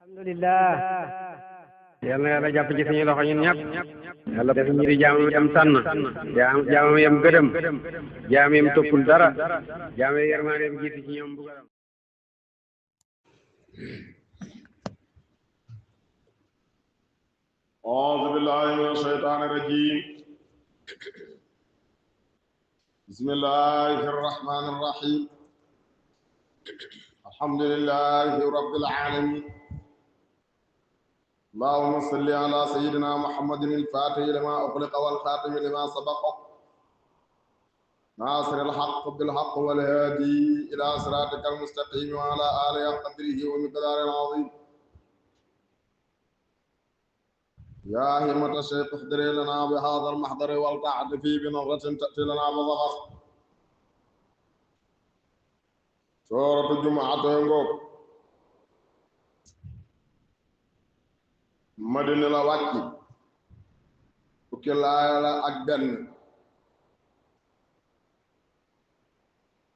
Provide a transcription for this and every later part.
alhamdulillah yal na yàlla jàpp ci suñu loxo ñun ñëpp yàlla def ñu di jaamam yam tànn jaamam yam gëdëm jaam yam toppul dara jaam yam yërmaandeem jiitu ci ñoom bugaram أعوذ بالله من الشيطان الرجيم بسم الله الرحمن الرحيم الحمد لله رب العالمين اللهم صل على سيدنا محمد الفاتح لما أغلق والخاتم لما سبق ناصر الحق بالحق والهادي إلى صراطك المستقيم وعلى آله قدره ومقداره العظيم يا همة الشيخ احضري لنا بهذا المحضر والتعطفي بنظرة تأتي لنا بظفر سورة الجمعة ينقوك مدينة لا وكي وكلا لا أكبر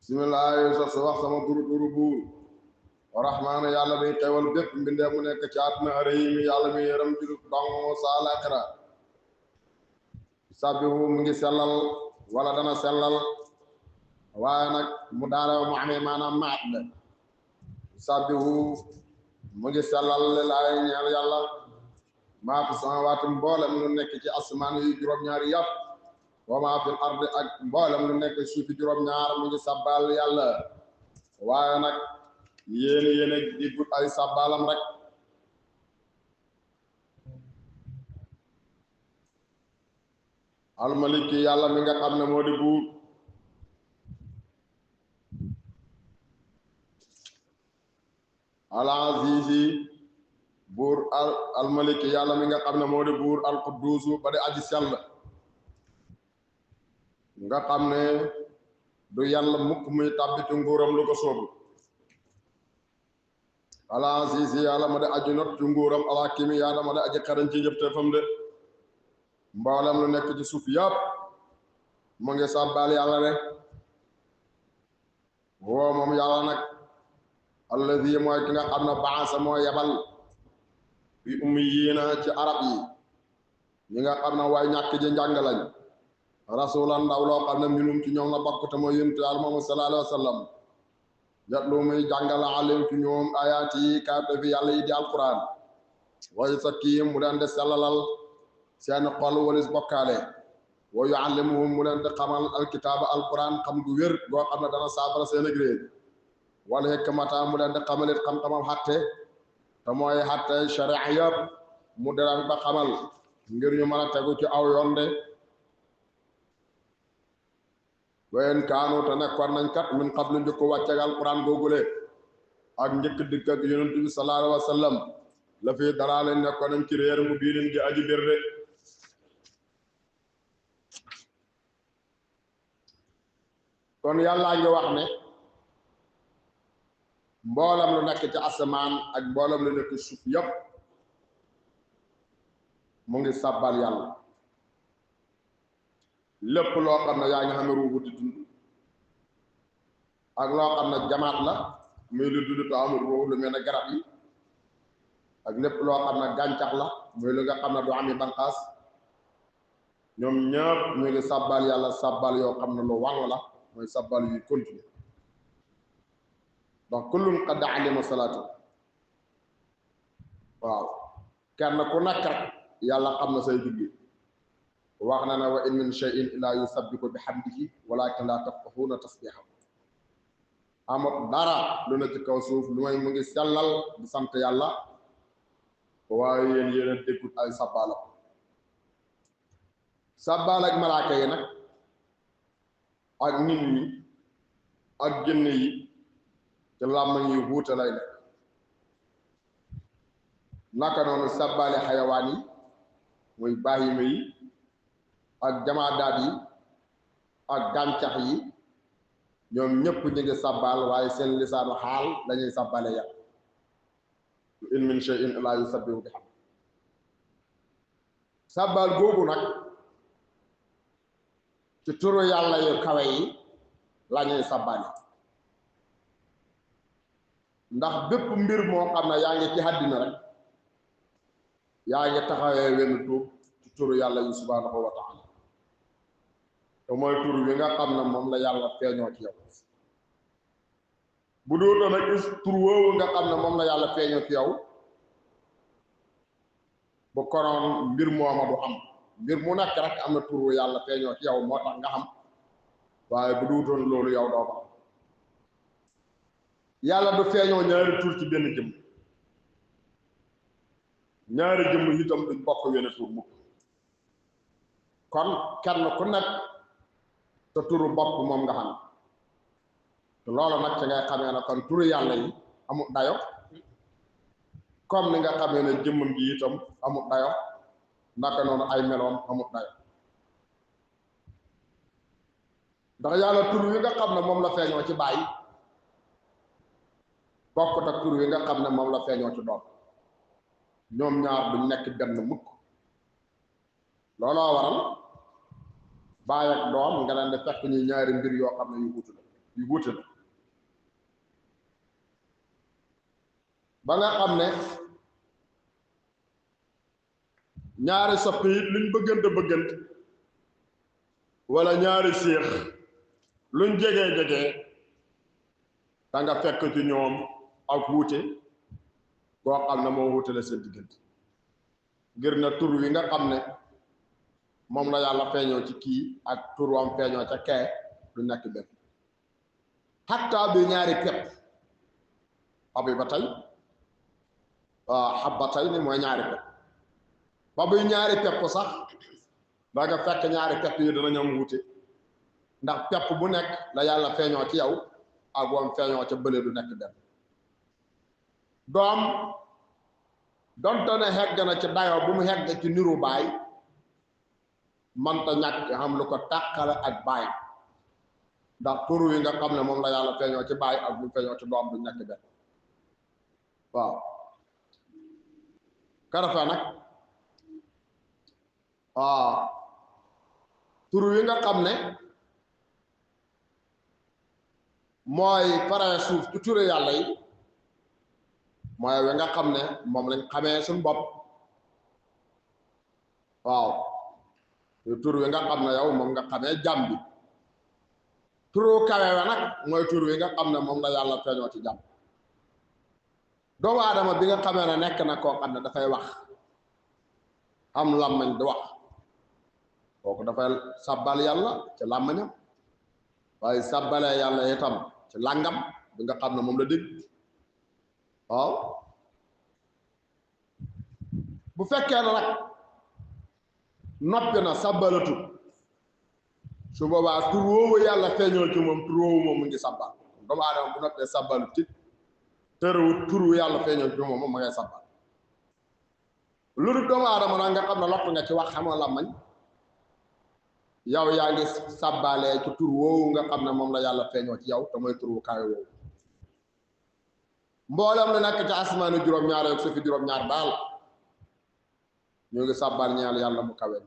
بسم الله يسوع سواء سما دور بول ورحمن يالا بي خيوال بيب mbinde mu nek ci aduna reey mi yalla mi yaram ci dong sa alakhirah sabihu mu ngi selal wala dana selal waye nak mu daara mu amé manam maat la sabihu mu ngi selal lay ñaan yalla ma fi samawati mbolam lu nek ci asman yi juroom ñaari yap wa ma fil ardi ak mbolam lu nek ci fi juroom ñaar mu ngi sabbal yalla waye nak yéene di gut ay sàbbaalam rek almaliki yàlla mi nga xam ne moo di buur al azizi buur almaliki yàlla mi nga xam ne moo di buur al quddusu ba di aji sell nga xam ne du yàlla mukk muy tàbbiti nguuram lu ko soobu ala sisi yàlla ma de aju not ci nguuram ala kimi yàlla ma de aji xarañ ci njëfte fam de mboolem lu nekk ci suuf yàpp mu ngi sàbbaal yàlla rek woo moom yàlla nag alladi mooy ki nga xam ne baasa moo yebal fi ummiyiina ci arab yi ñi nga xam ne waay ñàkk ji njàng lañ rasulan ndaw loo xam ne minum ci ñoom la bokk te mooy yonent yàlla Muhammad sallallahu alayhi wa sallam yatlu muy jàngal alim ci ñoom ayaat yi kaate fi yàlla yi di alquran way sakkiim mu leen di sellalal seen xol walis bokkaale wa yuallimuhum mu leen di xamal alkitaaba alquran xam gu wér goo xam ne dana saafara seen ak réer wala hikmata mu leen di xamalit xam-xamam xatte te mooy xatte sharia yëpp mu di leen ba xamal ngir ñu mën a tegu ci aw yoon de wayen kaanu te nekkoon nañ kat min qablu njëkk wàcceeg alquran googule ak njëkk dikk ak yonent bi sallallahu alayhi wa sallam la fi dara leen nekkoon nañ ci réer mu biinin gi aji bir de kon yàllaa ngi wax ne mboolam lu nekk ci asamaan ak mboolam lu nekk suuf yëpp mu ngi sabbal yàlla lépp loo xam ne yaa ngi xam ne ruubu di dund ak loo xam ne jamaat la muy lu dund te amul ruubu lu mel ne garab yi ak lépp loo xam ne gàncax la muy lu nga xam ne du ami banqaas ñoom ñëpp ñu ngi sabbal yàlla sabbal yoo xam ne lu wàll la mooy sabbal yuy continue donc kullun qad alima salaatu waaw kenn ku nekk rek yàlla xam na say julli wax na ne wa in min shay'in illa yusabbihu bihamdihi walakin la tafqahuna tasbihahu amut dara lu ne ci kaw suuf lu may mu ngi sellal di sant yàlla waaye yéen a déggut ay sabbaala sabbaal ak malaaka yi nag ak nit ñi ak jinne yi ci làmmañ yi wuute lay nekk naka noonu sabbaale xayawaan yi muy bàyyima yi ak jamaadaat yi ak gàncax yi ñoom ñëpp ñu ngi sabbal waaye seen lisaanu xaal lañuy sabbale yàlla in min shay'in illa yusabbihu bihamdi sabbal googu nag ci turu yàlla yu kawe yi lañuy sabbale ndax bépp mbir moo xam ne yaa ngi ci àddina rek yaa ngi taxawee wenn tur ci turu yàlla yi subhanahu wa taala te mooy tur wi nga xam ne moom la yàlla feeñoo ci yow bu dootoon nag gis tur woowu nga xam ne moom la yàlla feeñoo ci yow bu konoon mbir mooma du am mbir mu nekk rek am na tur wu yàlla feeñoo ci yow moo tax nga xam waaye bu duutoon loolu yow doo ko am yàlla du feeñoo ñaari tur ci benn jëm ñaari jëm itam duñ bokk wenn tur mukk kon kenn ku nekk te turu bopp moom nga xam te loolu nag ci ngay xamee ne kon turu yàlla yi amul dayo comme ni nga xamee ne jëmmam ji itam amul dayo naka noonu ay meloom amul dayo ndax yàlla tur wi nga xam ne moom la feeñoo ci bàyyi bokkut ak tur wi nga xam ne moom la feeñoo ci doom ñoom ñaar duñ nekk benn mukk looloo waral baay ak doom nga leen di fekk ñu ñaari mbir yoo xam ne yu wuute la ba nga xam ne ñaari soppi it luñ bëggante wala ñaari séex luñ jege da nga fekk ci ñoom ak wuute boo xam ne moo wuute la seen diggante ngir na tur wi nga xam ne moom la yàlla feeñoo ci kii ak tur wam feeñoo ca kee du nekk benn xattaa bi ñaari pepp abi ba tey xab ba tey ni mooy ñaari pepp ba buy ñaari pepp sax da nga fekk ñaari pepp yi dana ñoom wuute ndax pepp bu nekk la yàlla feeñoo ci yow ak wam feeñoo ca bële du nekk benn doom donte ne xegg na ci dayoo bu mu xegg ci niru baay manta ñàkk xam lu ko tàqale ak baay ndax tur wi nga xam ne moom la yàlla feeñoo ci baay ak bu feeñoo ci doom du nekk benn waaw karafe nag tur wi nga xam ne mooy pare suuf ci ture yàlla yi mooy wi nga xam ne moom lañ xamee suñ bopp waaw tur wi nga xam ne yow moom nga xamee jàmm bi turu kawe wa nag mooy tur wi nga xam ne moom la yàlla feeñoo ci jàmm doomu aadama bi nga xamee ne nekk na koo xam ne dafay wax am làmmañ di wax kooku dafay sabbal yàlla ci làmmañam waaye sabbalee yàlla itam ci làngam bi nga xam ne moom la dégg waaw bu fekkee ne nag noppi na sabbalatu su boobaa tur woowu yàlla feeñoo ci moom tur woowu moom mu ngi sabbal doomu aadama bu noppee sabbalu ci tërëwut tur wu yàlla feeñoo ci moom ma ngay sabbal lu dul doomu aadama nag nga xam ne lopp nga ci wax xamoo làmmañ yow yaa ngi sabbalee ci tur woowu nga xam ne moom la yàlla feeñoo ci yow te mooy tur wu kawe woowu mboolem lu nekk ci asmaani juróom-ñaar ak suufi juróom-ñaar daal ñu ngi sabbal ñeel yàlla mu kawe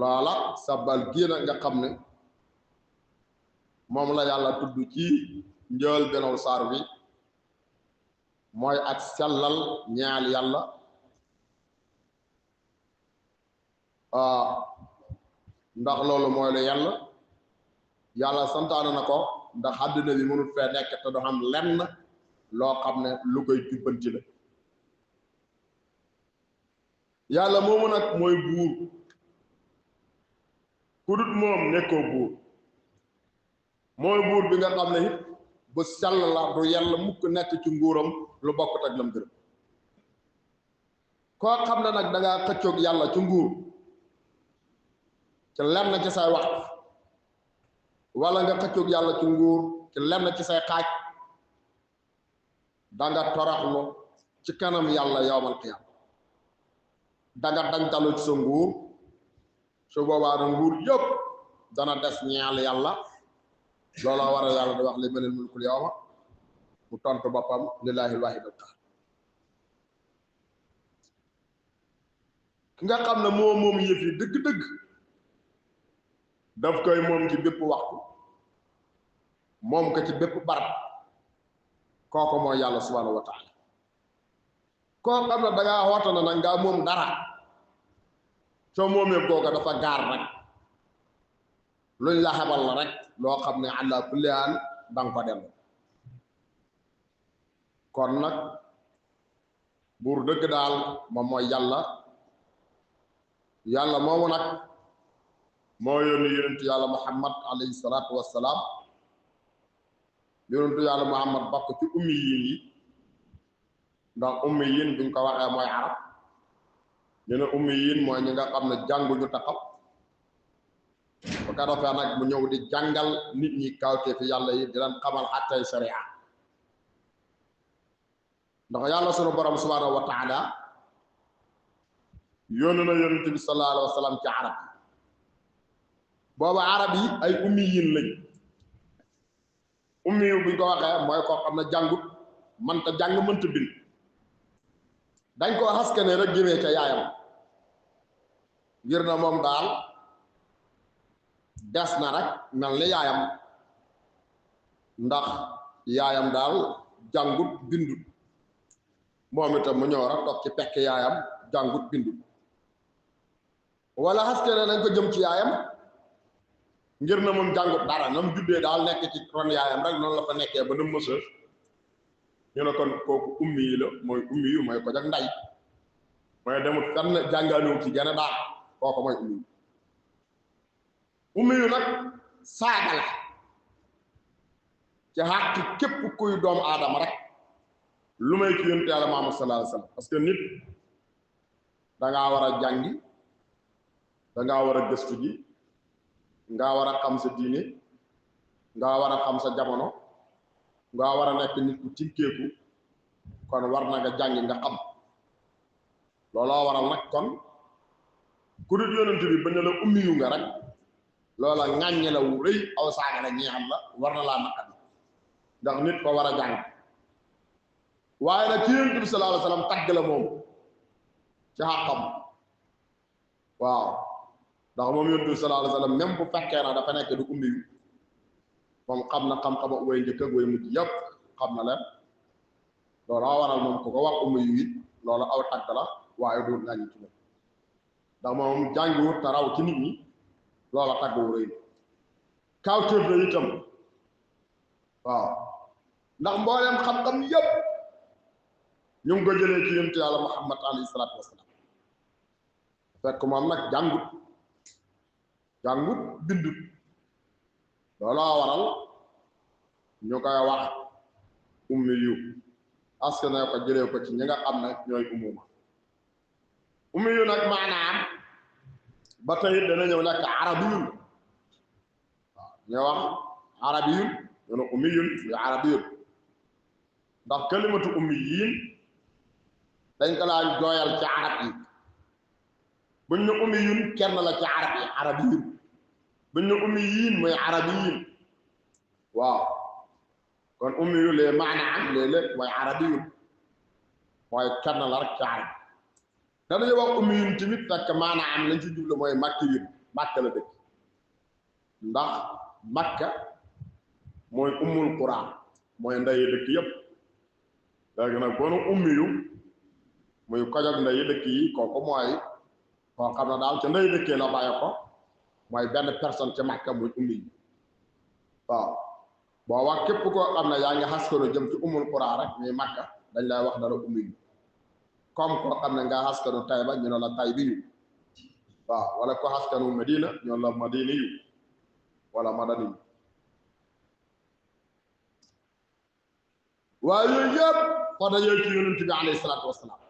loola sabbal gii nag nga xam ne moom la yàlla tudd ci njël benow saar bi mooy ak sellal ñeel yàlla ndax loolu mooy lu yàlla santaane na ko ndax àddina bi mënut fee nekk te du xam lenn loo xam ne lu koy jubbanti la yàlla moomu nag mooy buur ku dut moom nekkoo buur mooy buur bi nga xam ne it bu sell la du yàlla mukk nekk ci nguuram lu bokkut ak lam gërëm koo xam ne nag da ngaa xëccoog yàlla ci nguur ci lenn ci say wax wala nga xëccoog yàlla ci nguur ci lenn ci say xaaj da nga toraxlu ci kanam yàlla yowmal qiyaam da nga dañtalu ci sa nguur su boobaa na nguur yëpp dana des ñeel yàlla looloo war a yàlla di wax li manil mulkul yawma mu tontu boppam lillahi alwahid alqahar ki nga xam ne moom yëf yi dëgg-dëgg daf koy moom ci bépp waxtu moom ko ci bépp barab kooku mooy yàlla subhanahu wa taala koo xam ne da ngaa woote na nag ngaa moom dara soo moomee googa dafa gaar rek luñ la xebal la rek loo xam ne àlla kulli haal danga ko dellu kon nag buur dëgg daal moom mooy yàlla moomu nag moo yónni yonentu yàlla muhammad alayhi salaatu wassalaam yonentu yàlla muhammad bokk ci ummi yi ndax ummi yiin buñ ko waxee mooy arab ñu ne ummi yiin mooy ñi nga xam ne jànguñu taxaw bu ko defee nag mu ñëw di jàngal nit ñi kawtee fi yàlla yi di leen xamal àttey sharia ndax yàlla sunu borom subhanahu wa taala yónni na yonent bi sallallahu alayhi wa sallam ci arab yi booba arab yi ay ummi yiin lañ ummi yu buñ ko waxee mooy koo xam ne jàngut mënta jàng mënta bind dañ koo xaskane rek jëmee ca yaayam ngir na moom daal des na rek mel ni yaayam ndax yaayam daal jàngut bindut moom itam mu ñëw rek toog ci pekk yaayam jàngut bindut wala xaskane nañ ko jëm ci yaayam ngir na moom jàngut dara na mu juddee daal nekk ci ron yaayam rek noonu la fa nekkee ba na mësa ñu ne kon kooku ummi yi la mooy ummi yu mooy ko jak nday mooy demut fenn jàngaaniwu ci gën a daal kooku mooy ummi yu nag saaga la ci xàq képp kuy doomu aadama rek lu may ci yonent yàlla Muhammad sallallahu alayhi wasallam parce que nit dangaa war a jàngi dangaa war a gëstu ji nga war a xam sa diine nga war a xam sa jamono nga war a nekk nit ku tinkeeku kon war na nga jàngi nga xam looloo waral nag kon ku dul yonent bi bañ la ummi yu nga rek loola ŋàññe la wu rëy aw saaga la ñeexam la war na laa naqat ndax nit ko war a jàng waaye nag ci yonent bi sallallahu alayhi wasallam tagg la moom ci xàqam waaw ndax moom yonent bi sallallahu alayhi wasallam même bu fekkee na dafa nekk du ummi yu moom xam na xam-xama way njëkk ak way mujj yëpp xam na leen loolu a waral moom ku ko wax ummi yu it loolu aw tagg la waaye du ŋàññi ci moom ndax moom jàngiwut te raw ci nit ñi loola tagg wu rëy kawtéef la itam waaw ndax mbooleem xam-xam yëpp ñu ngi ko jëlee ci yonent yàlla Muhammad alayhi salaatu wasalaam fekk moom nag jàngut bindut looloo waral ñu koy wax ummi yu aske na ko jëlee ko ci ñi nga xam ne ñooy umuma ummi yu nag maanaam ba tey dana ñëw nekk arabiyun waaw ñu wax arabiyun ñu ne ummiyun yu arabiyun ndax kalimatu ummi yiin dañ ko laa jooyal ci arab yi buñ ne ummiyun kenn la ci arab yi arabiyun buñ ne ummi yiin mooy arabiyin waaw kon ummi yu lee maanaam léeg-léeg mooy arabiyun mooy kenn la rek ci arab danañu wax ummi yun tamit fekk maanaam lañ ci jublu mooy makki yun makka la dëkk ndax makka mooy ummul quran mooy ndayi dëkk yépp léegi nag boonu ummi yu muy kojog ndayi dëkk yi kooku mooy koo xam ne daal ca ndayi dëkkee la bàyyi ko mooy benn personne ci makka muy ummi yu waaw boo wax képp koo xam ne yaa ngi xaskano jëm ci ummul quran rek muy makka dañ lay wax dara ummi yu comme koo xam ne nga xaskanu Tayba ñu ne la Taybi yu waaw wala ko xaskanu Medina ñu ne la Madini yu wala Madani yu waaye yooyu yëpp fa dajee ci yonent bi alayhi salaatu wasalaam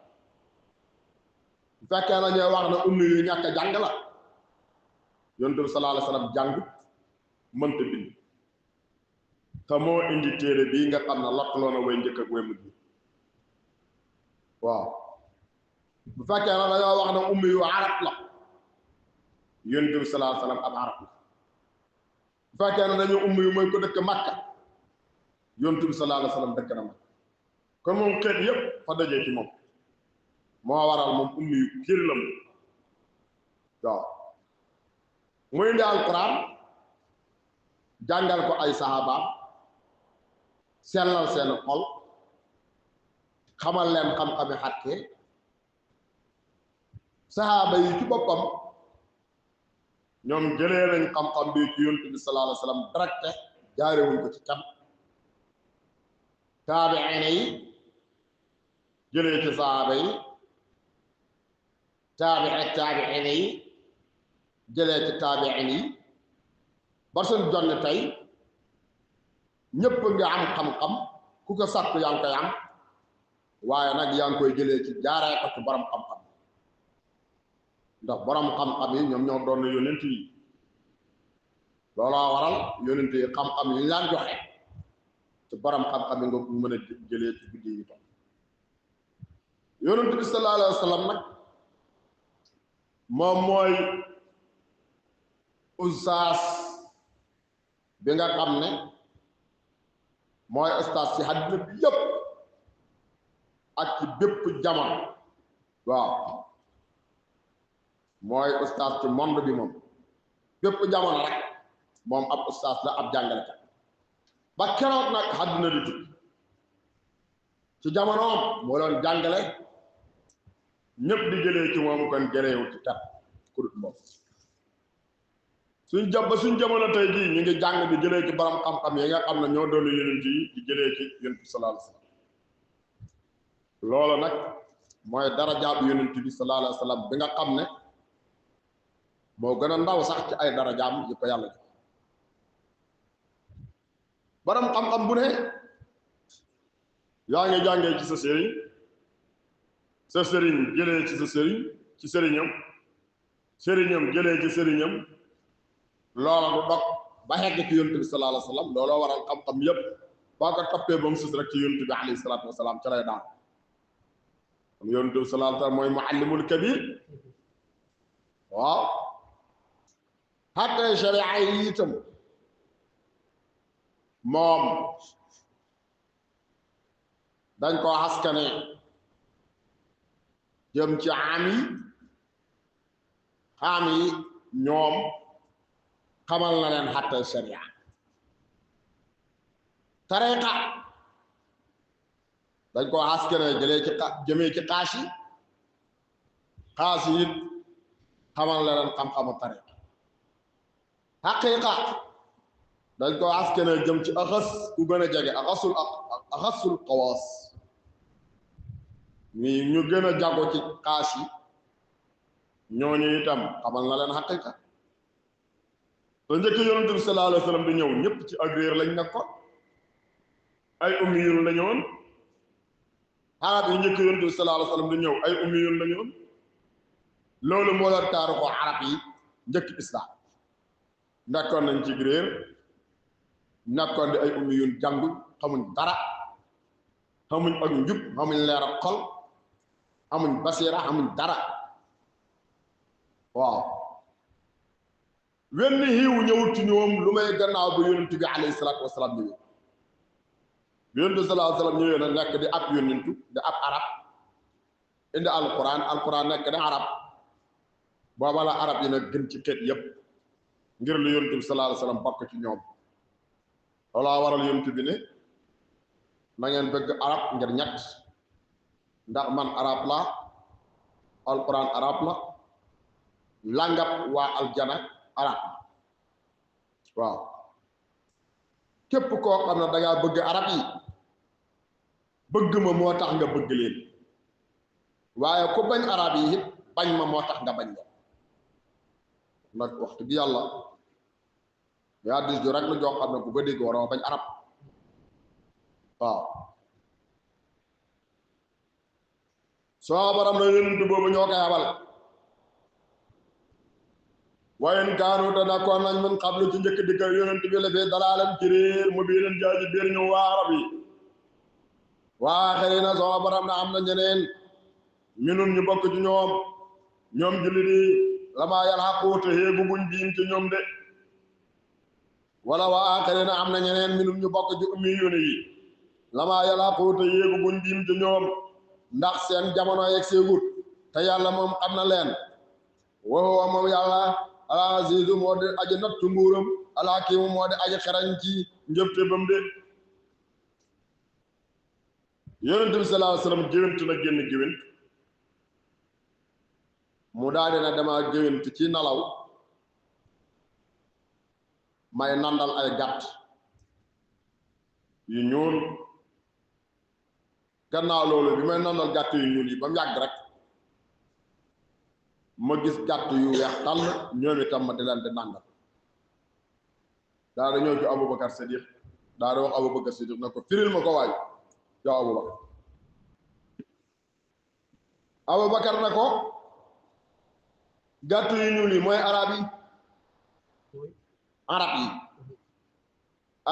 bu fekkee na ñooy wax ne ummi yu ñàkk a jàng la yonent bi sallallahu alayhi wasallam jàngut mënta bind te moo indi téere bii nga xam ne lottaloo na way njëkk ak way mujj waaw bu fekkee na dañoo wax ne ummi yu arab la yonent bi sallallahu alayhi wasallam ab arab la bu fekkee ne dañoo ummi yu mooy ko dëkk Makka yonent bi sallallahu alayhi wasallam dëkk na Makka kon moom xeet yépp fa dajee ci moom moo waral moom ummi yu kër la mu waaw muy indi alquran jàngal ko ay sahabaam sellal seen xol xamal leen xam-xami xatte saxaaba yi ci boppam ñoom jëlee nañ xam-xam bi ci yonent bi sallallahu alayhi wa sallam directe jaarewuñ ko ci kam taabiina yi jëlee ci saxaaba yi taabiina yi jëlee ci taabiin yi ba suñ jonn tey ñëpp nga am xam-xam ku ko sàkku yaa ngi koy am waaye nag yaa ngi koy jëlee ci jaaree ko ci borom xam-xam ndax borom xam-xam yi ñoom ñoo doon yonent yi looloo waral yonent yi xam-xam yi ñu laan joxe ci borom xam-xam yi nga mën a jëlee ci guddi yi tam yonent bi sallallahu alayhi wa sallam nag moom mooy ustaas bi nga xam ne mooy ustaas ci àddina bi yépp ak ci bépp jamono waaw mooy ustaas ci monde bi moom bépp jamono rek moom ab ustaas la ab jàngalekat ba keroog nag àddina di tukki ci jamonoom moo doon jàngale ñëpp di jëlee ci moom kon jëleewul ci tat kurut moom suñ jamono tey jii ñu ngi jàng di jëlee ci borom xam-xam yi nga xam ne ñoo doon yonent yi di jëlee ci yonent bi sallallahu alayhi wa sallam loolu nag mooy darajaab yonent bi sallallahu alayhi wa sallam bi nga xam ne moo gën a ndaw sax ci ay darajaam yi ko yàlla jox borom xam-xam bu ne yaa ngi jàngee ci sa sëriñ jëlee ci sa sëriñ ci sëriñam jëlee ci sëriñam loola du dog ba xegg ci yonent bi sallallahu alayhi wa sallam looloo waral xam-xam yépp boo ko toppee ba mu sus rek ci yonent bi alayhi salaatu wasalaam ca lay daan am yonent bi sallallahu alayhi wa sallam mooy muallimul kabir waaw xatta sharia yi itam moom dañ koo xaskane jëm ci am yi ñoom xamal na leen xatta sharia tariqa dañ koo xaskane jëmee ci xaas yi it xamal na leen xam-xamu tariqa xaqiqa dañ koo xaskane jëm ci axas ku gën a jege axasul xawaas ñu gën a jago ci xaas yi ñooñu itam xamal na leen xaqiqa te njëkk yonent bi sallallahu alayhi wa sallam di ñëw ñëpp ci ak réer lañ nekkoon ay ummiyun la ñoon arab yi njëkk yonent bi sallallahu alayhi wa sallam di ñëw ay ummiyun la ñoon loolu moo la taaru ko arab yi njëkk islam nekkoon nañ ci réer nekkoon di ay ummiyun jànguñ xamuñ dara xamuñ ak njub xamuñ leer ak xol xamuñ basira xamuñ dara waaw wenn xiiw ñëwut ci ñoom lu may gannaaw ba yonent bi alayhi salaatu wasalaam ñëwee bi yonent bi sallallahu alayhi wasallam ñëwee na nekk di ab yonentu di ab arab indi alquran nekk di arab booba la arab yi nag gën ci xeet yépp ngir lu yonent bi sallallahu alayhi wasallam bokk ci ñoom loolaa waral yonent bi ne na ngeen bëgg arab ngir ñett ndax man arab la alquran arab la langab waa aljana arab waaw képp koo xam ne dangaa bëgg arab yi bëgg ma moo tax nga bëgg leen waaye ku bañ arab yi it bañ ma moo tax nga bañ leen nag waxtu bi yàlla yaa dis ju rek lu joo xam ne ku ko dégg waroo bañ arab waaw soo baram na yonent boobu ñoo koy abal wayen kaanu te nekkoon nañ min xablu ci njëkk dikkal yonent bi la fee dalaalam ci réer mu bii leen jaaji biir ñu waa arab yi waa xëy na soo baram na am na ñeneen minum ñu bokk ci ñoom jullit yi lamaa yàlla xaquute xéegu buñ biim ci ñoom de wala waa xëy na am na ñeneen minum ñu bokk ci ummi yóni yi lamaa yàlla xaquute xéegu buñ biim ci ñoom ndax seen jamono yegg seegut te yàlla moom xam na leen waxuwa moom yàlla ala azizu moo di aji nattu nguuram ala kiimu moo di aji xerañ ci njëfte bam de yonent bi sallallahu alayhi wasallam géwént na génn géwént mu daal di na dama géwént ci nalaw may nandal ay gàtt yu ñuul gannaaw loolu bi may nandal gàtt yu ñuul yi ba mu yàgg rek ma gis gàtt yu weex tàll ñoom itam ma di leen di nandal daa da ñëw ci Aboubacar Sadiq daa da wax Aboubacar Sadiq na ko firil ma ko waay yow Aboubacar Aboubacar na ko gàtt yu ñuul yi mooy arab yi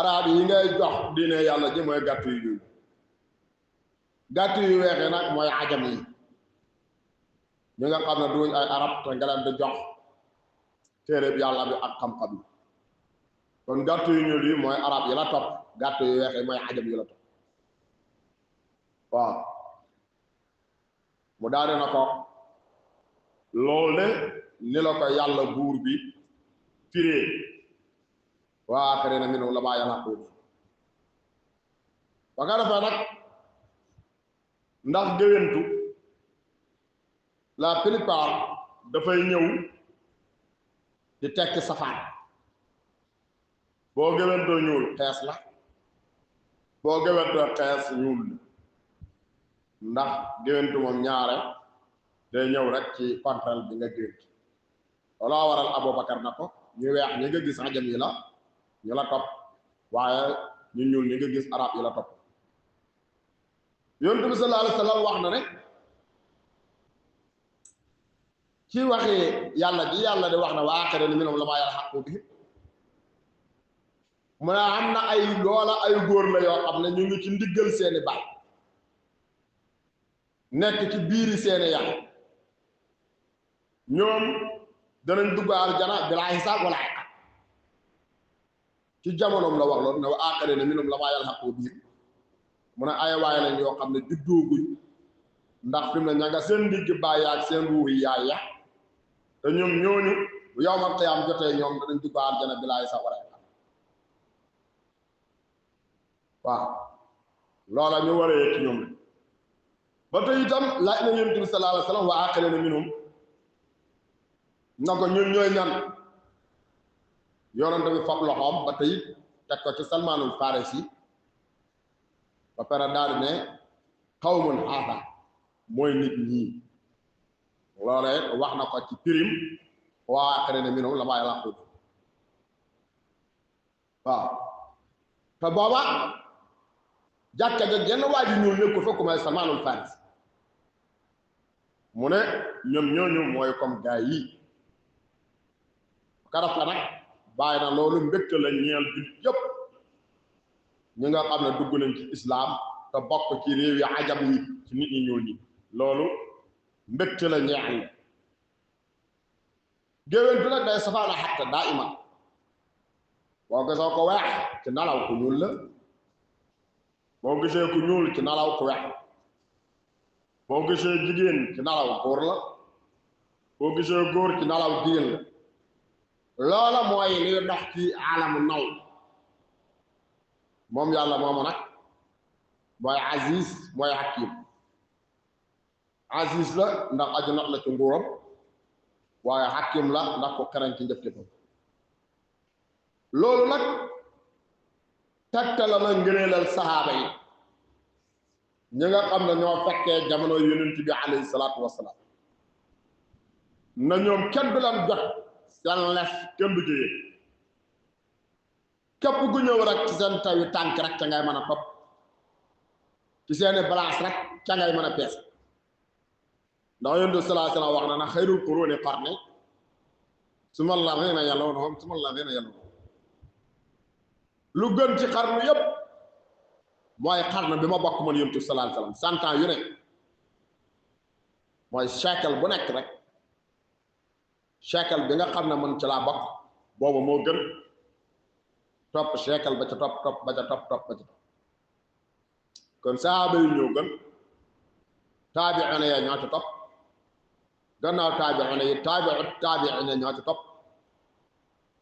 arab yi ngay jox diine yàlla ji mooy gàtt yu ñuul gàtt yu weexee nag mooy ajam yi ñi nga xam ne duñ ay arab te nga leen di jox téereb yàlla bi ak xam-xam yi kon gàtt yu ñuul yi mooy arab yi la topp gàtt yu weexee mooy ajam yi la topp waaw mu daal di na ko loolu de ni la ko yàlla buur bi firee waa axirina minhum lamaa yalhaquun ba nga defee nag ndax géwéntu la plupart dafay ñëw di tekki safaan boo géwéntoo ñuul xees la boo géwéntoo xees ñuul ndax géwéntu moom ñaare day ñëw rek ci contraire bi nga géwént looloo waral Aboubacar na ko ñu weex ñi nga gis ajam yi la ñu la topp waaye ñu ñuul ñi nga gis arab yi la topp yonent bi sallallahu alayhi wa sallam wax na ne ci waxi yàlla ji yàlla di wax na wa aaxirina minhum lamaa yalhaqu bihim mu ne am na ay loola ay góor la yoo xam ne ñu ngi ci ndiggal seeni baay nekk ci biiri seeni yax ñoom danañ dugg aljana bilaa hisaab wala iqaab ci jamonoom la wax loolu ne wa aaxirina minhum lamaa yalhaqu bihim mu ne ay waay lañ yoo xam ne juddooguñ ndax fi mu ne ña nga seen ndigg baay ak seen ruux yi yaay ya te ñoom ñooñu bu yawmal qiyaam jotee ñoom danañ dugg aljana bilaa hisaab wala iqaab waaw loola ñu waree ci ñoom ba tey itam laaj na yonent bi sallallahu alayhi wa sallam wa aaxirina minhum na ko ñun ñooy ñan yonent bi fab loxoom ba tey teg ko ci Salmaanul Farisi ba pare daal di ne qawmun haada mooy nit ñii loolee wax na ko ci pirim wa aaxirina minhum lamaa yalhaqu waaw te booba jàkka ja genn waa ji ñuul nekk ko fa ku may Salmaanul Farisi mu ne ñoom ñooñu mooy comme gaay yi karafa nag bàyyi na loolu mbégte la ñeel bi yëpp ñi nga xam ne dugg nañ ci islaam te bokk ci réew yi ajam yi ci nit ñi ñuul ñi loolu mbégte la ñeel la géwéntu nag day safaana xatta daa iman boo gisoo ko weex ci nalaw ku ñuul la boo gisee ku ñuul ci nalaw ku weex boo gisee jigéen ci nalaw góor la boo gisee góor ci nalaw jigéen la loola mooy liy dox ci alamu naw moom yàlla moomu nag mooy aziz mooy hakim aziz la ndax aju not la ci nguuram waaye hakim la ndax ko xarañ ci njëf-jëfam loolu nag tegtala na ngëneelal sahaaba yi ñi nga xam ne ñoo fekkee jamono yonent bi alayhi salaatu wasalaam na ñoom kenn du leen jot seen les kenn du jógee képp gu ñëw rek ci seen taw yi tànk rek ca ngay mën a topp ci seeni balance rek ca ngay mën a pees ndax yonent bi sallallahu alayhi wasallam wax na na xayrul quruuni qarni summa allaziina yaluunahum summa allaziina yaluunahum lu gën ci xarnu yépp mooy xarnu bi ma bokk man yonent bi sallallahu alayhi wasallam 100 ans yu ne mooy siècle bu nekk rek siècle bi nga xam ne man ci laa bokk boobu moo gën topp siècle ba ca topp ba ca topp ba ca topp kon sahaaba yi ñoo gën taabi'una ya ñoo ci topp gannaaw taabi'una yi taabi'una ñoo ci topp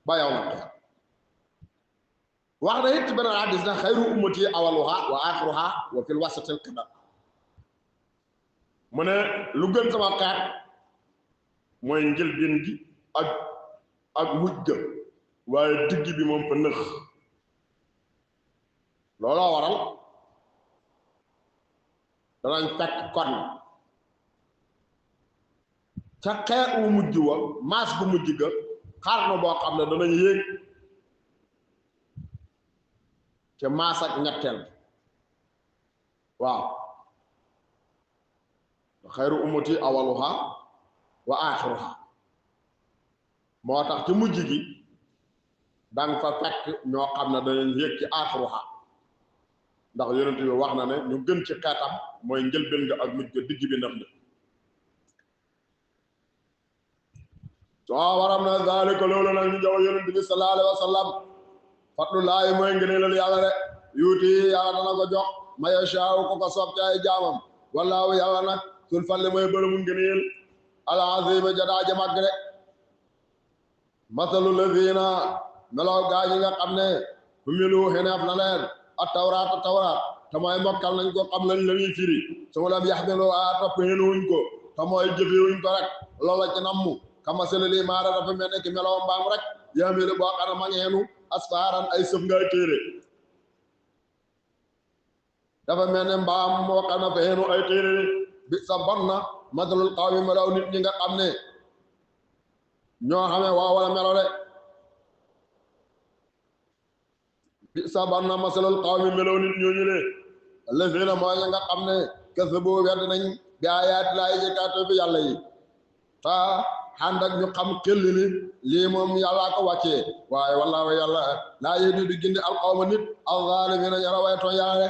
ba yow na xeer wax na it ci beneen hadis na xayru ummati awaluha wa axiruha wa fil wasatil qadar mu ne lu gën sama xeet mooy njëlbéen gi ak mujj ga waaye digg bi moom fa nëx looloo waral danañ fekk kon ca xeet wu mujj wa maas bu mujj ga xarnu boo xam ne danañ yéeg ca maas ak ñetteel waaw xayru ummati awaluha wa axiruha moo tax ci mujj gi danga fa fekk ñoo xam ne danañ yéeg ci axiruha ndax yonent bi wax na ne ñu gën ci xeetam mooy njëlbéen nga ak mujj ga digg bi ndax la soo waram na zalika loolu nag ñu jox yonent bi sallallahu alayhi wa sallam fadlullaahi mooy ngëneelal yàlla de yuuti yàlla dana ko jox ma yashaaw ko ko soob ci ay jaamam wallaahu yàlla nag sul falli mooy bërëmu ngëneel al azima jadaa ja màgg de masalu lazina melaw gaa ñi nga xam ne humilu xeneef na leen a tawraat te mooy mokkal nañ ko xam lañ la ñuy firi su ma lam yaxmilu a topp xenuwuñ ko te mooy jëfewuñ ko rek loola ci nammu kama selu lii maara dafa mel ne ki melaw mbaam rek yamilu boo xam ne ma ngi xenu asfaaran ay sëf ngay téere dafa mel ne mbaam moo xam ne fa xenu ay téere bi sa bon na masalul qawmi melaw nit ñi nga xam ne ñoo xamee waa wala melo de bi sa bon na masalul qawmi melaw nit ñooñu de allazina mooy ñi nga xam ne kasabu wedd nañ bi ayaati laahi ci kàttan bi yàlla yi ta ànd ak ñu xam xel ni lii moom yàllaa ko wàccee waaye wallaahu yàlla laa yahdi du gindi alqawma nit alzaalimiina ñara way tooñ yàlla de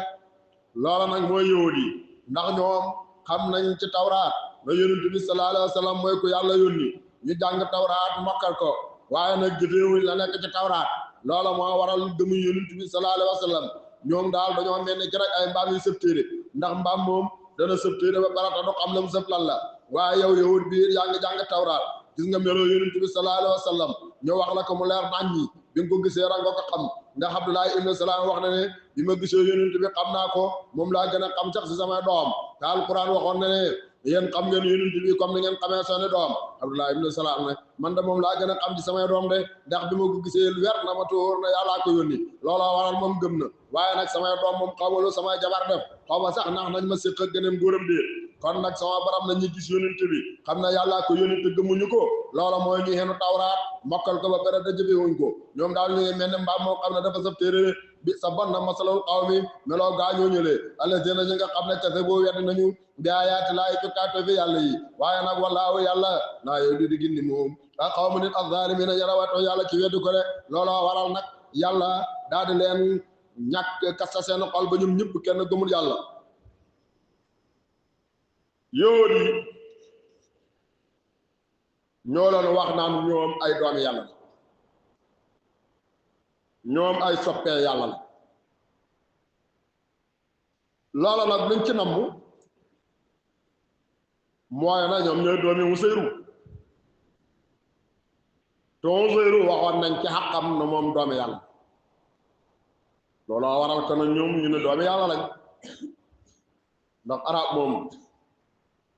loola nag mooy yahudi ndax ñoom xam nañ ci tawraat na yonent bi sallallahu alayhi wa sallam mooy ku yàlla yónni ñu jàng tawraat mokkal ko waaye nag jëfeewuñ la nekk ci tawraat loola moo waral gëmu yonent bi sallallahu alayhi wa sallam ñoom daal dañoo mel ni ki rek ay mbaam yu sëb téere ndax mbaam moom dana sëb téere ba barata du xam la mu sëb lan la waaye yow yahud bi yaa ngi jàng tawraat gis nga meloo yonent bi sallallahu alayhi wa sallam ñu wax la ko mu leer nañ ñi bi nga ko gisee rek nga ko xam ndax Abdullah ibn Salaam wax na ne bi ma gisee yonent bi xam naa ko moom laa gën a xam sax si samay doom te alquran waxoon na ne yéen xam ngeen yonent bi comme ni ngeen xamee seeni doom Abdullah ibn Salaam ne man de moom laa gën a xam ci samay doom de ndax bi ma ko gisee weer na ma tóor na yàllaa ko yónni looloo waral moom gëm na waaye nag samay doom moom xaw ma lu samay jabar def xaw ma sax ndax nañ ma séq ak gëneem góoram déet kon nag sama baram na ñu gis yonent bi xam na yàllaa ko yónni te gëmuñu ko loola mooy ñu xenu tawraat mokkal ko ba pare te jëfewuñ ko ñoom daal ñu ngi mel ne mbaam moo xam ne dafa saf téere bi sa bon na masalul qawmi meloo gaa ñoo ñëlee allazina ñi nga xam ne kese boo wedd nañu bi ayaati laahi ci kàttan fi yàlla yi waaye nag wallaahu yàlla laa yahdi di gindi moom ak xawma nit az-zaalimiina yara watoo yàlla ci weddu ko de looloo waral nag yàlla daal di leen ñàkk kasta seen xol ba ñoom ñëpp kenn gëmul yàlla yóor yi ñoo leen wax naan ñoom ay doomi yàlla la ñoom ay soppee yàlla la loola nag luñ ci namm mooy na ñoom ñooy doomi Useyru te Useyru waxoon nañ ci xaqam na moom doomi yàlla looloo waral ko na ñoom ñu ne doomi yàlla lañ ndax arab moom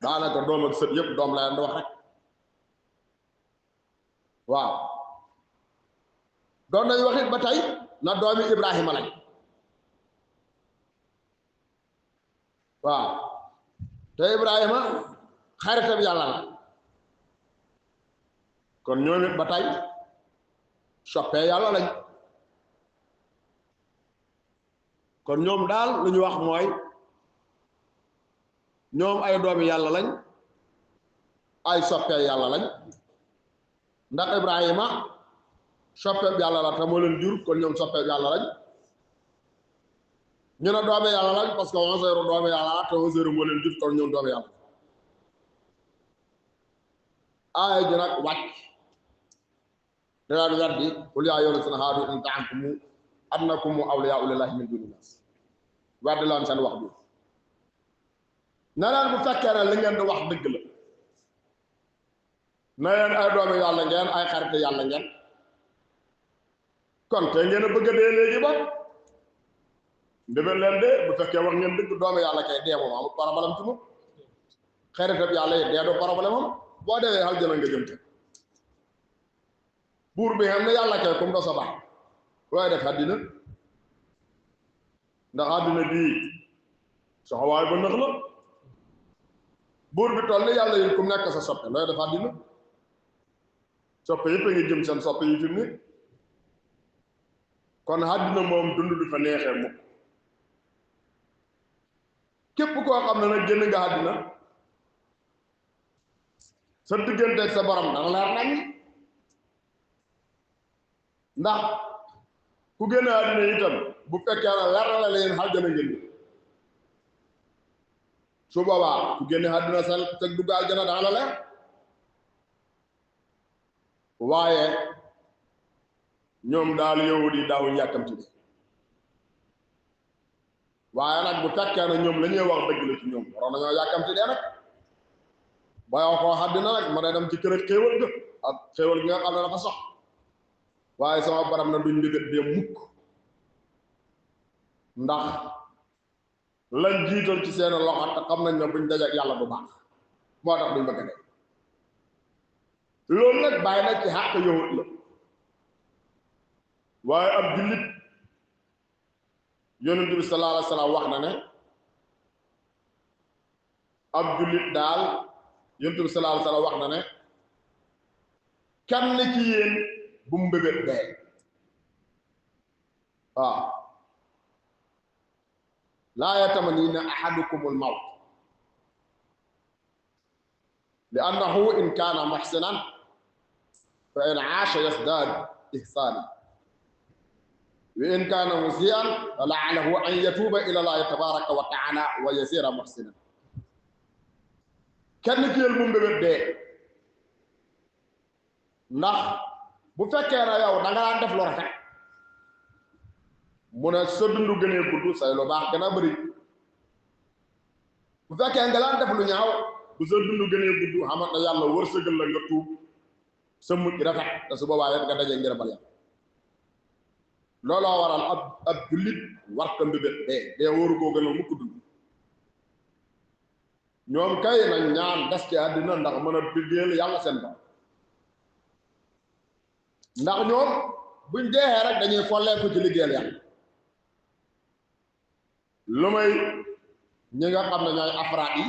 daanaka doom ak sët yëpp doom la leen di wax rek waaw doon nañ waxit ba tey na doomi Ibrahima lañ waaw te Ibrahima xaritam yàlla la kon ñoom it ba tey soppee yàlla lañ kon ñoom daal lu ñu wax mooy ñoom ay doomi yàlla lañ ay soppee yàlla lañ ndax Ibrahima soppeeb yàlla la te moo leen jur kon ñoom soppeeb yàlla lañ ñu ne doomi yàlla lañ parce que Useyru doomi yàlla la te Useyru moo leen jur kon ñoom doomi yàlla aaya ji nag wàcc daan weddi qul yaa ayyuhal laziina haadu in za'amtum annakum awliyaa'u lillaahi min duuni naas weddi laan seen wax bi na leen bu fekkee ne li ngeen di wax dëgg la na leen ay doomi yàlla ngeen ay xarit yàlla ngeen kon te ngeen a bëgg a dee léegi ba ndebel leen de bu fekkee wax ngeen dëgg doomi yàlla kay dee moom amul problème ci moom xaritab yàlla yi dee du problème am boo demee aljana nga jëm te buur bi xam ne yàlla kay comme do sa baax looy def àddina ndax àddina bii soxawaay ba nëx la buur bi toll ni yàlla yi kum nekk sa soppe looy def àddina soppe yëpp a ngi jëm seen soppe yi fi mu ne kon àddina moom dund du fa neexee mukk képp koo xam ne nag génn nga àddina sa digganteeg sa borom dana leer nañ ndax ku génn àddina itam bu fekkee na leer na la leen aljana ngeen su boobaa ku génn àddina sa dugg aljana dana la leer waaye ñoom daal yahudi yi daawuñu yàkkamti de waaye nag bu fekkee ne ñoom la ñuy wax dëgg la ci ñoom waroon nañoo yàkkamti dee nag bayoo koo àddina nag ma day dem ci kër ak xéewal ga ak xéewal gi nga xam ne dafa sox waaye sama baram na duñ mbébét dee mukk ndax lañ jiital ci seen loxo te xam nañ ne buñ dajeek yàlla bu baax moo tax duñ bëgg a dee loolu nag bàyyi na ci xàq yahut la waaye ab jullit yonent bi sallallahu alayhi wa sallam wax na ne ab jullit daal yonent bi sallallahu alayhi wa sallam wax na ne kenn ci yéen bu mu mbébét dee waaw laa yatamanina ahadukumul mawt li annahu in kaana muhsinan fa in aasha yasdaad ihsaana wa in kaana musii'an fa la'allahu an yatuuba ila llahi tabaraka wa taala wa yasira muhsinan kenn ci yéen bu mbébét dee ndax bu fekkee na yow da nga daan def lu rafet mu ne sa dundu gënee gudd say lu baax gën a bëri bu fekkee nga daan def lu ñaaw bu sa dundu gënee gudd xamat na yàlla wërsëgal la nga tuub sa mujj rafet te su boobaa yéen nga dajee ngërëmal yàlla looloo waral ab jullit war ka mbébét dee wóoru koo gën a mukk dund ñoom kay nañ ñaan des ci àddina ndax mën a liggéeyal yàlla seen bopp ndax ñoom buñ deexee rek dañuy folleeku ci liggéeyal yàlla lu may ñi nga xam ne ñooy afraad yi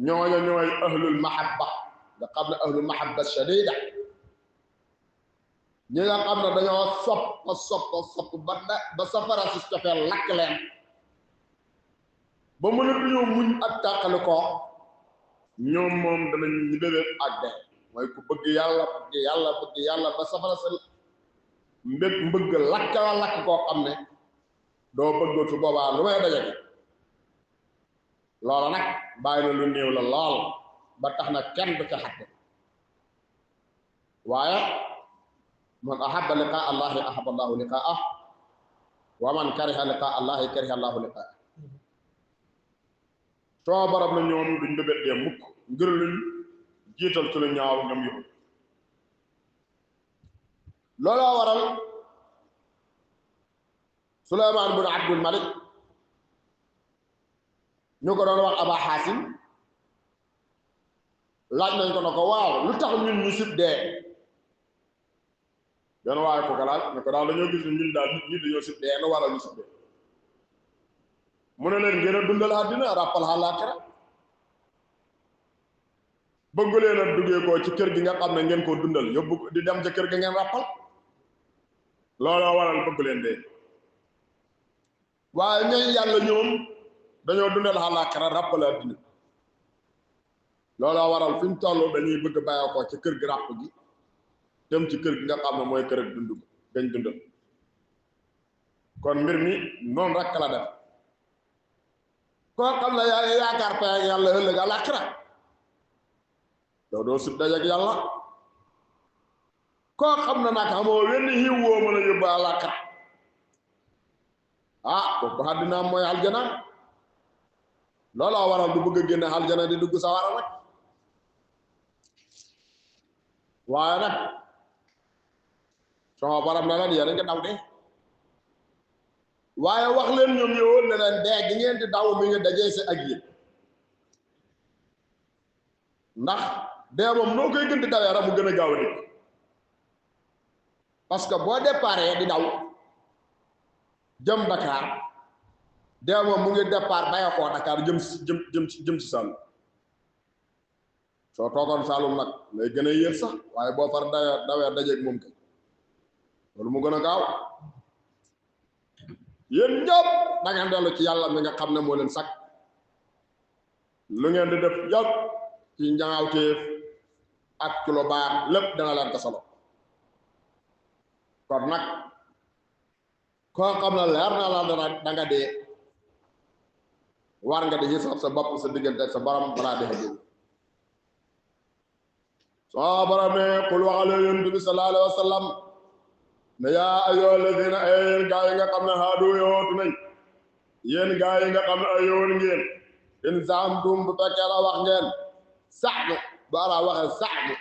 ñooñu ñooy ahlul mahabba nga xam ne ahlul mahabba shadida ñi nga xam ne dañoo sopp ba safara si cofeel lakk leen ba mënatuñoo muñ ak tàqali ko ñoom moom danañ ñu bébét ak de mooy ku bëgg yàlla ba safara sa mbëgg lakk koo xam ne doo bëggatu boobaa lu may dajale loola nag bàyyi na lu néew la lool ba tax na kenn du ca xatte waaye man ahabba liqaa allahi ahabba allahu liqaa'ah wa man kariha liqaa allahi kariha allahu liqaa'ah soo barab na ñoom duñ bébét dee mukk ngir luñ jiital ci lu ñaaw ñoom yëpp looloo waral Suleymaan bin Abdul Malik ñu ko doon wax Aba Xaasim laaj nañ ko ne ko waaw lu tax ñun ñu sib dee yoon waaye ko laaj ne ko daal dañoo gis ne ñun daal nit ñi dañoo sib dee lu waral ñu sib dee mu ne leen ngeen a dundal àddina ràppal àllaaxira bëggu leen a duggee ko ci kër gi nga xam ne ngeen koo dundal yóbbu di dem ca kër ga ngeen ràppal looloo waral bëggu leen dee waaye ñooy yàlla ñoom dañoo dundal àllaaxira ràppal àddina looloo waral fi ñu toll dañuy bëgg bàyyee ko ci kër gi ràpp gi dem ci kër gi nga xam ne mooy kër ak dund gañ dundal kon mbir mi noonu rekk la def koo xam ne yaa yaakaar pay ak yàlla ëllëg àllaaxira doo sut dajeek yàlla koo xam ne nag xamoo wenn xiw woo mën a yóbbu àllaaxira kooku àddina mooy aljana looloo waral du bëgg a génne aljana di dugg sawara nag waaye nag sama borom ne leen yéen a ngi daw de waaye wax leen ñoom yowoon ne leen dee gi ngeen di daw mi ngi dajee si ak yéen ndax dee moom noo koy gën di dawee rek mu gën a gaaw a dikk parce que boo déparé di daw jëm Dakar dee moom mu ngi départ bàyyi ko Dakar jëm si Saalum soo toogoon Saalum nag lay gën a yéex sax waaye boo far dawee dajeeg moom kay loolu mu gën a gaaw yéen ñëpp da ngeen dellu ci yàlla mi nga xam ne moo leen sakk lu ngeen di def yëpp ci ñaawteef ak ci lu baax lépp dana leen ko solo kon nag koo xam ne leer na la da nga dee war nga di xisaab sa bopp sa diggante ak sa borom balaa dee jóg soo borom ne qul waxale yonent bi sallallahu alayhi wa sallam ne yaa ayyuhal lazina yéen gaa yi nga xam ne haadu yowootu nañ yéen gaa yi nga xam ne ay yowoon ngeen in zaamtum bu fekkee la wax ngeen saxnu bu ala waxee saxnu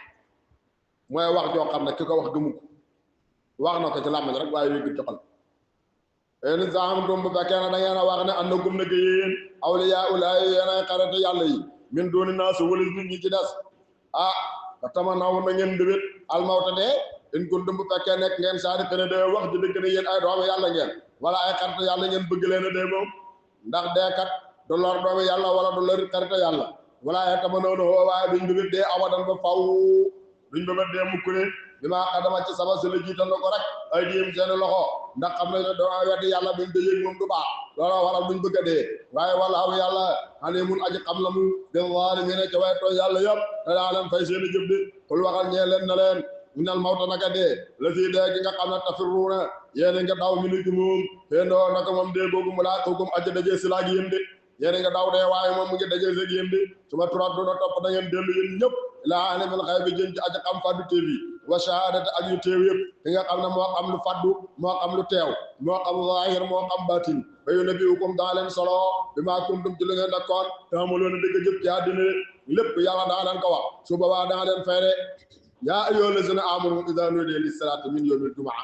mooy wax joo xam ne ki ko wax gëmu ko wax na ko ci làmmiñ rek waaye wéggul ci xol in zaamtum bu fekkee ne da ngeen a wax ne annakum ne ke yéen awliyaa ulaahi yéen ay xarite yàlla yi min dooni naas walis nit ñi ci des ah fa tamanaw na ngeen débét almawta dee in kuntum bu fekkee nekk ngeen saadiqiina dee wax ji dëgg ne yéen ay doomu yàlla ngeen wala ay xarite yàlla ngeen bëgg leen a dee moom ndax dee kat du lor doomu yàlla wala du lor xarite yàlla wala ay tamanaw na woo waaye duñ débét dee abadan ba faw duñ débét dee mukk ne bi maa xadama ci sama si la jiital na ko rek ay diim seeni loxo ndax xam nañ ne doo weddi yàlla buñ dëyeeg moom du baax looloo waral duñ bëgg a dee waaye wallaahu yàlla aliimun aji xam la mu bil zaalimiina ca way tooñ yàlla yëpp te daa leen fay seeni jëf di xul waxal ñee leen na leen minal mawta naka dee la si dee gi nga xam ne tafirruuna yéen nga daw minu ci moom xéendoo naka moom dee googu mu laa xukum aji dajee si laag yéen de yéen nga daw dee waaye moom mu ngi dajee seeg yéen de su ma turat duna topp da ngeen dellu yéen ñëpp ilaa alimil xaybi jën ci aji xam faddu téew yi wa shahadati ak yu teew yëpp ki nga xam ne moo xam lu faddu moo xam lu teew moo xam zahir moo xam batin fa yunabbi'ukum daa leen solo bi maa kuntum ci lu ngeen nekkoon taamaloon a dëgg jëpp ci àddina lépp yàlla daa leen ko wax su boobaa daa leen fay de yaa ayyuhal lazina aamanu izaa nuudiya lis-salaati min yawmil jumu'a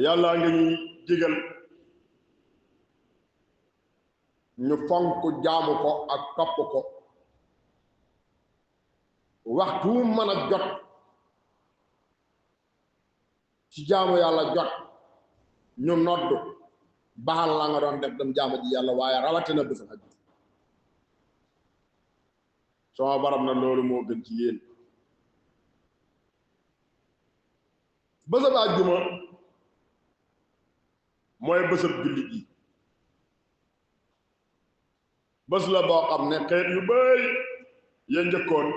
yàlla nga ñuy digal ñu fonk jaamu ko ak topp ko waxtu mën a jot ci jaamu yàlla jot ñu nodd baxal la nga doon def dem jaamu ji yàlla waaye rawatina bés ak sama borom na loolu moo gën ci yéen bésab àjjuma mooy bésab jullit yi bés la boo xam ne xeet yu bari ya njëkkoon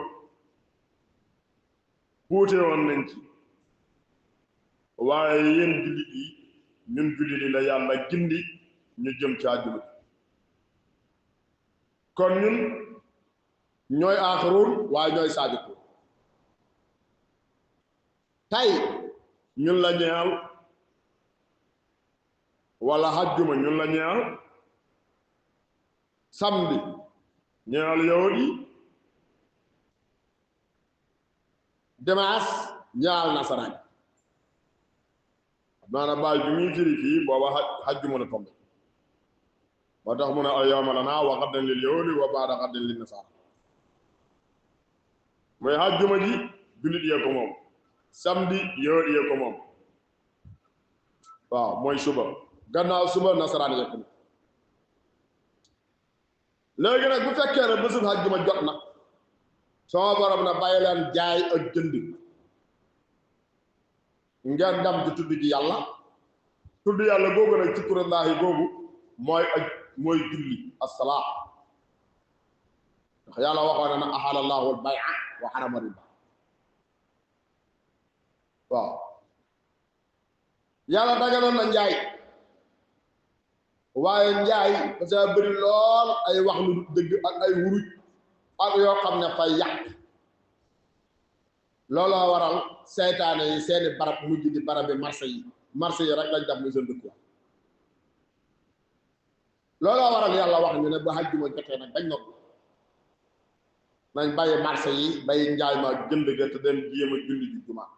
puute woon nañ ci waaye yéen jullit yi ñun jullit yi la yàlla gindi ñu jëm ci àjjuma kon ñun ñooy aaxiruun waaye ñooy saabiquun tey ñun la ñeew wala àjjuma ñun la ñeew samedi ñeewal yahud yi dimanche ñaal nasaraan maanaam baay bi muy firi fii booba àjjuma la tombe moo tax mu ne al yawma lanaa wa gaddan lil yahudi wa ba'da gaddan lin nasaara mooy àjjuma ji jullit yee ko moom samedi yahud yee ko moom waaw mooy suba gannaaw suba nasaraan yee ko moom léegi nag bu fekkee ne bésub àjjuma jot na sama borom na bàyyi leen jaay ak jënd ngeen dem di tudd ji yàlla tudd yàlla googu nag ci kurallaahi googu mooy julli assalaa ndax yàlla waxoon na ahalallaahu al-bay'a wa harrama riba waaw yàlla daganoon na njaay waaye njaay parce que bëri lool ay wax lu dëgg ak ay wuruj ak yoo xam ne fay yàq looloo waral seytaane yi seeni barab mujj di barabi marché yi rek lañ def muy seen dëkk looloo waral yàlla wax ñu ne ba àjjuma jotee nag dañ nokk nañ bàyyi marché yi bàyyi njaay ma jënd ga te dem jéem a julli ji jumaa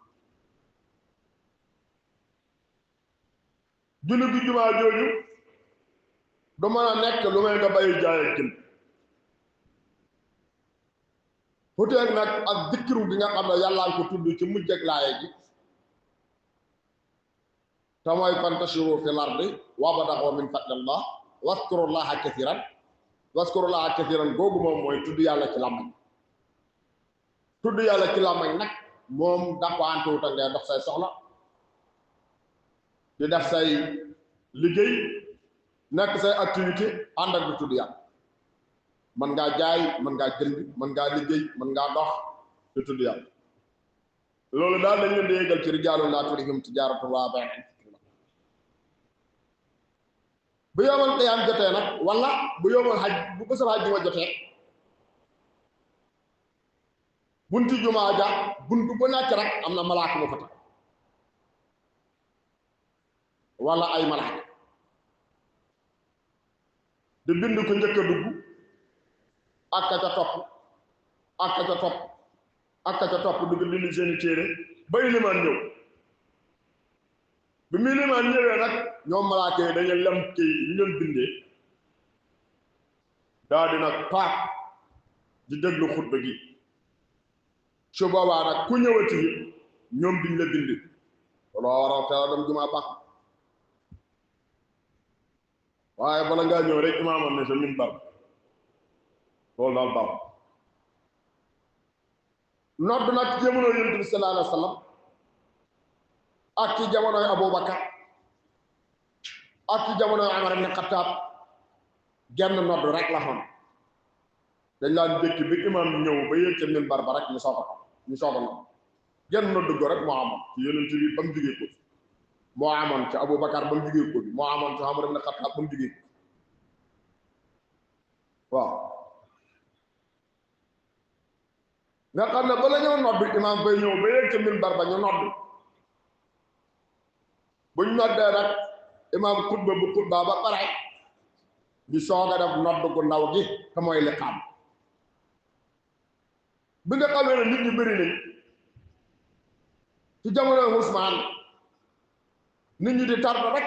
julli ji jumaa jooju du mën a nekk lu may nga bàyyi jaay ak jënd xuteeg nag ak dikkiru gi nga xam ne yàllaan ko tudd ci mujj ak laaye gi te mooy fantashiru fil ardi wabtaghuu min fadlillah wazkurullaha kathiran googu moom mooy tudd yàlla ci làmmañ tudd yàlla ci làmmañ nag moom daqwaantewuta ngay dox say soxla di def say liggéey nekk say activité ànd ak di tudd yàlla mën ngaa jaay mën ngaa jënd mën ngaa liggéey mën ngaa dox di tudd yàlla loolu daal dañ leen di yégal ci rijaalun laa tulhiihim tijaaratun wa bay'un an zikrillah bu yowmal qiyaam jotee nag wala bu yowmal xaj bu bësal xaj ma jotee bunti jumaa ja buntu bu nàcc rek am na malaaka mu fa tax wala ay malaaka di bind ko njëkk a dugg ak ka ca topp ak ka ca topp ak ka ca topp dugg bind seeni téere ba ilimaan ñëw bi mu ilimaan ñëwee nag ñoom malaaka yi dañu lem kay ñu leen bindee daa di nag paak di déglu xutba gi su boobaa nag ku ñëwati ñoom biñ la bind looloo waral teel dem jumaa baax waaye bala ngaa ñëw rek imaamal ne sa minbar loolu daal baax nodd nag ci jamono yonent bi sallallahu alayhi wa sallam ak ci jamonoy Abubakar ak ci jamonoy Umar ibn Xattaab genn nodd rek la xam dañ laan jëkk bi imaam ñëw ba yéeg ca minbar ba rek ñu soog a nodd genn nodd go rek moo amoon ci yonent bi ba mu jógee ko moo amoon ci Abubakar ba mu jógee ko moo amoon ci Umar ibn Xattaab ba mu jógee ko waaw nga xam ne bala ñoo nodd imaam bay ñëw ba yéeg ca minbar ba ñu nodd buñ noddee nag imaam xutba bu xutba ba pare ñu soog a def nodd gu ndaw gi te mooy liqaam bi nga xamee ne nit ñi bëri nañ ci jamonoy Usmaan nit ñi di tarda rek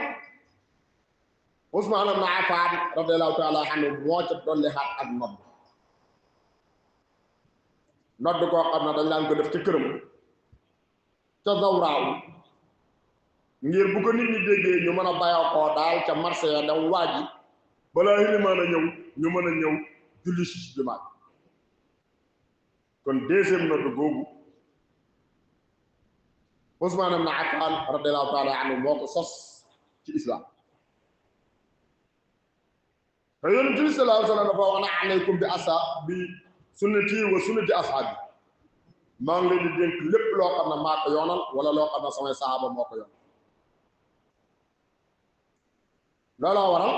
Usmaan ibn Affaan radiyallahu taala anhu moo ca dolli xaat ak nodd koo xam ne dañ laan ko def ci këram ca zawraaw ngir bu ko nit ñi déggee ñu mën a bayoo koo daal ca marché ya dem waaji balaa ilimaan a ñëw ñu mën a ñëw julli si ci jumaa kon deuxième nodd googu Usmaan ibn Affaan radiyallahu taala anhu moo ko sos ci islam te yonent bi sallallahu alayhi wa sallam dafa wax ne alaykum bi sunnati wa sunnati ashaabi maa ngi leen di dénk lépp loo xam ne maa ko yoonal wala loo xam ne samay sahaaba moo ko yoonal looloo waral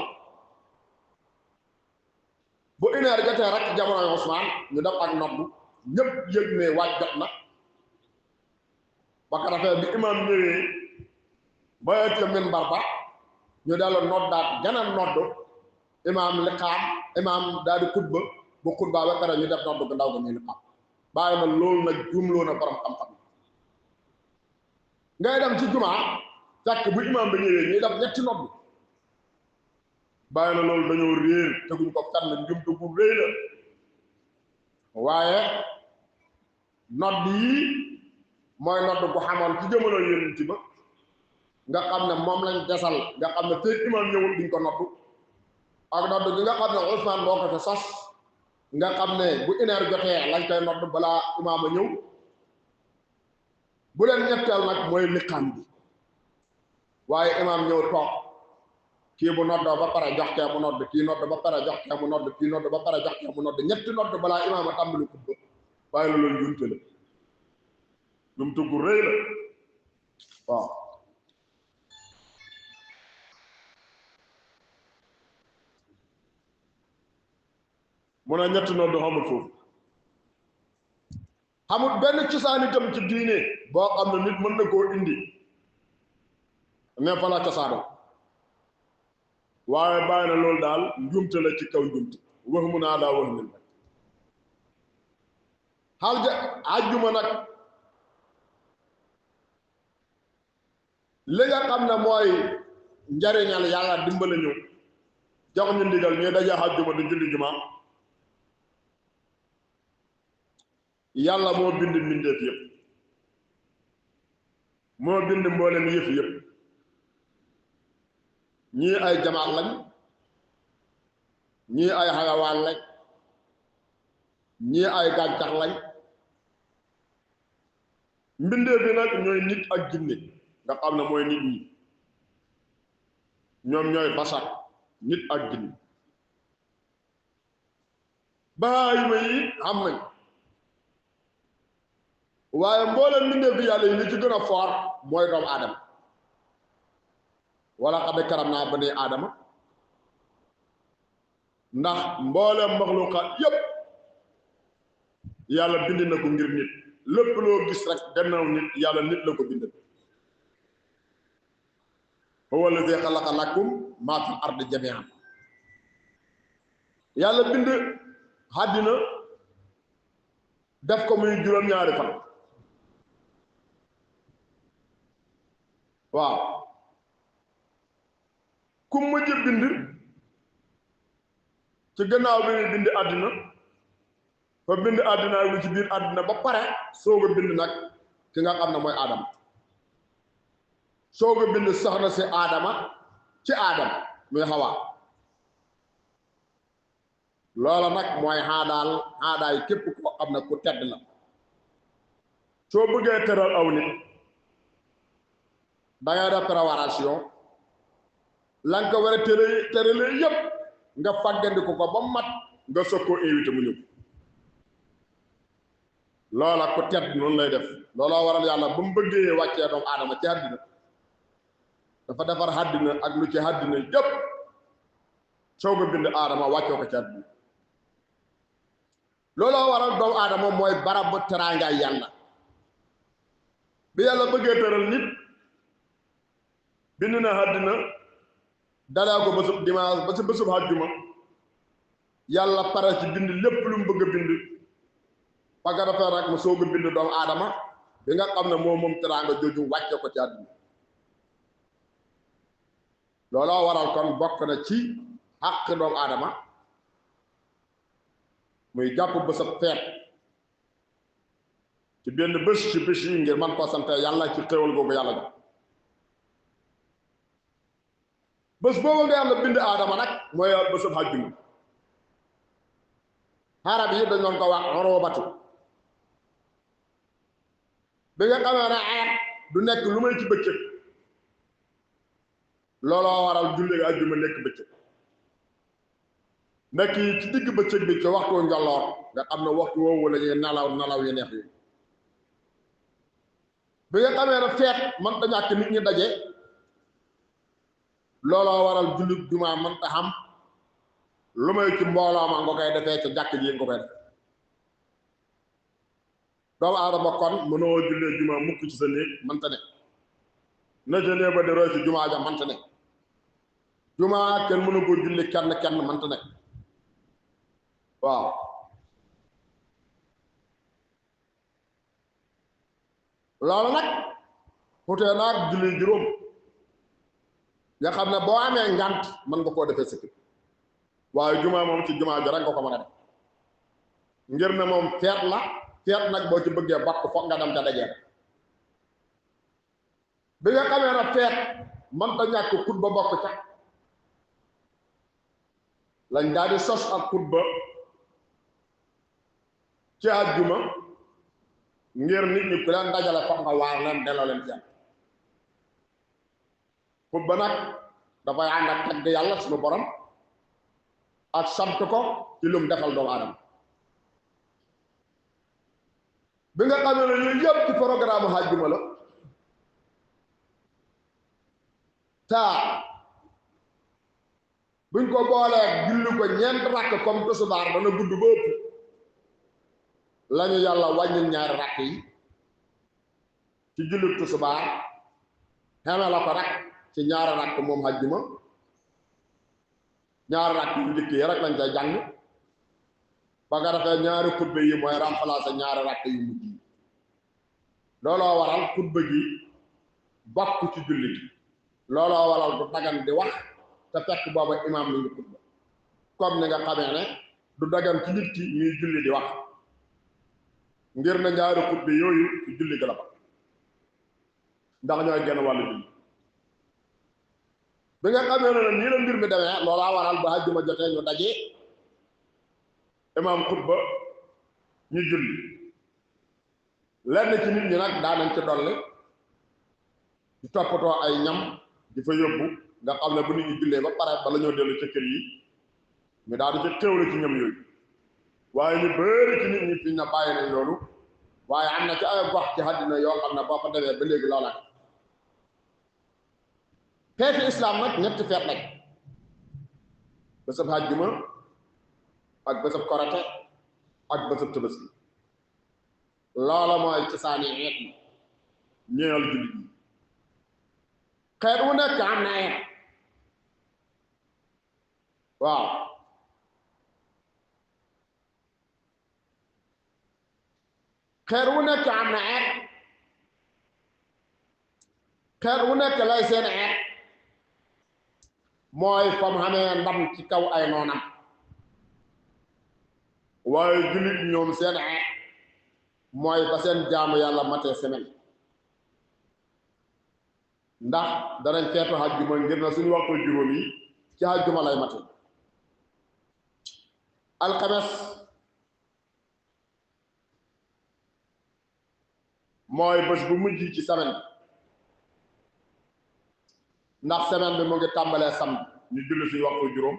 bu une heure jotee rek jamonoy Usmaan ñu def ak noddu ñëpp yëg ne waaj jot na ba ko defee bi imaam ñëwee ba ca minbar ba ñu dellu noddaat geneen noddu imaam liqaam imaam daal di xutba bu xutba ba pare ñu def noddu gu ndaw ga muy liqaam bàyyi na loolu nag jumloo na borom xam-xam ngay dem ci jumaa fekk bu imaam ba ñëwee ñuy def ñetti noddu bàyyi na loolu dañoo réer teguñ ko fenn njumtu gu réy la waaye nodd yi mooy nodd gu xamoon ci jamono yonent ba nga xam ne moom lañ desal nga xam ne feek imaam ñëwul duñ ko noddu ak nodd gi nga xam ne Usmaan boo ko fa sos nga xam ne bu une heure jotee lañ koy nodd balaa imaam a ñëw bu leen ñetteel nag mooy liqaam bi waaye imaam ñëw toog kii bu noddoo ba pare jox kee mu nodd kii nodd ba pare jox kee mu nodd kii nodd ba pare jox kee mu nodd ñetti nodd balaa imaam a tàmbali xutba waaye la loolu jumte la jumte gu rëy la waaw mu ne ñetti nodd xamul foofu xamul benn cosaan itam ci diine boo xam ne nit mën na koo indi ne fa la cosaanoo waaye bàyyi na loolu daal njumte la ci kaw njumte wax mu naa daa wax nin rek xaal ja àjjuma nag li nga xam ne mooy njariñal yàlla dimbale ñu jox ñu ndigal ñuy daje àjjuma di julli juma yàlla moo bind mbindeef yëpp moo bind mboolem yëf yëpp ñii ay jamaat lañ ñii ay xayawaan lañ ñii ay gàncax lañ mbindeef yi nag ñooy nit ak jinne nga xam ne mooy nit ñi ñoom ñooy basar nit ak jinne bahaayima yi xam nañ waaye mboolem mbindeef yi yàlla yi li ci gën a foor mooy doomu aadama wala xad karam naa bani aadama ndax mboolem maxluqaat yépp yàlla bind na ko ngir nit lépp loo gis rek gannaaw nit yàlla nit la ko bind huwa allazi xalaqa lakum maa fil ardi jamii'an yàlla bind àddina def ko muy juróom-ñaari fan waaw ku mujj bind ci gannaaw bi muy bind àddina fa bind àddina lu ci biir àddina ba pare soog a bind nag ki nga xam ne mooy aadama soog a bind soxna si aadama ci aadama muy xawaa loola nag mooy xaadaay képp koo xam ne ku tedd la soo bëggee teral aw nit da ngay def préparation la nga ko war a tëralee yépp nga fàggandiku ko ba mat nga soog koo invité mu ñëw loola ku tedd noonu lay def looloo waral yàlla ba mu bëggee wàccee doomu aadama ci àddina dafa defar àddina ak lu ci àddina yépp soog a bind aadama wàccoo ko ci àddina looloo waral doomu aadama mooy barabu teraangaay yàlla bi yàlla bëggee tëral nit bind na àddina dalee ko bésub dimanche ba ci bésub àjjuma yàlla pare ci bind lépp lu mu bëgg a bind ba nga defee rek mu soog a bind doomu aadama bi nga xam ne moom teraanga jooju wàcce ko ci àddina looloo waral kon bokk na ci àq doomu aadama muy jàpp bésab feet ci benn bés ci bés yi ngir man koo sante yàlla ci xéwal googu yàlla jox bés boobu nga yàlla bind aadama nag mooy bésab àjjuma xarab yi dañ doon ko wax xoroobatu bi nga xamee ne ayat du nekk lu may ci bëccëg looloo waral julli àjjuma nekk bëccëg nekk yi ci digg bëccëg bi ci waxtu njolloor nga xam ne waxtu woowu la ñuy nalaw yi neex yi bi nga xamee ne feet man ta ñàkk nit ñi daje looloo waral julli jumaa man ta xam lu may ci mbooloo ma nga koy defee ci jàkk ji nga koy def doomu aadama kon mënoo jullee jumaa mukk ci sa néeg manta ne na ca néeg ba di roy ci jumaa ja manta ne jumaa kenn mënu ko julli kenn manta ne waaw loolu nag xutee naag julli juróom nga xam ne boo amee ngant mën nga koo defee sëkk waaye jumaa moom ci jumaa ja rek nga ko mën a def ngir ne moom feet la feet nag boo ci bëggee bakk foog nga dem ca dajee bi nga xamee ne feet man ta ñàkk xutba bokk ca lañ daal di sos ak xutba ci àjjuma ngir nit ñi ku leen dajale foog nga waar leen delloo leen ci xutba nag dafay ànd ak tagg yàlla suñu borom ak sant ko ci lum defal doomu aadama bi nga xamee ne yooyu yëpp ci programme àjjuma la taa buñ ko boolee julli ko ñeent rakk comme tisbaar dana gudd ba ëpp lañu yàlla wàññi ñaari rakk yi ci julli tisbaar xeme la ko rek ci ñaari rakk moom àjjuma ñaari rakk yu njëkk yi rek lañ koy jàng ba nga defee ñaari xutba yi mooy remplacer ñaari rakk yu mujj yi looloo waral xutba gi bokk ci julli gi looloo waral du dagan di wax te fekk booba imaam la ngi xutba comme ni nga xamee ne du dagan ci nit ki ñuy julli di wax ngir na ñaari xutbe yooyu ci julli ga la ba ndax ñooy genn wàllu julli bi nga xamee ne nii la mbir mi demee loolaa waral ba àjjuma jotee ñu daje imaam xutba ñu julli lenn ci nit ñi nag daanañ ci dolli di toppatoo ay ñam di fa yóbbu nga xam ne bu nit ñi jullee ba pare bala ñoo dellu ca kër yi ñu daal di ca teewlu ci ñam yooyu waaye ñu bëri ci nit ñi fi na bàyyi nañ loolu waaye am na ci ay gox ci àddina yoo xam ne boo fa demee ba léegi loola feeti islam nag ñetti feet lañ bésab àjjuma ak bésab korite ak bésab tabaski loola mooy ci saani eet yi ñeewal jullit yi xeet wu nekk am na eet waaw xeet wu nekk am na eet xeet wu nekk lay seen eet mooy fam xamee ndam ci kaw ay noonam waaye jullit ñoom seen eet mooy ba seen jaamu yàlla matee semaine ndax danañ feetu àjjuma ngir na suñu waxtu juróom yi ci àjjuma lay mate alxames mooy bés bu mujj ci semaine ndax semaine bi mu ngi tàmbalee samedi ñu julli suñu waxtu juróom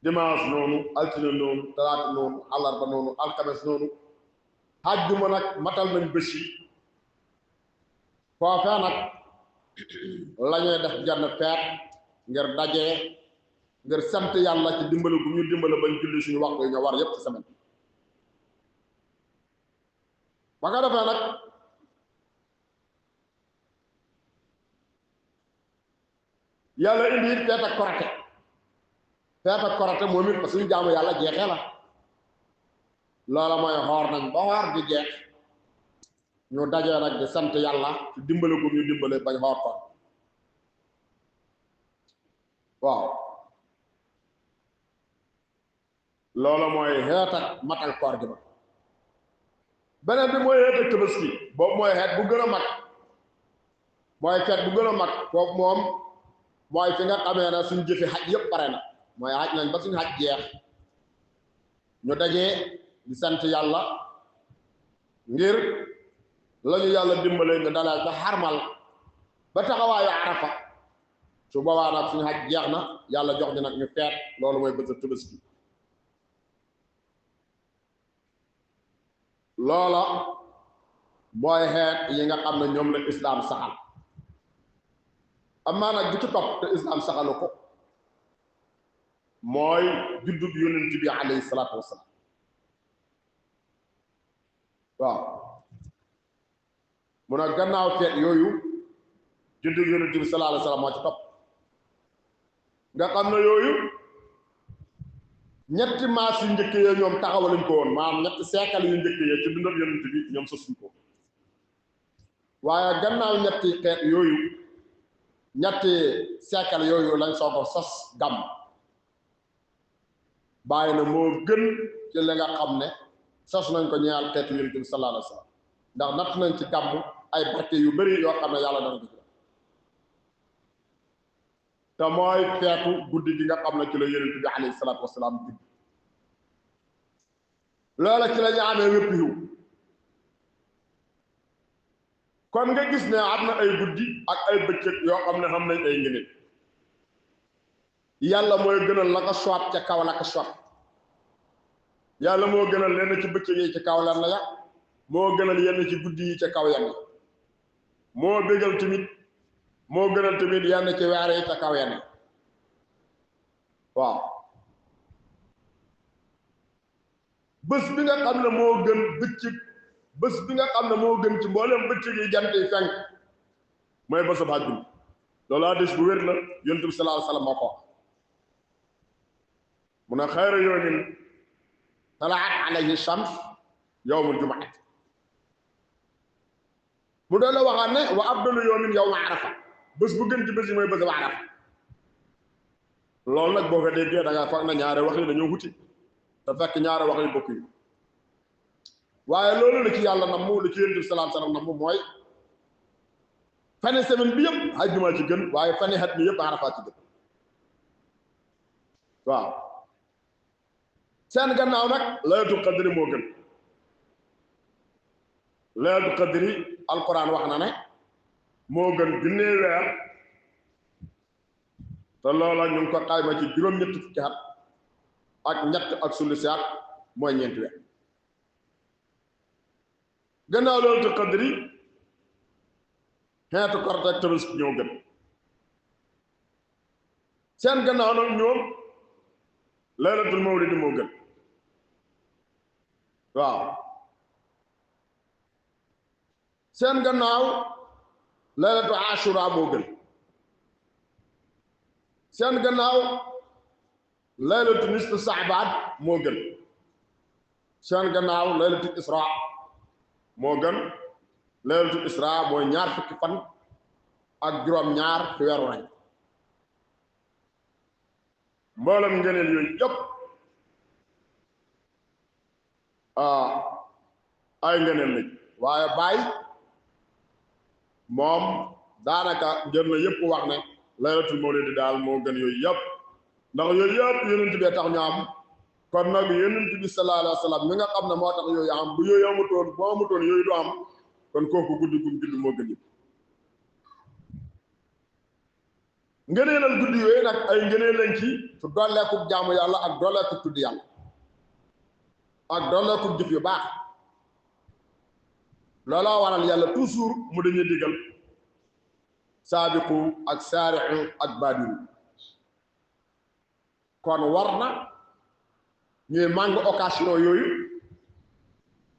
dimanche noonu altine noonu talaata noonu àllarba noonu alxames noonu àjjuma nag matal nañ bés yi foofee nag lañuy def jenn feet ngir dajee ngir sant yàlla ci dimbale gu ñu dimbale bañ julli suñu waxtu yi ñu war yépp ci semaine ba nga defee nag yàlla indi it feet ak korite feet ak korite moom it parce que suñu jaamu yàlla jeexee la loola mooy xoor nañ ba xoor di jeex ñu dajee nag di sant yàlla ci dimbale gu ñu dimbale bañ xoor ko waaw loola mooy xeet ak matal koor gi ba beneen bi mooy xeet ak tabaski boobu mooy xeet bu gën a mag mooy feet bu gën a mag foofu moom mooy fi nga xamee ne suñ jëfi xaj yëpp pare na mooy xaj nañ ba suñ xaj jeex ñu dajee di sant yàlla ngir lañu yàlla dimbale ñu dalal ba xarmal ba taxawaayu arafa su boobaa nag suñu xaj jeex na yàlla jox ñu nag ñu feet loolu mooy bés tabaski loola mooy xeet yi nga xam ne ñoom la islaam saxal amaa nag bi ci topp te islaam saxalu ko mooy juddub yonent bi alayhi salaatu wasalaam waaw mun a gannaaw feet yooyu juddub yonent bi sallallahu alayhi wasallam moo ci topp nga xam ne yooyu ñetti maas yu njëkk yee ñoom taxawaluñ ko woon maanaam ñetti seekal yu njëkk yee ci dundab yonent bi ñoom sosuñ ko waaye gannaaw ñetti xeet yooyu ñetti seekal yooyu lañ soog a sos gàmm bàyyi na moo gën ci li nga xam ne sos nañ ko ñeel xeetu yonent bi sallallahu alayhi wasallam ndax natt nañ ci gàmm ay barke yu bari yoo xam ne yàlla dana ko ci te mooy feetu guddi gi nga xam ne ci la yonent bi alayhi salaatu wasalaam judd loola ci la ñu amee wépp yiw kon nga gis ne am na ay guddi ak ay bëccëg yoo xam ne xam nañ ay ngëneel yàlla mooy gënal la ko soit ca kaw la ko soit yàlla moo gënal lenn ci bëccëg yi ci kaw lenn ya moo gënal yenn ci guddi yi ca kaw yenn moo bégal tamit moo gënal tamit yenn ci weer yi ca kaw yenn waaw bés bi nga xam ne moo gën bëccëg bés bi nga xam ne moo gën ci mboolem bëccëg yi jant yi fenk mooy bésub àjjuma loolu hadiis bu wér la yonent bi sallallahu alayhi wasallam moo ko wax mu ne xayru yawmin talaat alayhi shams yawmul jumu'at mu doon la waxaat ne wa afdalu yawmin yawmu arafa bés bu gën ci bés yi mooy bésub arafa loolu nag boo ko déggee da nga foog na ñaari wax yi dañoo wuti te fekk ñaari wax yu bokk yi waaye loolu la ci yàlla nam mu la ci yonent bi salaam salaam nam mu mooy fane semaine bi yëpp àjjuma ci gën waaye fane xat mi yëpp Arafat ci gën waaw seen gannaaw nag laylatul qadri moo gën laylatul qadri alquran wax na ne moo gën junnee weer te loola ñu ngi ko xayma ci juróom-ñett fukki at ak ñett ak sulusi at mooy ñeenti weer gannaaw laylatul qadri xeetu korite ak tabaski ñoo gën seen gannaaw nag ñoom laylatul mawlid moo gën waaw seen gannaaw laylatu ashura moo gën seen gannaaw laylatu nisfu sa'ban moo gën seen gannaaw laylatu isra moo gën laylatu isra mooy ñaar fukki fan ak juróom-ñaar ci weeru Rajab mboolem ngëneel yooyu yëpp ay ngëneel lañ waaye Baay moom daanaka jër na yëpp wax ne laylatul mawlid daal moo gën yooyu yëpp ndax yooyu yëpp yonent bi tax ñu am kon nag yonent bi sallallahu alayhi wa sallam mi nga xam ne moo tax yooyu am bu yooyu amutoon boo amutoon yooyu du am kon kooku guddi gum judd moo gën yëpp ngëneelal guddi yooyu nag ay ngëneel lañ ci su dolleekub jaamu yàlla ak dolleekub tudd yàlla ak dolleekub jëf yu baax looloo waral yàlla toujours mu dañuy digal saabiqu ak saarixu ak baadiru kon war na ñuy màng occasion yooyu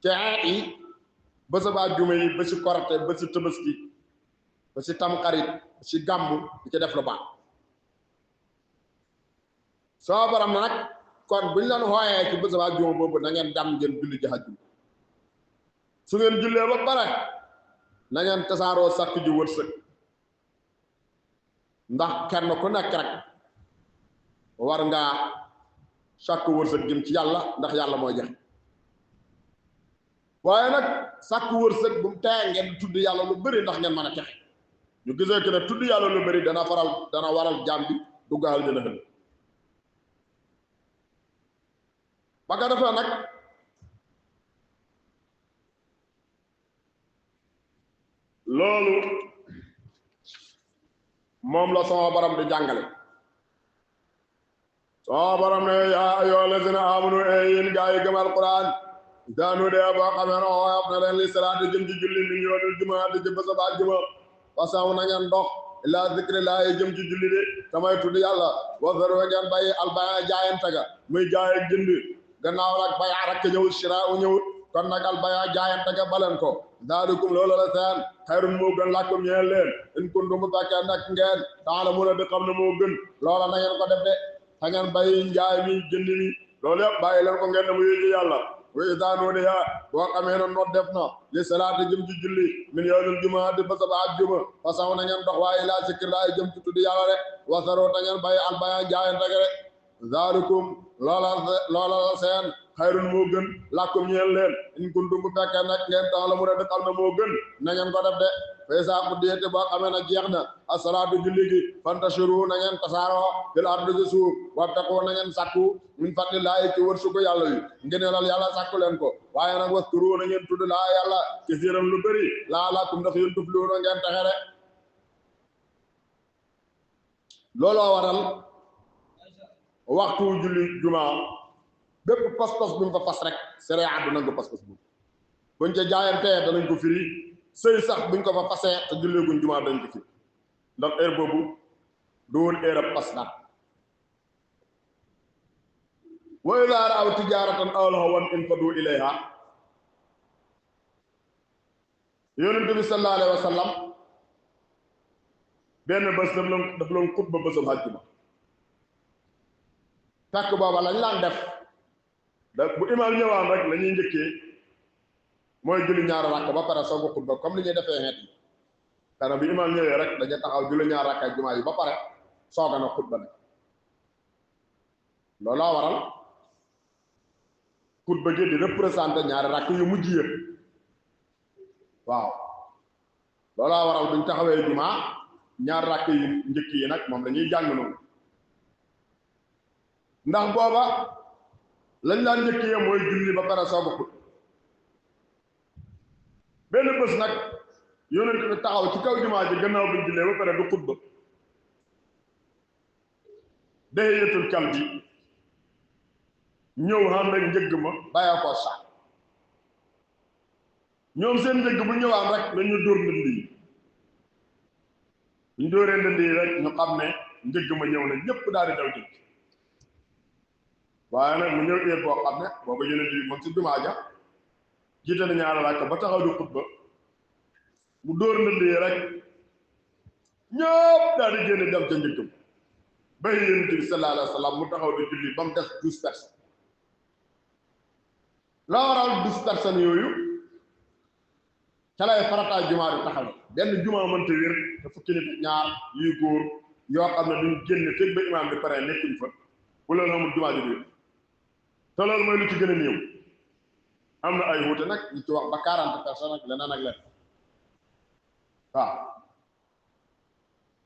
ci xeet yi ba sa baa juma yi ba si korite ba si tabaski ba si tamxarit ba si gàmmu di ci def lu baax soo borom na nag kon buñ leen xooyee ci ba sa baa juma boobu na ngeen dem ngeen julli ji hajju su ngeen jullee ba pare na ngeen tasaaroo sàkk ji wërsëg ndax kenn ku nekk rek war ngaa sàkk wërsëg jëm ci yàlla ndax yàlla mooy joxe waaye nag sàkk wërsëg bu mu tee ngeen tudd yàlla lu bëri ndax ngeen mën a texe ñu gisee que ne tudd yàlla lu bëri dana waral jaam bi duggaal dina xël ba nga defee nag loolu moom la sama borom di jàngale sama borom ne yaa ayyuhal lazina amanu yéen gaa yi gëm alquran daanu dee boo xamee ne ooyof na leen li salaati jëm ci julli min yoonul jumaa di jëm sa baa juma fasaw na ngeen dox ila zikrillahi jëm ci julli de samay tudd yàlla wasaru ngeen bàyyi albaya jaayante ga muy jaay ak jënd gannaaw nag bay arak ñëwut shira u ñëwut kon nag albaya jaayante ga baleen ko daalikum loolu la seen xayrun moo gën làkkum ñeel leen in kuntum bu fekkee nekk ngeen ta'lamuna di xam ne moo gën loola na ngeen ko def de ta ngeen bàyyi njaay mi jënd mi loolu yëpp bàyyi leen ko ngeen ne mu yéegi yàlla wa izaa nuudiya boo xamee ne noot def na li salaati jëm ci julli min yawmil jumaa di ba saba àjjuma fasaw na ngeen dox waaye ilaa zikrillaahi jëm ci tudd yàlla de wasaroo ta ngeen bàyyi albaya jaayante ga de zaalikum loola la seen xayrun moo gën làkkum ñeel leen in kuntum bu fekkee nag ngeen tax la mu ne xam ne moo gën na ngeen ko def de faysa qudiyat boo xamee ne jeex na asalaatu julli gi fantashiru na ngeen tasaaroo fil ardi ci suuf wabtaqu na ngeen sàkku min fadlillaahi ci wërsëgu yàlla yi ngëneelal yàlla sàkku leen ko waaye nag waskuru na ngeen tudd laa yàlla kasiiran lu bëri la'allakum ndax yéen tuflihuuna ngeen texe de looloo waral waxtu julli jumaa bépp pas-pas bu ñu fa fas rek sariya du nangu pas-pas bu buñ ca jaayantee danañ ko firi sëy sax buñ ko fa fasee te julleeguñ jumaa dañ ko firi ndax heure boobu du woon heure ab pas dara wa izaa ra'aw tijaaratan aw lahwan infaduu ilayhaa yonent bi sallallahu alayhi wa sallam benn bés daf loon xutba bésam àjjuma fekk booba lañ laan def bu imaam ñëwaan rek la ñuy njëkkee mooy julli ñaari rakk ba pare soog a xutba comme li ñuy defee xeet yi dana bi imaam ñëwee rek dañuy taxaw julli ñaari rakk ak jumaa yi ba pare soog a na xutba nag looloo waral xutba gi di représenté ñaari rakk yu mujj yëpp waaw loolaa waral buñ taxawee jumaa ñaar rakk yu njëkk yi nag moom lañuy jàng noonu ndax booba lañ daan njëkkee mooy julli ba pare soog a xut benn bés nag yonent bi taxaw ci kaw jumaa ji gannaaw buñ jullee ba pare du xutba Dihyatul Kalbi ñëw ànd ak njëgg ma bàyyi ko sax ñoom seen njëgg bu ñëwaan rek nañu dóor ndënd yi ñu dóoree ndënd yi rek ñu xam ne njëgg ma ñëw na ñëpp daal di daw jëg waaye nag mu ñëw éet boo xam ne booba yonent bi moom ci jumaa ja jiite na ñaari rakk ba taxaw di xutba mu dóor ndënd yi rek ñëpp daal di génn dem ca njëggam ba yonent bi sallallahu alayhi wa sallam mu taxaw di julli ba mu des 12 personnes la waral 12 personnes yooyu ca lay farataay jumaa di taxaw benn jumaa mënta wér te fukki nit ñaar yuy góor yoo xam ne duñ génn fekk ba imaam bi pare nekkuñ fa bu loolu amul jumaa ji wér te loolu mooy lu ci gën a néew am na ay wuute nag ñu ci wax ba 40 personnes ak leneen ak leneen waaw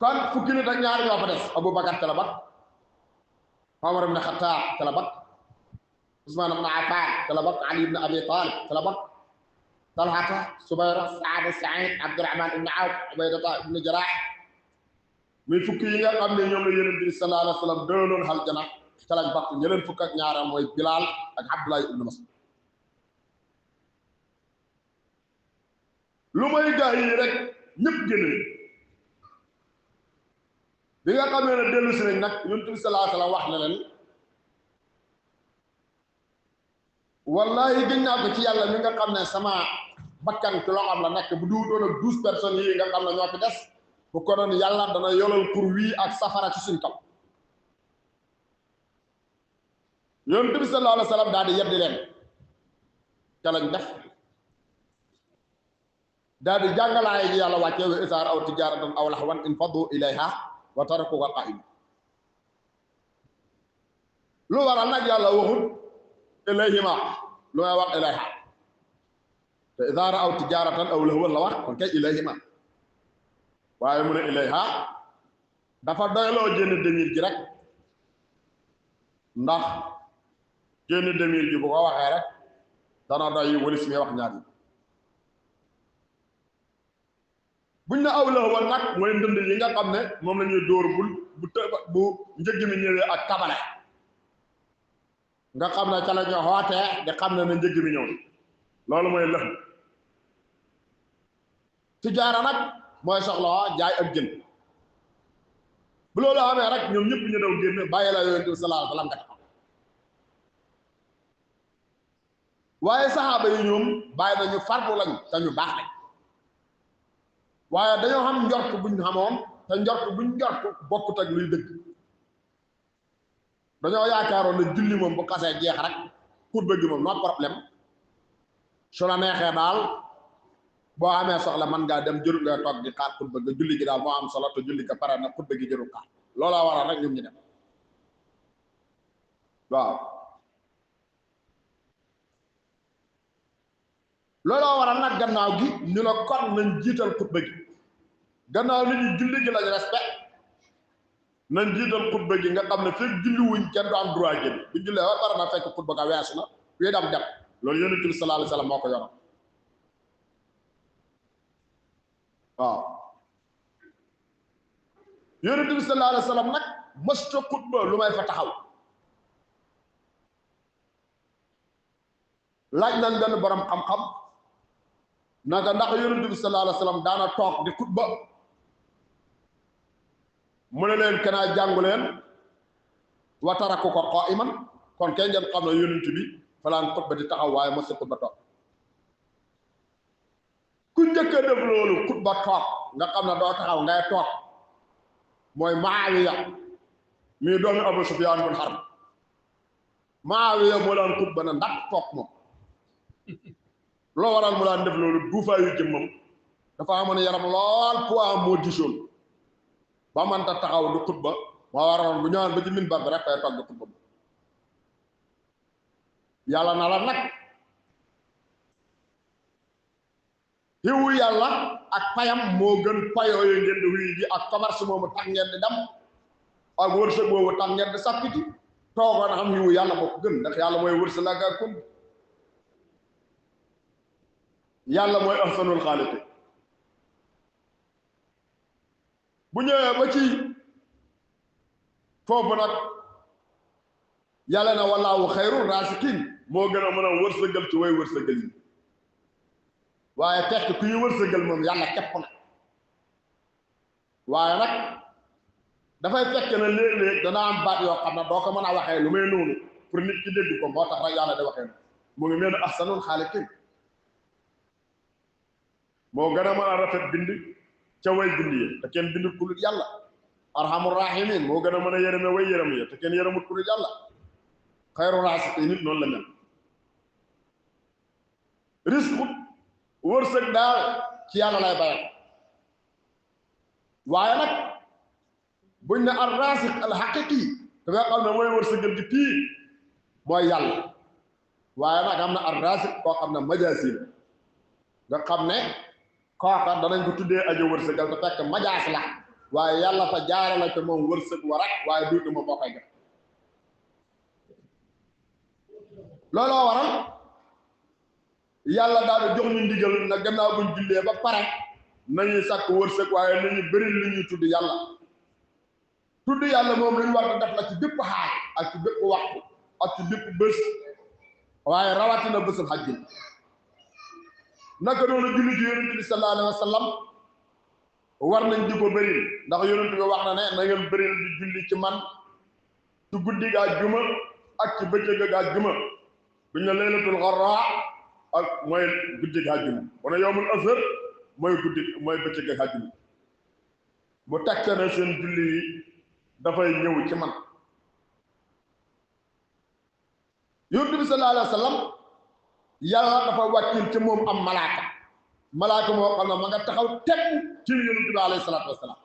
kon fukki nit ak ñaar ñoo fa des Abubakar ca la bak Omar ibn Khattab ca la bak Usman ibn Affan ca la bak Ali ibn Abi Talib ca la bak Talhata Subayra Saad Saïd Abdurahman ibn Awf Ubaydata ibn Jarrah muy fukki yi nga xam ne ñoom la Yonent bi sallallahu alayhi wa sallam dëloon aljana ca lañ bak ñeneen fukk ak ñaaram mooy Bilal ak Abdullah ibn Mas'ud lu may gaa yi rek ñëpp génn bi nga xamee ne dellu si nañ nag Yonent bi sallallahu alayhi wa sallam wax na leen wallahi gën naa ko ci yàlla mi nga xam ne sama bakkan ci loo xam la nekk bu duutoon ak 12 personnes yi nga xam ne ñoo fi des bu ko doon yàlla dana yolal pour wii ak safara ci suñ kaw Yonent bi sallallahu alayhi wa sallam daal di yeddi leen ca lañ def daal di jàngalaay gi yàlla wàccee wa isaar aw tijaaratan aw lahwan infaddu ilayha wa tarakuka qaa'ima lu waral nag yàlla waxut ilayhima lu may wax ilayha te idaa ra'aw tijaaratan aw lahwan la wax kon kay ilayhima waaye mu ne ilayha dafa doyloo génn demir ji rek ndax génn demir ji bu ko waxee rek dana doy wëlis mi wax ñaar yi buñ ne aw lahwan nag mooy ndënd yi nga xam ne moom la ñuy dóor bu njëgg mi ñëwee ak tabale nga xam ne ca la ñu xootee di xam ne njëgg mi ñëw loolu mooy lëx tijaara nag mooy soxla jaay ak jën bu loolu amee rek ñoom ñëpp ñu daw génn bàyyi la Yonent bi sallallahu alayhi wa sallam nga taxaw waaye saxaaba yi ñoom bàyyi nañu farlu lañ te ñu baax lañ waaye dañoo xam njort buñ xamoon te njort buñ njort bokkut ak luy dëgg dañoo yaakaaroon ne julli moom bu xasee jeex rek xutba gi moom no problème su la neexee daal boo amee soxla man ngaa dem jërul ngay toog di xaar xutba ga julli gi daal moo am solo te julli ga pare na xutba gi jërul xaar loolaa waral rek ñoom ñu dem waaw looloo waral nag gannaaw gi ñu la kon nañ jiital xutba gi gannaaw nit ñi julli gi lañ respect nañ jiital xutba gi nga xam ne fekk julli wuñ kenn du am droit génn bu jullee ba pare na fekk xutba ga weesu na fii dem dem loolu Yonent bi sallallahu alayhi wa sallam moo ko yoroon waaw Yonent bi sallallahu alayhi wa sallam nag mësta xutba lu may fa taxaw laaj nañ benn borom xam-xam naka ndax Yonent bi sallallahu alayhi wa sallam daana toog di xutba mu ne leen kanaa jàngu leen wa tarakuka qaa'iman kon kay ngeen xam ne Yonent bi falaan xutba di taxaw waaye mësta xutba toog ku njëkk a def loolu xutba toog nga xam ne doo taxaw ngay toog mooy Muawiya mii doomi Abu Sufyaan bun Harb Muawiya moo daan xutba na ndax toog moom loo waral mu daan def loolu duufaayu jëmmam dafa amoon yaram lool poids moo disoon ba mënta taxaw du xutba moo waral bu ñëwaan ba ci minbar bi rek fay toog di xutba yàlla na la nag xiwu yàlla ak payam moo gën payoo yo ngeen di wuy ji ak commerce moomu tax ngeen di dem ak wërsëg boobu tax ngeen di sàppiti toogoon xam xiwu yàlla moo ko gën ndax yàlla mooy wërsëg ak kun yàlla mooy ahsanul xaaliqi bu ñëwee ba ci foofu nag yàlla na wallaahu xayrul raasiqiin moo gën a mën a wërsëgal ci way wërsëgal yi waaye fekk ku ñu wërsëgal moom yàlla képp na waaye nag dafay fekk ne léeg-léeg dana am baat yoo xam ne doo ko mën a waxee lu may noonu pour nit ki dégg ko moo tax rek yàlla da waxee mu ngi mel ne ahsanul xaaliqiin moo gën a mën a rafet bind ca way bind yi te kenn bindut ku dul yàlla arhamur rahimin moo gën a mën a yërëme way yërëm yi te kenn yërëmut ku dul yàlla xayru raasiqiin nit noonu la mel risque wërsëg daal ci yàlla lay bayal waaye nag buñ ne ar raasiq al haqiqi da nga xam ne mooy wërsëgal di pii mooy yàlla waaye nag am na ar raasiq koo xam ne majaasi la nga xam ne kooka danañ ko tuddee ajo wërsëgal te fekk majaas la waaye yàlla fa jaare la te moom wërsëg wa rek waaye duutu ma moo koy def looloo waral yàlla daal di jox ñu ndigal na gannaaw buñ jullee ba pare nañuy sàkk wërsëg waaye nañu bëri li ñuy tudd yàlla moom lu ñu war a def la ci bépp xaal ak ci bépp waxtu ak ci bépp bés waaye rawatina bésul xaj bi naka noonu julli ci yonent bi sallallahu alayhi wa sallam war nañ di ko bëri ndax yonent bi wax na ne na ngeen bëri di julli ci man ci guddi ga àjjuma ak ci bëccëg ga àjjuma buñ ne laylatul gharra ak mooy guddi ga àjjuma wala yawmul asr mooy guddi mooy bëccëg ga àjjuma bu tekk na seen julli yi dafay ñëw ci man yonent bi sallallahu alayhi wa sallam yàlla dafa wàccil ci moom am malaaka moo xam ne ma nga taxaw tepp ci yonent bi alayhi salaatu wasalaam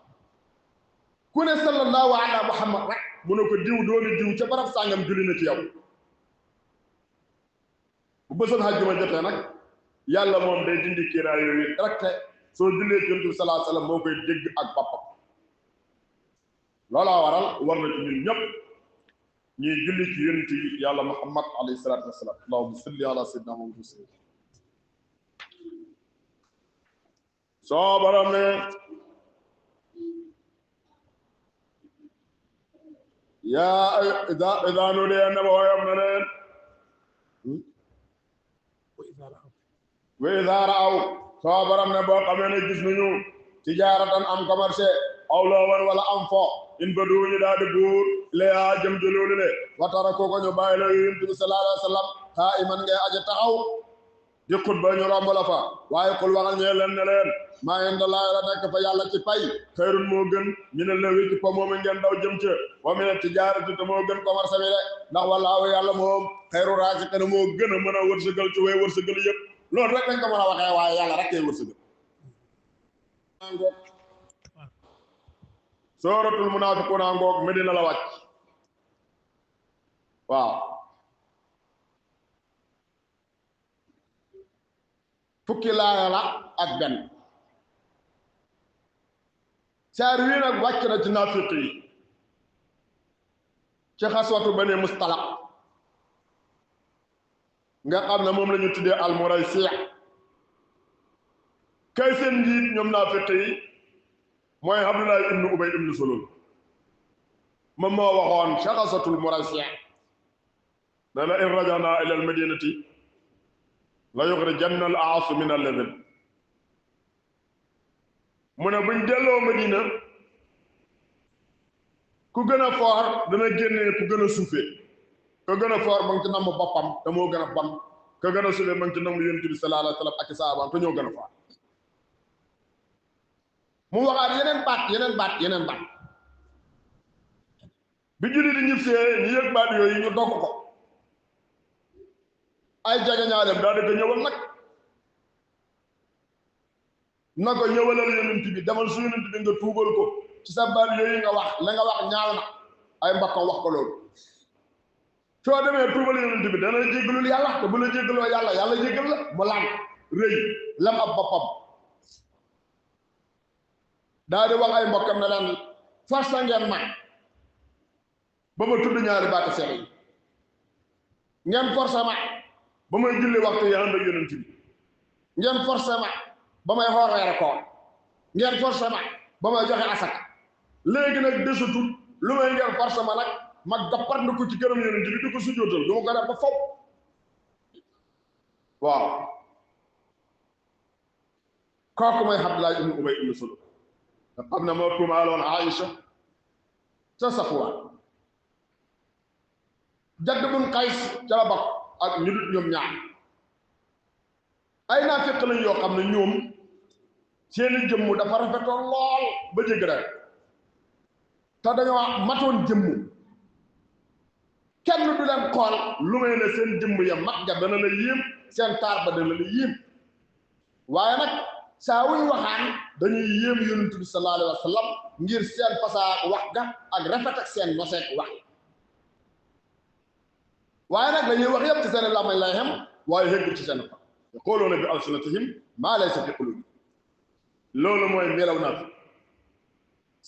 ku ne sallallahu ala muhammad rek mu ne ko diw doomi diw ca barab sàngam julli na ci yow bu bësal àjjuma jotee nag yàlla moom day dindi kiiraay yooyu direct soo jullee ci yonent bi sallallahu alayhi wasallam moo koy dégg ak boppam loolaa waral war na ci ñun ñëpp ñuy julli ci yonent yi yàlla muhammad alayhi salaatu wasalaam allahumma salli ala sayyidina muhammad soo borom ne yaa ida nudiya ne ba woyam na leen wa ida raaw soo borom ne boo xamee ne gis nañu tijaaratan am commerce aw loowan wala am fo in ba duñu daal di buur leyaa jëm jëloolu le watara kooko ñu bàyyi la yonent bi sallallahu alayhi wa sallam haa iman ngay aja taxaw di xutba ñu romb la fa waaye xul waxal ñee leen ne leen maa inda laahi la nekk fa yàlla ci pay xayrun moo gën ñu ne lewi ci po moom ngeen daw jëm ca wa mina tijaarati te moo gën commerce bi de ndax wallaahu yàlla moom xayru raasiqiin moo gën a mën a wërsëgal ci way wërsëgal yëpp loolu rek lañ ko mën a waxee waaye yàlla rek kay wërsëgal sooratul munaafiquuna ngoog Medina la wàcc waaw fukki laaya la ak benn saar wii nag wàcc na ci naafiq yi ci xaswatu Bani Mustalaq nga xam ne moom la ñu tuddee al-Muraysi kay seen njiit ñoom naafiq yi mooy Abdullah ibnu Ubay ibnu Salul moom moo waxoon ci xaswatul Muraysi ne la in rajana ila al madinati la yuxrijanna al a'azzu min al-adhall mu ne buñ delloo Madina ku gën a foor dana génnee ku gën a suufee ka gën a foor ma ngi ci namm boppam te moo gën a bon ka gën a suufee ma ngi ci namm yonent bi sallallahu alayhi wa sallam ak saabaam te ñoo gën a foor mu waxaat yeneen baat bi julli di ñibbisee ñu yëg baat yooyu ñu dogg ko ay jagañaaleem daal di ko ñëwal na ko ñëwalal yonent bi demal su yonent bi nga tuubal ko ci sa baat yooyu nga wax la nga wax ñaaw na ay mbokkam wax ko loolu soo demee tuubal yonent bi dana la jéggalul yàlla te bu la jéggaloo yàlla yàlla jéggal la mu lànk rëy lam ab boppam daa di wax ay mbokkam ne leen forsa ngeen ma ba ma tudd ñaari baati seede yi ngeen forsa ma ba may julli waxtu yi ànd ak yonent bi ngeen forsa ma ba may xoor weeru koor ngeen forsa ma ba may joxe asaka léegi nag desutut lu may ngeen forsa ma nag ma gappar na ko ci këram yonent bi di ko sujjóotal du ma ko def ba faw waaw kooku mooy Abdullah ibn Ubay ibn Salul nga xam ne moo tuumaaloon Aïcha ca Safwaan Jadd bun Qays ca la bokk ak ñu dut ñoom ñaar ay naafiq lañ yoo xam ne ñoom seeni jëmm dafa rafetoon lool ba jégg rek te dañoo matoon jëmm kenn du leen xool lu may ne seen jëmm ya mag nga dana la yéem seen taar ba dana la yéem waaye nag saa wuñ waxaan dañuy yéem yonent bi sallallahu alayhi wa sallam ngir seen fasaa wax ga ak rafet ak seen noseek wax waaye nag dañuy wax yëpp ci seen làmmiñ lay xem waaye xéggul ci seen xol yaquluuna bi alsinatihim maa laysa fi quluubihim loolu mooy melaw naa fi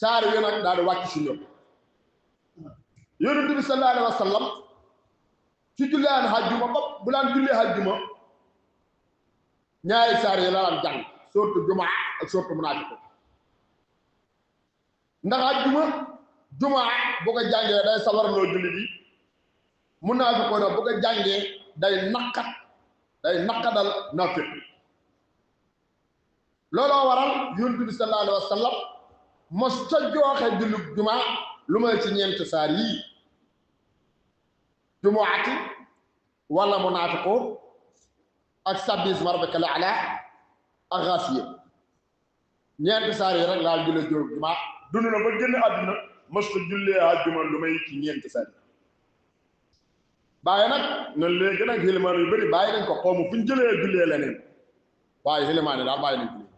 saar yi nag daal di wàcc si ñoom yonent bi sallallahu alayhi wa sallam ci julleen hajjuma bopp bu daan jullee hajjuma ñaari saar yi la daan jàng sourate jumaa ak sourate munaafiqun ndax hajjuma jumaa bu ko jàngee day sawarloo julli bi munaafiqun bu ko jàngee day naqadal naafiq looloo waral yonent bi sallallahu alayhi wa sallam mos ta jooxe julli jumaa lu may ci ñeent saar yii jumuati wala munaafiqun ak sabbih isma rabbikal a'laa ak Gaasiya ñeenti saar yi rek laal jullee jumaa dund na ba génn àdduna mos ta jullee àjjuma lu may ci ñeenti saar yi bàyyi nag na léegi nag xilimaan yu bëri bàyyi nañ ko xawma fu ñu jëlee jullee leneen waaye xilimaan yi daal bàyyi nañ jullee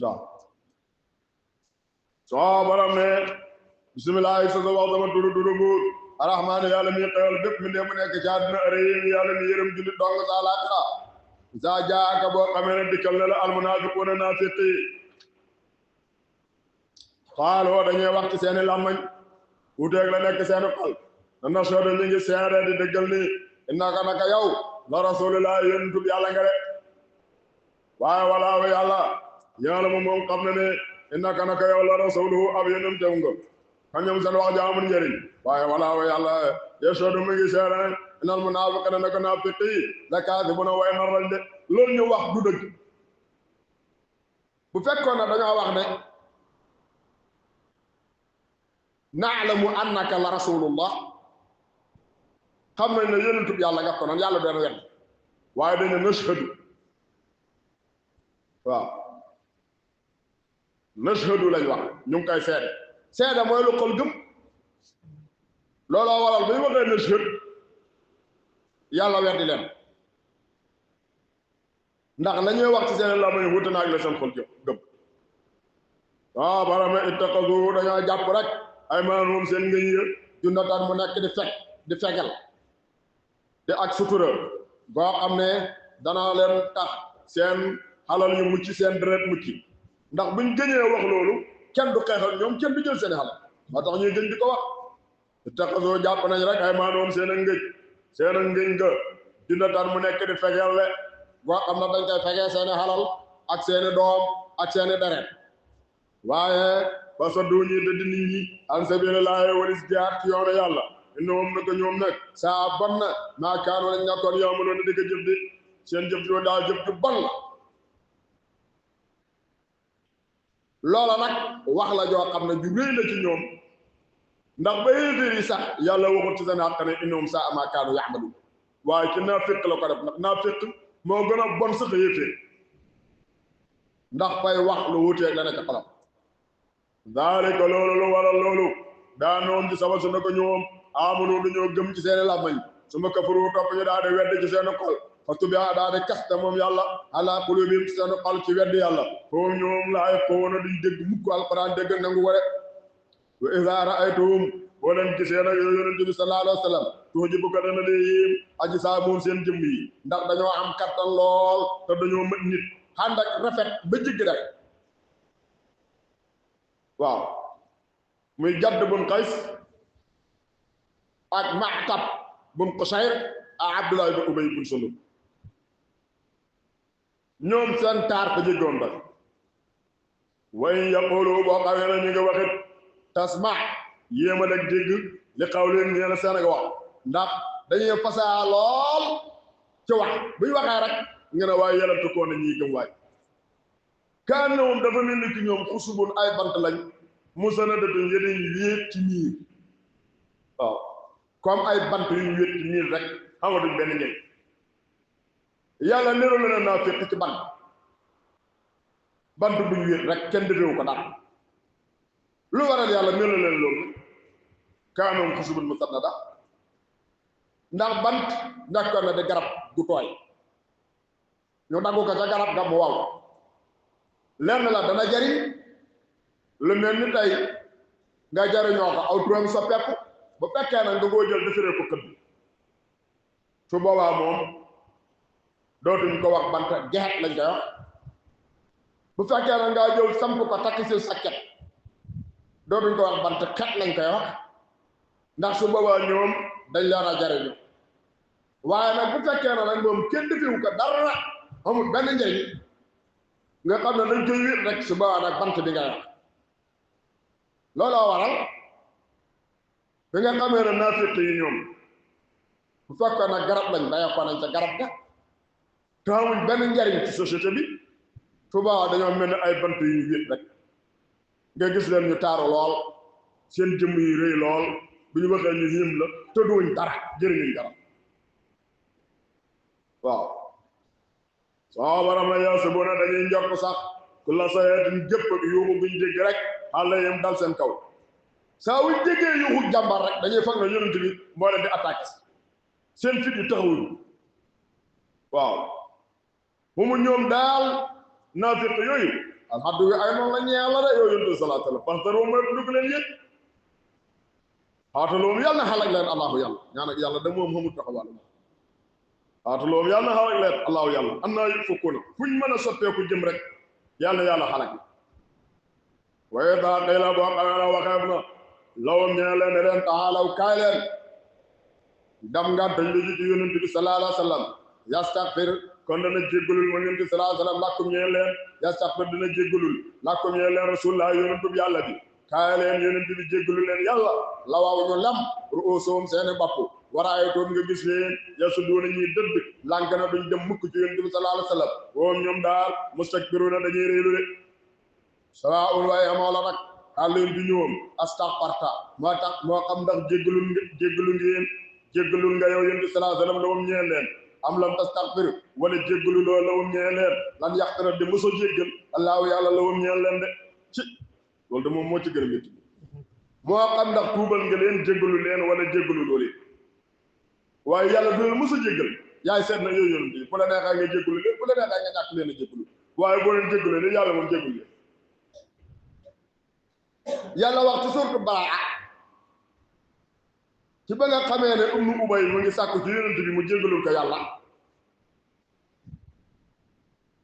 waaw soo borom ne bisimilah sa wax dama duru buur arrahmaan yàlla mi xewal bépp mi ne mu nekk ci àdduna arahim yàlla mi yërëm jullit dong sa laaxira saa jaaka boo xamee ne dikkal na la almunaafiquuna naafiqi xaaloo dañuy wax ci seeni làmmañ wuuteeg la nekk seeni xol na nashhadu ñu ngi seede di dëggal ni innaka naka yow la rasulullah yonentub yàlla nga de waaye walaaw yàlla moom xam na ne innaka naka yow la rasuluhu ab yonentew nga kañoom seen wax jaamul njëriñ waaye walaaw yàlla yashhadu mu ngi seede ne innal munaafiqiina naka naafiqi la kaasibuuna way nar lañ de loolu ñu wax du dëgg bu fekkoon ne dañoo wax ne naalamu annaka la rasulullah xam nañ ne yonentub yàlla nga ko noon yàlla doon wet waaye dañ ne nashhadu waaw nashhadu lañ wax ñu ngi koy seede mooy lu xol gëm looloo waral bay waxee nashhad yàlla weddi leen ndax la ñuy wax ci seen la may wuute naag la seen xol gëm waaw barama ittaqadu dañoo jàpp rek ay maanaam seen ngëñ ya junnatan mu nekk di fegal te ak sutura goo xam ne danaa leen tax seen xalal yu mucc seen deret mucc ndax buñ gëñee wax loolu kenn du xeexal ñoom kenn du jël seen xalal moo tax ñuy gëñ di ko wax ittaqadu jàpp nañ rek ay maanaam seen a ngëñ ga junnatan mu nekk di fegal le goo xam ne dañ koy fegee seeni xalal ak seeni doom ak seeni deret waaye ba sa duñi da di nit ñi an sabilillahi walis jihaad ci yoonu yàlla innahum naka ñoom nag saa bon na maa kaanu lañ nekkoon ya'maluuna di ko jëf di seen jëf joo daa jëf ju bon la loola nag wax la joo xam ne ju rëy la ci ñoom ndax ba yéeféer yi sax yàlla waxul ci seen xaq ne innahum saa maa kaanu ya'maluun waaye ci naafiq la ko def ndax naafiq moo gën a bon sax yéeféer ndax fay wax lu wuuteeg la nekk xolam daalika loolu lu waral loolu daa noom ci sama su na ko ñoom amanu dañoo gëm ci seeni làmmañ su ma kafaru topp ñu daa di wedd ci seeni xol fa tubi'a daa di kaste moom yàlla ala qulubihim ci seeni xol ci wedd yàlla foofu ñoom la ay xoona duñ dégg mukk alquran dégg nangu ko de wa iza ra'aytuhum boo leen gisee nag yow yonent bi sallallahu alayhi wa sallam tuuti bu ko dana dee yéem aji saa moom seen jëmm yi ndax dañoo am kattan lool te dañoo mën nit ànd ak rafet ba jiggi rek waaw muy Jadd bun Qays ak Ma'tab bun Qushayr ak Abdullah ibn Ubay bun Salul ñoom seen taar ko jéggoon ba way yaqulu boo xawee na ñu nga waxit tasma yéemal ak dégg li xaw leen ñeena seen ak wax ndax dañuy fasaa lool ci wax bu ñu waxee rek nga ne waaye yelantu koo na ñii gëm waay kaan na moom dafa mel ni ki ñoom xusubun ay bant lañ musanadatin yeneen wéet ci miir waaw comme ay bant yu ñu wéet ci miir rek xamatuñ benn njëriñ yàlla niroo la naa fekk ci bant bu ñu wéet rek kenn defewu ko dara lu waral yàlla niroo leen loolu kaanoom xusubun musanada ndax bant nekkoon na di garab gu tooy ñu daggu ko ca garab ga mu waw lenn la dana jariñ lu mel ni tey nga jariñoo ko aw turam soppeeku bu fekkee nag nga koo jël defaree ko këdd su boobaa moom dootuñ ko wax bant geexet lañ koy wax bu fekkee nag ngaa jël samp ko takk si sakket dootuñ ko wax bant xet lañ koy wax ndax su boobaa ñoom dañ leen a jariñu waaye nag bu fekkee nag moom kenn defiwu ko dara amul benn njëriñ nga xam ne dañ koy wéet rek su boobaa nag bant bi ngay wax looloo waral fi nga xamee ne naafiq yi ñoom bu fekkoon nag garab lañ bayee ko nañ ca garab ga te amuñ benn njariñ ci société bi su boobaa dañoo mel ne ay bant yu ñu wéet rek nga gis leen ñu taaru lool seen jëmm yi rëy lool bu ñu waxee ñu yëm la te duñ dara jëriñuñ dara waaw soo waram la yow si bu ne dañuy njort sax ku la sayeetin jëpp ak yuuxu buñ dégg rek xale yam dal seen kaw saa wuñ déggee yuuxu jàmbar rek dañuy foog ne yonent bi moo leen di attaqué seen fit yi taxawuñu waaw mu ñoom daal naafiq yooyu alxaddu wi ay noonu la ñeel la de yow yonent bi sallallahu alayhi wa sallam parce que moom mooy dugg leen yëg xaataloom yàlla na xalak leen allahu yàlla ñaan ak yàlla da moom xamul taxawal xaataloom yàlla na xalak leen allahu yàlla am naa yëg fukku na fuñ mën a sotteeku jëm rek yàlla xalak waaye daa xëy la boo xamee na waxeef na lawam ñee leen ne leen taxaalaw kaay leen dam nga dañ la jiitu yonent bi sallallahu alayhi wa sallam yastaghfir kon dana jéggalul moom yonent bi sallallahu alayhi wa sallam lakkum ñee leen yastaghfir dina jéggalul lakkum ñee leen rasulullah yonent bi yàlla bi kaay leen yonent bi jéggalul leen yàlla la waaw ñu lam ru'usuhum seeni bopp waraaye toon nga gis leen yasudduuna ñuy dëdd lànk na duñ dem mukk ci yonent bi sallallahu alayhi wa sallam woom ñoom daal mustakbiruuna dañuy réelu de sawaa'un waaye amoo la nag àlleen di ñoom astaghfarta moo tax moo xam ndax jéggalul nga yow yonent bi sallallahu alayhi wa sallam la wam ñeel leen am lam tastaghfir wala jéggalu loo la wam ñeel leen lan yaxtara di mosoo jéggal allaahu yàlla la wam ñeel leen de ci loolu de moom moo ci gën a métti moo xam ndax tuubal nga leen jéggalu leen wala jéggalu loolu waaye yàlla du leen mosoo jéggal yaay seet na yooyu yonent bi bu la neexee nga jéggalu leen bu la neexee nga ñàkk leen a jéggalu waaye boo leen jéggalu leen yàlla moom jéggalu leen yàlla wax ci suuratu Baraa ci ba nga xamee ne Ummu Ubay mu ngi sàkku ci yonent bi mu jéggalul ko yàlla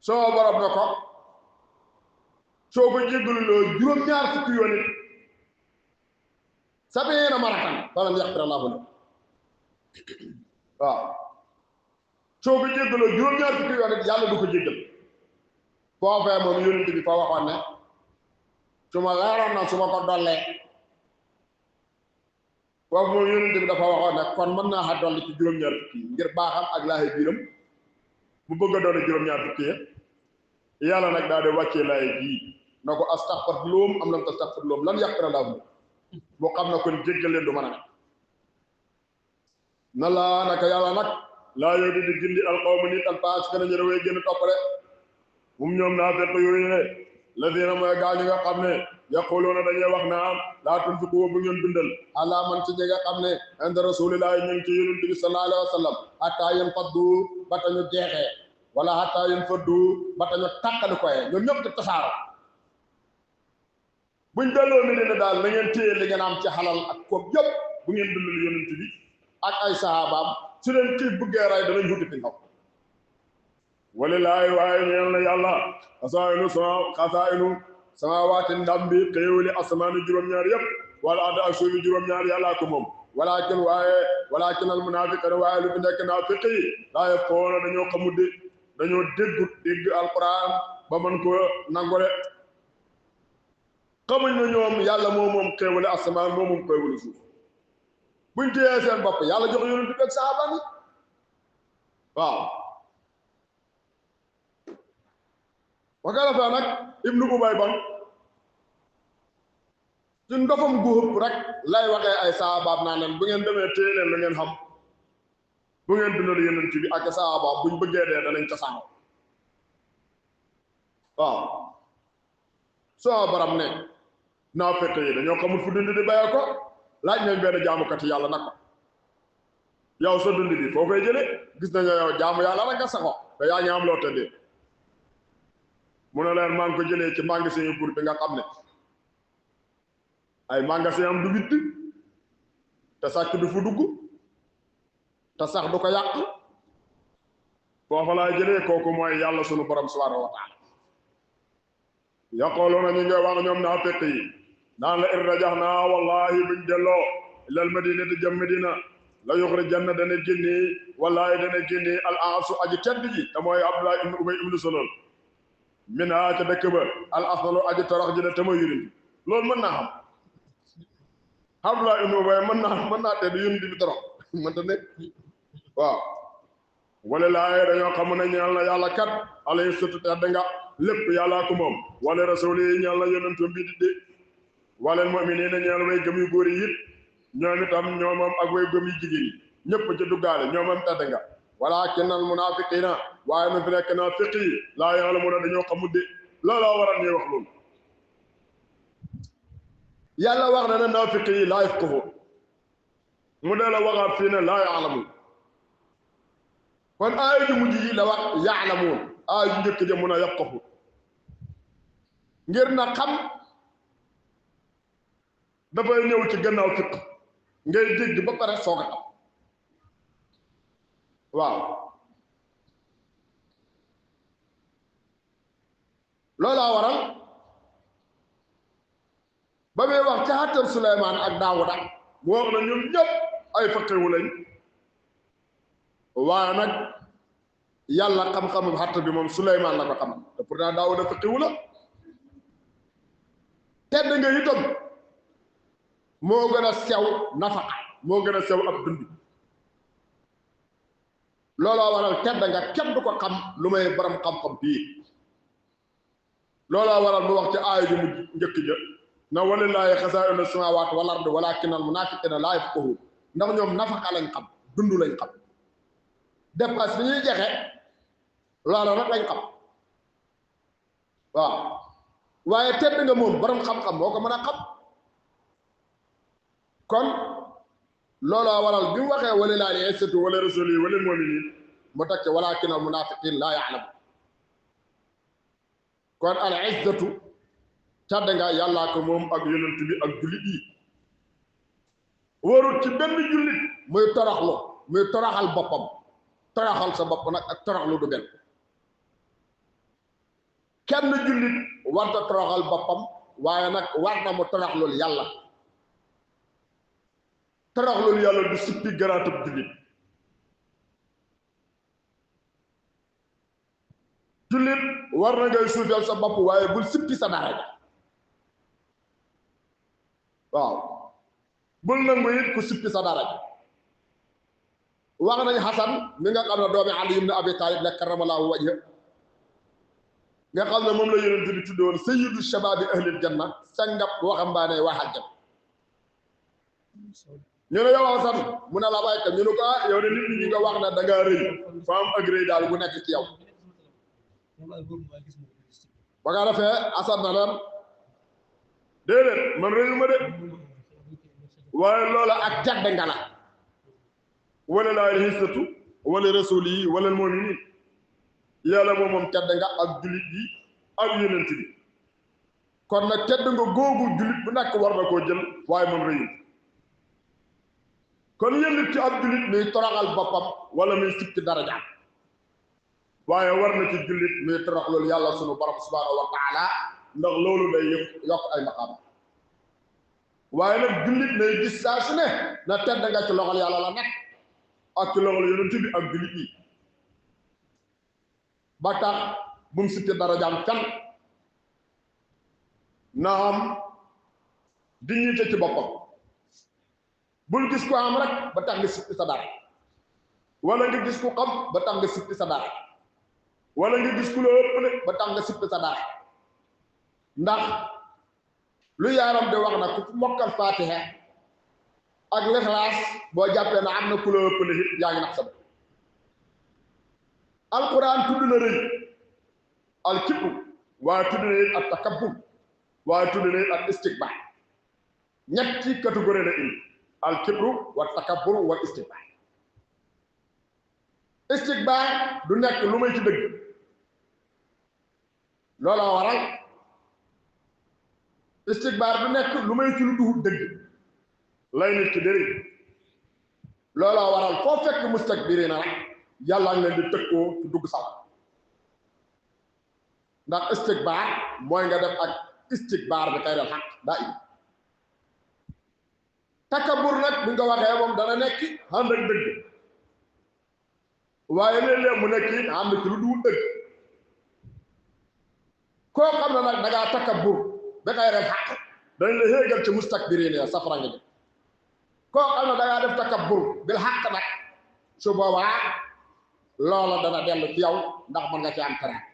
soo borom na ko soo ko jéggaluloo juróom-ñaar fukki yoon it sabiina maratan falam yaxfir Allaahu lahu waaw soo ko jéggaloo juróom-ñaar fukki yoon it yàlla du ko jéggal foofee moom yonent bi fa waxoon ne su ma leeroon na su ma ko dollee foofu moom yonent bi dafa waxoon ne kon mën naa xa dolli ci juróom-ñaar fukki ngir baaxam ak laaxe biiram mu bëgg a doole juróom-ñaar fukki yàlla nag daal di wàccee laaye bii na ko astaghfir loom am lam tastaghfir loom lan yaxfira Allaahu boo xam na kon jéggal leen du mën a nekk na laa naka yàlla nag laa yow di gindi alqawma nit alfaasiqiina ñu rawee gën a toppale mum ñoom naa fekk yooyu ne lazina mooy gaa ñi nga xam ne yaquluuna dañuy wax naan laa tunfiqu bu ngeen dundal alaa man ci ñi nga xam ne inda rasulillahi ñu ngi ci yonent bi sallallahu alayhi wa sallam hattaa yanfaddu ba tañu jeexee wala hattaa yanfaddu ba tañu tàqali koye ñoom ñëpp di tasaaro buñ delloo Medina daal na ngeen téye li ngeen am ci xalal ak koom yëpp bu ngeen dundal yonent bi ak ay sahabaam su leen kii bëggee ray danañ wuti fi ndaw walilaahi waaye ñeel na yàlla xasaayinu samaawaati ndam bi xéewali asamaani juróom-ñaar yëpp wala ardi ak suufi juróom-ñaar yàllaa ko moom walaakin al munaafiqiina waaye lu fi nekk naafiq yi laa yafqahuuna dañoo xamut de dañoo dégg alquran ba mën ko nangole xamuñ na ñoom yàlla moom xéewali asamaan moom xéewali suuf buñ téyee seen bopp yàlla jox yonent bi ak sahaaba yi waaw wakala nag ibnu ubay ban ci ndofam gu hëpp rek lay waxee ay sahabaam naa leen bu ngeen demee téye leen la ngeen xam bu ngeen dundal yonent bi ak sahabaam buñ bëggee dee danañ tasaaroo waaw soo baram ne naafeq yi dañoo xamul fu dund di bayee ko laaj nañ benn jaamukati yàlla nag ko yow sa dund bi foo koy jële gis nañu yow jaamu yàlla rek nga saxo te yaa ngi am loo tëddee mu ne leen maa ngi ko jëlee ci magasin yu buur bi nga xam ne ay magasin am du witt te sàcc du fu dugg te sax du ko yàq foofa laay jëlee kooku mooy yàlla sunu borom subhanahu wa taala yaqooloona ñu ngi wax ñoom naafiq yi naan la in rajaxnaa wallahi buñ delloo ilal madinati jëm Medina la yuxrijanna dana génne wallahi dana génne al aasu aji tedd ji te mooy Abdullah ibn Ubay ibn Salul min ha ca dëkk ba al asalu aji torox ji ne te ma yurindi loolu mën naa xam Abdullah ibn Ubay mën naa tedd yurindi bi torox mën ta nekk waaw wala laaye dañoo xam ne ñeel na yàlla kat alayhi satu tedd nga lépp yàllaa ko moom wala rasuli yi ñeel na yonentam bi di wala mu'miniina ñeel way gëm yu góor yi it ñoom itam ñoomam ak way gëm yu jigéen yi ñëpp ci duggaale ñoomam tedd nga walaakinna al munaafiqiina waaye na fi nekk naafiq yi laa ya'lamuuna dañoo xamul de looloo waral ñuy wax loolu yàlla wax na ne naafiq yi laa yafqahuun mu dee la waxaat fii ne laa ya'lamuun kon aaya ju mujj yi la wax ya'lamuun aaya ju njëkk ja mun a yafqahuun ngir na xam dafay ñëw ci gannaaw fiq ngay dégg ba pare soog a xam waaw loolaa waral ba muy wax ca xattam Suleymaan ak Daawuda mu wax na ñun ñëpp ay faqihu lañ waaye nag yàlla xam-xamum xatt bi moom Suleymaan la ko xam te pourtant Daawuda faqihu la tedd nga itam moo gën a sew nafaqa moo gën a sew ab dund looloo waral tedd nga kenn du ko xam lu may borom xam-xam bii looloo waral mu wax ci aaya ju mujj njëkk ja na walillaahi xasaa'inu samaawaati wal ardi walaakinna al munaafiqiina laa yafqahuun ndax ñoom nafaqa lañ xam dund lañ xam dépasse bi ñuy jexe loolu rek lañ xam waaw waaye tedd nga moom borom xam-xam moo ko mën a xam kon looloo waral bi mu waxee walillaahi al-izzatu wa li rasuulihi wa lil mu'miniin mu teg ci walaakinna al munaafiqiina laa ya'lamuun kon al izzatu tedd nga yàllaa ko moom ak yonent bi ak jullit yi warut ci benn jullit muy toroxlu muy toroxal boppam toroxal sa bopp nag ak toroxlu du benn kenn jullit warta toroxal boppam waaye nag war na mu toroxlul yàlla toroxlul yàlla du sippi garaatab jullit jullit war na ngay suufeel sa bopp waaye bul sippi sa daraja waaw bul nangu it ku sippi sa daraja wax nañ Xasan mi nga xam ne doomi Ali ibn Abi Talib la karramallahu wajha nga xam ne moom la yonent bi tuddoon sayyidu shababi ahlil janna sangab waxambaane waa àjjana ñu ne yow Xasan mu ne la baykat ñu ne ko ah yow de nit ñi nga wax ne da ngaa rëy fa am ak rëy daal bu nekk ci yow ba nga defee Xasan na leen déedéet man rëyu ma de waaye loola ak tedd nga la wala laa al-izzatu wala rasuuli wala al-mu'miniin yàlla moom tedd nga ak jullit yi ak yonent bi kon nag tedd nga googu jullit bu nekk war na koo jël waaye mën rëyul kon yëllit ci ab jullit muy toroxal boppam wala muy sikki darajaam waaye war na ci jullit muy toroxlul yàlla sunu borom subhanahu wa taala ndax loolu day yokk ay maqaam waaye nag jullit nay gis saa su ne na tedd nga ci loxol yàlla la nekk ak ci loxol yonent bi ak jullit yi ba tax bu mu sikki darajaam kan na am dignité ci boppam bul gis ko am rek ba tax nga sikki sa dara wala nga gis ko xam ba tax nga sikki sa dara wala nga gis ku la ëppale ba tax nga sikki sa dara ndax lu yaaram de wax na ku mokkal fatiha ak lixlaas boo jàppee na am na ku la ëppale it yaa ngi nax sa bopp alquran tudd na rëy al kibru waaye tudd na it ak takabbur waaye tudd na it ak istikbar ñetti catégorie la indi al kibru wa takabbur wa istikbar istikbar du nekk lu may ci dëgg looloo waral istikbar du nekk lu may ci lu duhut dëgg lay nit ci dëri looloo waral foo fekk mustakbirina rek yàlla ngi leen di tëkkoo ci dugg sax ndax istikbar mooy nga def ak istikbar bi xayral xaq daa indi takabbur nag bu nga waxee moom dana nekk ànd ak dëgg waaye léeg-léeg mu nekk it ànd ci lu duhut dëgg koo xam ne nag da ngaa takabbur ba xayral xaq dañ la yéegal ci mustakbirina safara nga jëm koo xam ne da ngaa def takabbur bil xaq nag su boobaa loola dana dellu ci yow ndax mën nga ci am teraanga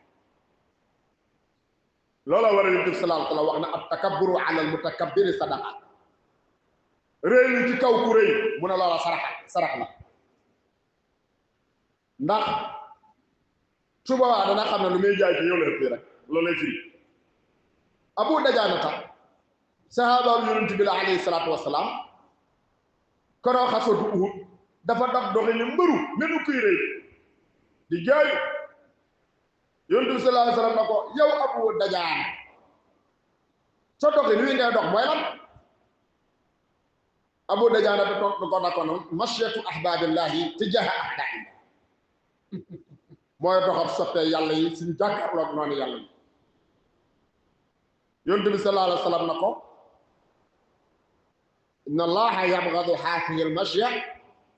loola war a yonent bi sallallahu alayhi wa sallam wax na at takabburu ala al mutakabbiri sadaqa réy li ci kaw ku rëy mu ne loola sarax la ndax su boobaa dana xam ne lu muy jaay ci yow la ëpp rek loolu lay firi abu dajaanata sahaaba yonent bi la alayhi salaatu wasalaam koroo xasootu Uhud dafa dox doxi ni mbëru menu kuy rëy di jaay yonent bi sallallahu alayhi wasallam na ko yow abu dajaana sa doxi ni ngay dox mooy lan abu dajaana da ko na ko noonu mashyatu ahbaabillahi tijaha ahdaai mooy doxab soppee yàlla yi suñu jàkkaarloog noonu yàlla yi yonent bi sallallahu alayhi wasallam na ko inna allaha yabghadu haadihi al-mashya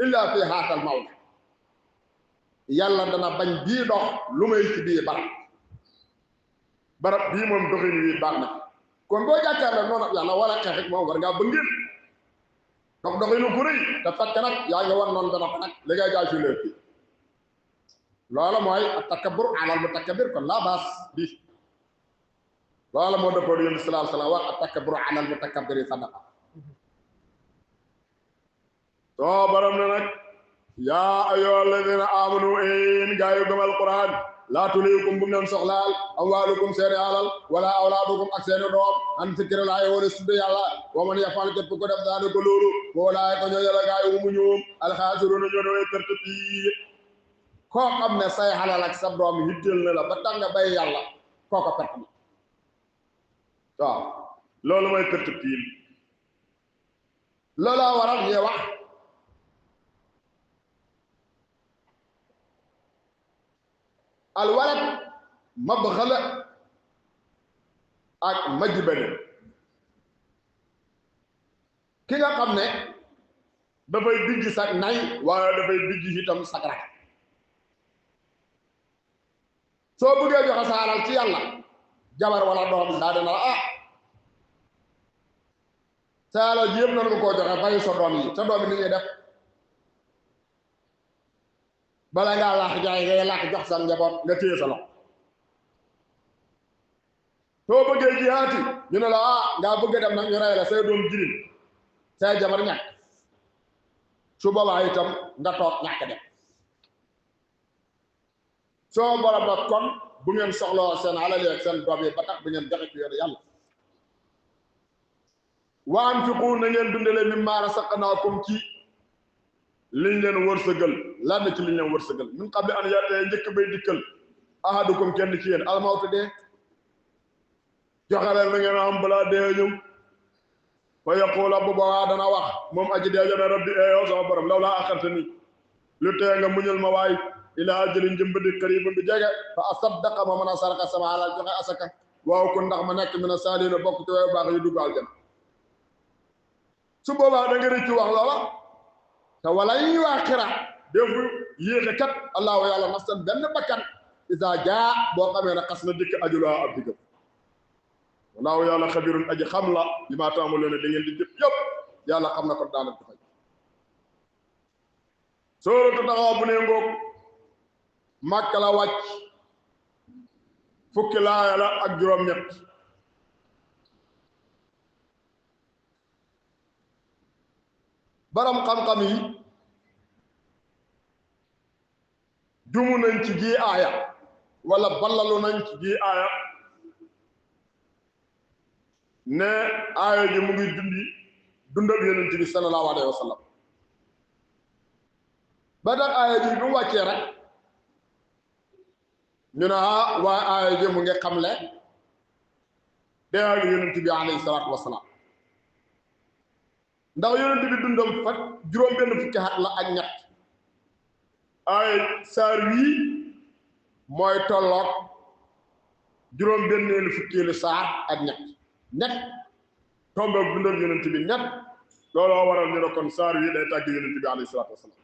illa fi haadha al-mawdi yàlla dana bañ bii dox lu may ci bii barab bii moom doxin wi baax na kon boo jàkkaarloo noonu yàlla war a xeex ak moom war ngaa bëngeen dox doxinu ku rëy te fekk nag yaa ngi war noonu dana ko nag li ngay jaay fi lépp loola mooy at-takabbur ala al-mutakabbir kon laa baas bi loola moo dëppoo yonent bi sallallahu alayhi wa sallam wax at-takabbur ala al-mutakabbiri sadaqa soo borom na nag yaa ayyuha alladina amanu in gaa yu gëm alquran laa tuliikum bu mu leen soxlaal amwaalukum seeni alal wala awlaadukum ak seeni doom an zikrillaahi wala tudd yàlla wa man yafal képp ko def daane ko loolu boo laay ko ñoo yàlla gaa yu mu ñoom alxaasiruuna ñoo doon perte piir koo xam ne say xalal ak sa doom yitteel na la ba tax nga bay yàlla kooko perte na waaw loolu mooy perte piir loolaa waral ñuy wax alwalad mabxala ak majbane ki nga xam ne dafay bijji sa nay waaye dafay bijji itam sa rak soo bëggee joxe sa alal ci yàlla jabar wala doom daa dina la sa alal ji yëpp noonu nga koo joxe bàyyi sa doom yi sa doom yi ni ñuy def bala ngaa laax jaay ngay laax jox sa njaboot nga téye sa loxo soo bëggee jihaati ñu ne la ngaa bëgg dem nag ñu rey la say doom jirim say jabar ñàkk su boobaa itam nga toog ñàkk dem soo borom nag kon bu ngeen soxloo seen alal ak seen doom yi ba tax bu ngeen joxe ci yoonu yàlla wa anfiqu na ngeen dundale mimmaa razaqnaakum ci liñ leen wërsëgal lan ci liñ leen wërsëgal min qabli an ya'tiya njëkk bay dikkal ahadukum kenn ci yéen almawtu dee joxe leen na ngeen am balaa dee ñëw fa yaqula bu boobaa dana wax moom aji dee jone rabbi yow sama borom law laa axartani lu tee nga muñal ma waay ilaa ajalin jëmbadi qaribun bi jege fa asaddaqa ma mën a saraka sama alal joxe asaka waaw kon ndax ma nekk mina saaliina bokk ci way baax yu dugg aljana su boobaa da nga rëccu wax loola te wala yi waa xira defu yéexe kat allahu yàlla nafsan benn bakkan isa jaa boo xamee ne xas na dikk ajulaa ab diggam walaahu yàlla xabirun aji xam la li maa taamaloon ne da ngeen di jëf yëpp yàlla xam na ko daanal ko fay sóoratu taxaw bu ne ngoog Makka la wàcc fukki laaya la ak juróom-ñett baram xam-xam yi jumu nañ ci ji aaya wala ballalu nañ ci ji aaya ne aaya ji mu ngi dundal yonent bi sallallahu alayhi wa sallam ba tax aaya ji bi mu wàccee rek ñu ne waaye aaya ji mu ngi xamle dee ak yonent bi alayhi salaatu wasalaam ndax yonent bi dundam fa juróom benn fukki at la ak ñett ay saar wii mooy tolloog juróom benneelu fukkeelu saar ak ñett tombeeg dundam yonent bi ñett looloo waral ñu ne kon saar wii day tàgg yonent bi alayhi salaatu wasalaam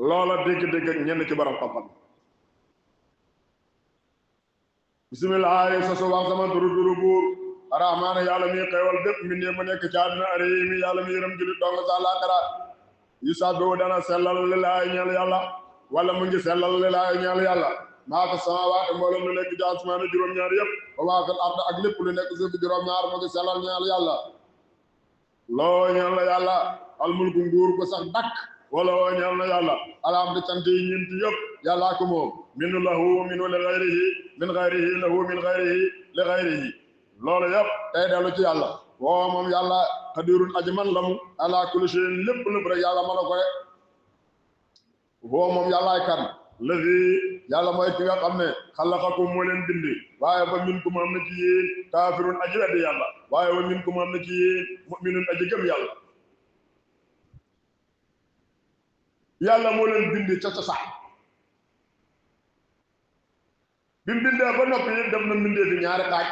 loola dégg-dégg ak ñenn ci borom xam-xam bisimilah sa su wax sama duru buur arahmaana yàlla mi xewal bépp mi ne mu nekk ci àdduna arimi yàlla mi yërëm julit dong sa laaxira yu sabbihu dana sellal lillaay ñeel yàlla wala mu ngi sellal lillaay ñeel yàlla maa fi samaawaati mboolem lu nekk ci asmaani juróom-ñaar yëpp wa maa fil ard ak lépp lu nekk suuf juróom-ñaar mu ngi sellal ñeel yàlla loo ñeel na yàlla almulku nguur ko sax dakk wala woo ñeel na yàlla alhamdu cant yi ñeenti yëpp yàllaa ko moom minu lahu minu li gayrihi min gayrihi lahu min gayrihi li gayrihi loolu yëpp tey dellu ci yàlla woo moom yàlla xadirun aji man lamu ala kulli shay'in lépp rek yàlla mën a ko rek woo moom yàllaay kan lazi yàlla mooy ki nga xam ne xalaqakum moo leen bindi waaye ba minkum am na ci yéen kaafirun aji weddi yàlla waaye wa minkum am na ci yéen mu'minun aji gëm yàlla yàlla moo leen bindi ca cosaan bi mu bindee ba noppi it def na mbindee fi ñaari xaaj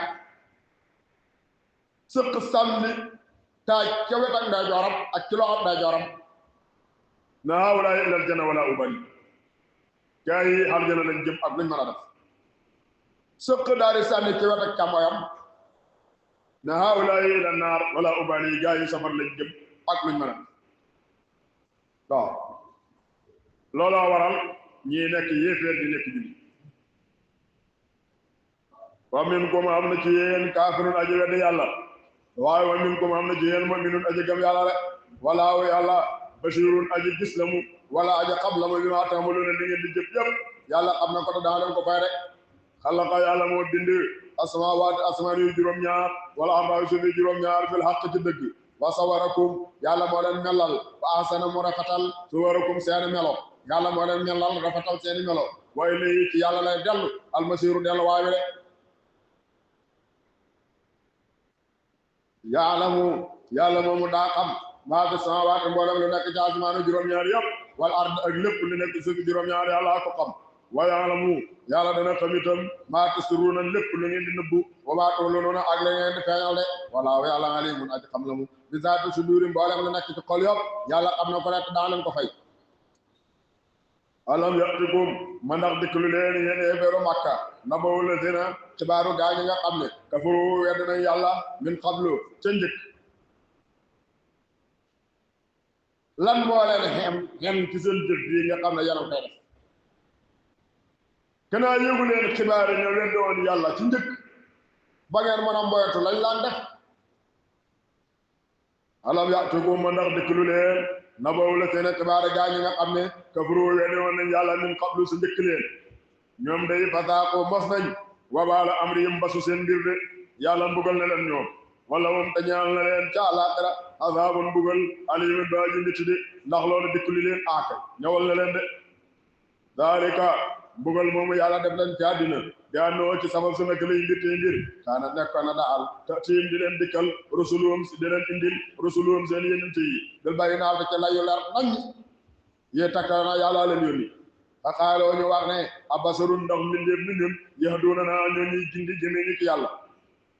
sëq sànni taaj ca wet ak ndeyjooram ak ci loxo ndeyjooram na haawulaay ilal janna wala ubali gaa yi aljana lañ jëm ak luñ mën a def sëq daal di sànni ci wet ak càmmoyam na haawulaay ilal naar wala ubali gaa yi safar lañ jëm ak luñ mën a def waaw looloo waral ñii nekk yéeféer di nekk julli wa minkum am na ci yéen kaafirun aji weddi yàlla waaye wa minkum am na ci yéen mu'minun aji gëm yàlla rek walaahu yàlla bashirun aji gis la mu wala aji xam la mu bi maa ta'maluuna li ngeen di jëf yëpp yàlla xam na ko te daa leen ko fay rek xalaqa yàlla moo bind asmaawaati asmaan yu juróom-ñaar wala arda suuf yu juróom-ñaar fil haqq ci dëgg wa sawarakum yàlla moo leen melal wa ahsana mu rafetal suwarakum seeni melo yàlla moo leen melal rafetal seeni melo wa ilayhi ci yàlla lay dellu almasiiru dellu waay wi rek yaalamu yàlla moomu daa xam maa fi samaawaati mboolem lu nekk ci asmaanu juróom-ñaar yëpp wal ard ak lépp lu nekk suuf juróom-ñaar yàlla ko xam wa yaalamu yàlla dana xam itam maa tusirruuna lépp lu ngeen di nëbbu wa maa tu'linuuna ak la ngeen di feeñal de walaahu yàlla aliimun aji xam la mu bi zaati suduuri mboolem lu nekk ci xol yëpp yàlla xam na ko rek daa leen ko fay alam ya'tikum ma ndax dikk lu leen yéen yéeféeru Makka nabawu lazina xibaaru gaa ñi nga xam ne kafaru wedd nañ yàlla min qablu ca njëkk lan moo leen xem ci seen jëf bii nga xam ne yéen a koy def kanaa yëgu leen xibaar yi ñoo wedd woon yàlla ci njëkk ba ngeen mën a mboyatu lañ laan def alam ya'tikum ma ndax dikk lu leen nabawu lazina xibaaru gaa ñi nga xam ne kafaru wedd woon nañ yàlla min qablu sa njëkk leen ñoom day fasaaqu mos nañ wabaala amrihim basu seen mbir de yàlla mbugal na leen ñoom wala moom te ñaan na leen ca àllaaxira azaabun mbugal aliimun ba aji metti de ndax loolu dikku li leen aaka ñëwal na leen de daalika mbugal moomu yàlla def leen ci àddina gaa noo ci sabab su nekk lay mbir kaana nekkoon na daal te tiim di leen dikkal rusuluhum di leen indil rusuluhum seen yonent yi bil bayyinaati ci layu leer nañ yee takkal na yàlla leen yónni fa xaaloo ñu wax ne abasarun ndax mbindeef ni ñun yahduuna naa ñoo ñuy gindi jëmee ñu ci yàlla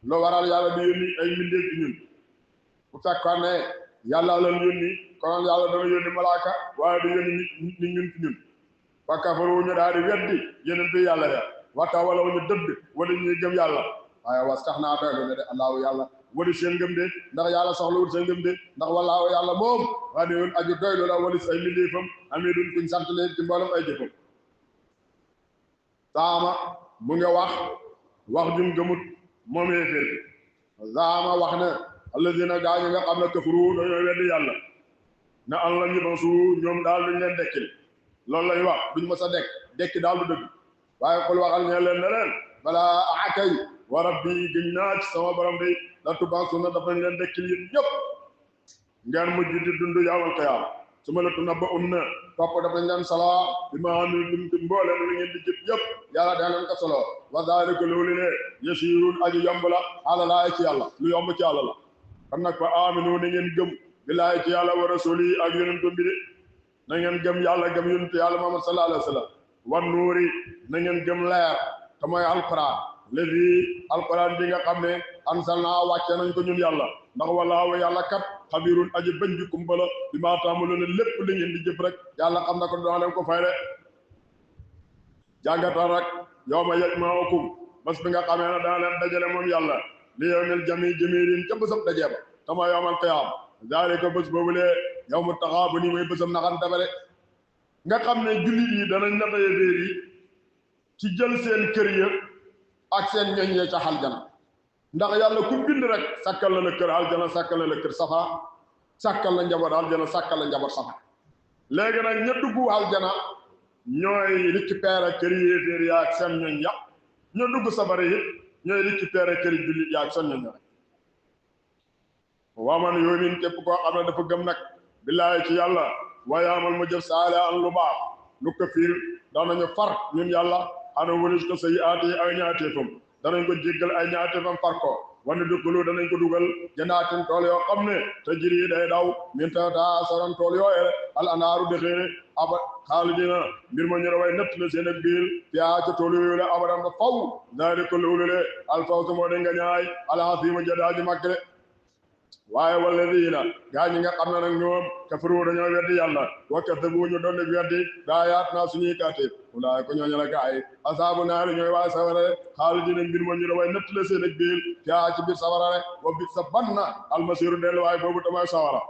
loo waral yàlla di yónni ay mbindeef ci ñun bu fekkoon ne yàlla leen yónni kon yàlla dana yónni malaaka waaye du yónni nit ñun ci ñun fa kafaru ñu daal di weddi yonent yàlla ya waxta wala ñu dëdd wala ñuy gëm yàlla waaye was tax naa doylu ne de allahu yàlla wali seen ngëm de ndax yàlla soxlawul seen ngëm de ndax wallaahu yàlla moom waa ne yoon aju doylu la walis ay mbindeefam amee duñ kuñ sant leen ci mboolem ay jëfam saama mu nga wax jum gëmut moom yéeféer saama wax ne alladina gaa ñi nga xam ne kafaru dañoo weddi yàlla ne an la ñu basu ñoom daal duñ leen dekkil loolu lañ wax duñ mës a dekki daal du dëgg waaye xul waxal ne leen ne leen balaa akay wa rabbi gëñ naa ci sama borom de la tubaasuna dafa leen dekkil yéen ñëpp ngeen mujj di dund yawmal qiyaama su ma la tunabba'unna topp dafa leen solo bi ma amiltum ci mboolem li ngeen di jëf yëpp yàlla da leen ko solo wa zaalika loolu ne yasiirun aji yomb la ala laay ci yàlla lu yomb ci yàlla la kon nag fa aaminu na ngeen gëm billaahi ci yàlla wa rasuli ak yonentam bi de na ngeen gëm yàlla gëm yonent yàlla Muhammad sallallahu alayhi wa sallam wan nuuri na ngeen gëm leer te mooy alquran léegi alquran bi nga xam ne ansalna wàcce nañ ko ñun yàlla ndax wallaahu yàlla kat xabirun aji bañ bi kumbala bi maa taamaluuna lépp li ngeen di jëf rek yàlla xam na ko dana leen ko fay de jàngatal rek yawma yajma'ukum bés bi nga xamee ne dana leen dajale moom yàlla li yawmil jamii'in ca bésam dajee ba te mooy yawmal qiyaama zaalika bés boobulee yawmu taxaabuni mooy bésam naxante ba de nga xam ne jullit yi danañ nata yéeféer yi ci jël seen kër ya ak seen ñoñ ya ca aljana ndax yàlla ku bind rek sàkkal la kër aljana sàkkal la kër safara sàkkal la njaboot aljana sàkkal la njaboot safara léegi nag ña dugg aljana ñooy récupérer kër yéeféer ya ak seen ñoñ ya ña dugg safara yi ñooy récupérer kër jullit ya ak seen ñoñ ya rek waman yoomin képp koo xam ne dafa gëm nag billaahi ci yàlla waaye amal mu jëf saale an lu baax lu ko fiir danañu far ñun yàlla ana walis ko say aati ay ñaateefam danañ ko jéggal ay ñaateefam far ko wane duggalu danañ ko dugal janaatin tool yoo xam ne te jiri day daw min tata soron tool yooye al anaaru dexeere aba xaalidina mbir ma ñu raway nett la seen ak biir fiyaa ca tool yooyu la abadan ba faw zaalika loolu le al fawzu moo de nga ñaay alasiima jadaaji màgg de waaye walladina gaa ñi nga xam ne nag ñoom kafaru dañoo weddi yàlla wa kazzabu ñu doon weddi daayaat naa suñuy kaatib ulaay ko ñooñu la gaay asaabu naari ñooy waa sawara xaalidina mbir ma ñu la way nëtt la seen ak biir fiyaa ci biir sawara rek wa bit sa banna almasiru dellu waaye boobu tamay sawara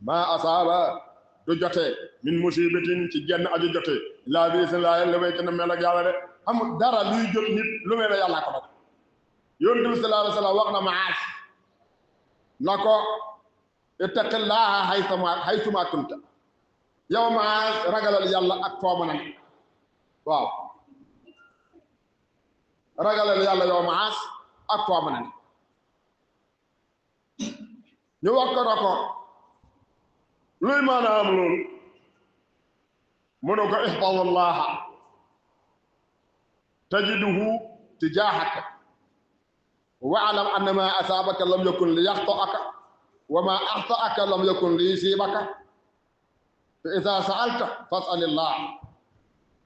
maa asaaba du jote min musibatin ci genn aju jote laa bi seen laa la way na mel ak yàlla de amul dara luy jot nit lu mel ne yàlla ko def yonent bi sallallahu alayhi wa sallam wax na Maas na ko ittaqillaha haytuma kunta yow Maas ragalal yàlla ak foo mën a ne waaw ragalal yàlla yow Maas ak foo mën a ne ñu wax ko na ko luy maanaam loolu mu ne ko ihfazillaha tajiduhu tijaahaka wa'lam anna ma asaabaka lam yakun li yaxta'aka wa ma axta'aka lam yakun li yusiibaka fa idaa sa'alta fas'alillah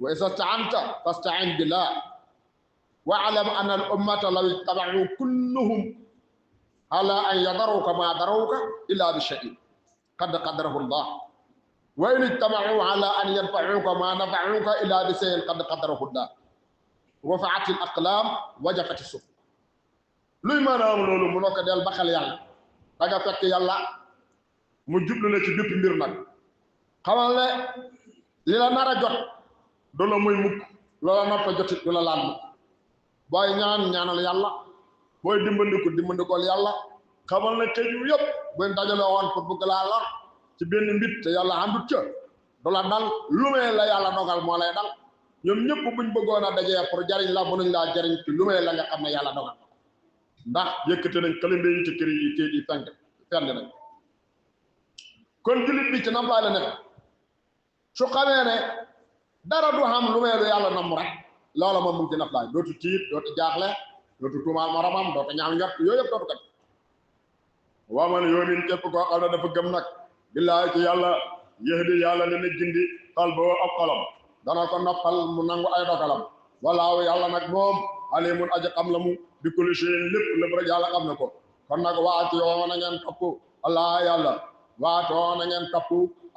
wa idaa ista'anta fasta'in billah wa'lam anna al-ummata law ittaba'u kulluhum ala an yadaruka ma daruka illa bi shay'in qad qaddarahu Allah wa in ittaba'u ala an yanfa'uka ma nafa'uka illa bi shay'in qad qaddarahu Allah rafa'at al-aqlam wa jafat as-suhuf luy maanaam loolu mu nokk del baxal yàlla da nga fekk yàlla mu jublu la ci bépp mbir nag xamal ne li la nar a jot du la muy mukk loola noppa jotit du la laal mukk booy ñaanal yàlla booy dimbandikool yàlla xamal ne xëy yu yëpp buñ dajaloo woon pour bëgg laa lor ci benn mbit te yàlla àndut ca du la dal lu may la yàlla dogal moo lay dal ñoom ñëpp buñ bëggoon a dajee pour jariñ la mënuñ laa jariñ ci lu may la nga xam ne yàlla dogal ndax yëkkate nañ kalimbe yi ci kër yi téet yi fenn nañ kon jullit bi ci nam laay la nekk su xamee ne dara du xam lu may lu yàlla namm rek loola moom mu ngi ci naflaay dootu tiit dootu jaaxle dootu tuumaal moromam dootu ñaaw njort yooyu yëpp dootu kat waa man yoomin képp koo xam ne dafa gëm nag billaahi ci yàlla yahdi yàlla dana gindi qalboo ab xolam dana ko noppal mu nangu ay dogalam walaaw yàlla nag moom alimun aji xam la mu bi kulli shay'in lépp rek yàlla xam na ko kon nag waati yoo na ngeen topp allah yàlla waatoo na ngeen topp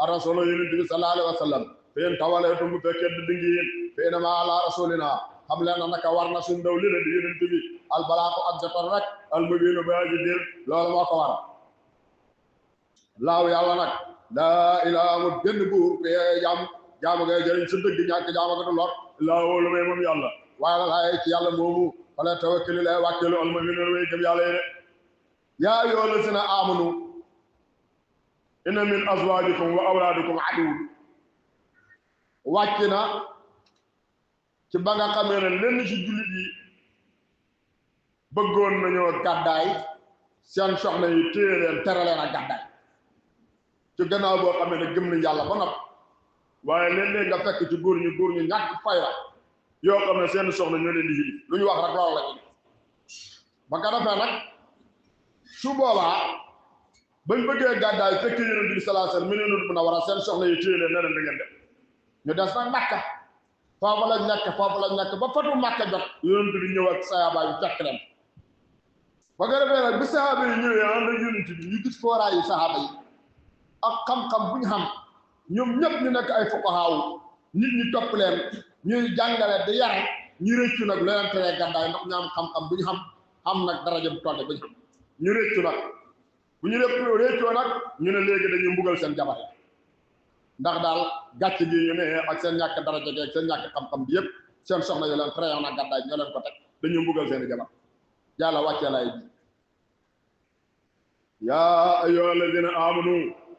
ar-rasul yonent bi sallallahu alayhi wa sallam te yéen tawaleetum bu fekkee di ngi yéen te yéen ma ala rasulina xam leen na naka war na suñ ndaw li la di yonent bi albalaaku ak jotal rek almubiinu ba ji dir loolu moo ko war laaw yàlla nag laa ilaaha amul benn buur te jaamu ngay jëriñ sa dëgg ñàkk jaamu ko du lor laa wóolu may moom yàlla waaye laay ci yàlla moomu wala tawakkali lay wàkkeelu almubiinu way gëm yàlla yi de yaa ayyuhal lazina aamanu inna min azwaajikum wa awlaadikum aduwwun wàcc na ci ba nga xamee ne lenn ci jullit yi bëggoon nañoo gàddaay seen soxna yi téye leen tere leen ak gàddaay ci gannaaw boo xamee ne gëm nañ yàlla ba noppi waaye léeg-léeg nga fekk ci góor ñu ñàkk fayda yoo xam ne seen soxna ñoo leen di yilif lu ñu wax rek loolu la ñu ba nga defee nag su boobaa bañ bëggee gàddaay fekk yonent bi sallallahu alayhi wasallam Madinatul Munawwara seen soxna yi téye leen ne leen da ngeen def ñu des nag Makka foofu lañ nekk ba fatu Makka jot yonent bi ñëw ak sahaaba yi fekk leen ba nga defee nag bi sahaaba yi ñëwee ànd ak yonent bi ñu gis fooraayu sahaaba yi ak xam-xam bu ñu xam ñoom ñëpp ñu nekk ay fuqahaaw nit ñi topp leen ñuy jàngale di yar ñu rëccu nag leneen teree gàddaay ndax ñu am xam-xam bu ñu xam nag daraja bu toll bu ñu xam ñu rëccu nag bu ñu réccoo nag ñu ne léegi dañuy mbugal seen jabar ndax daal gàcc gi ñu ne ak seen ñàkk daraja gi ak seen ñàkk xam-xam bi yëpp seen soxna yu leen trayon nag gàddaay ñoo leen ko teg dañuy mbugal seen jabar yàlla wàccee lay bi yaa ayyuhal lazina amanu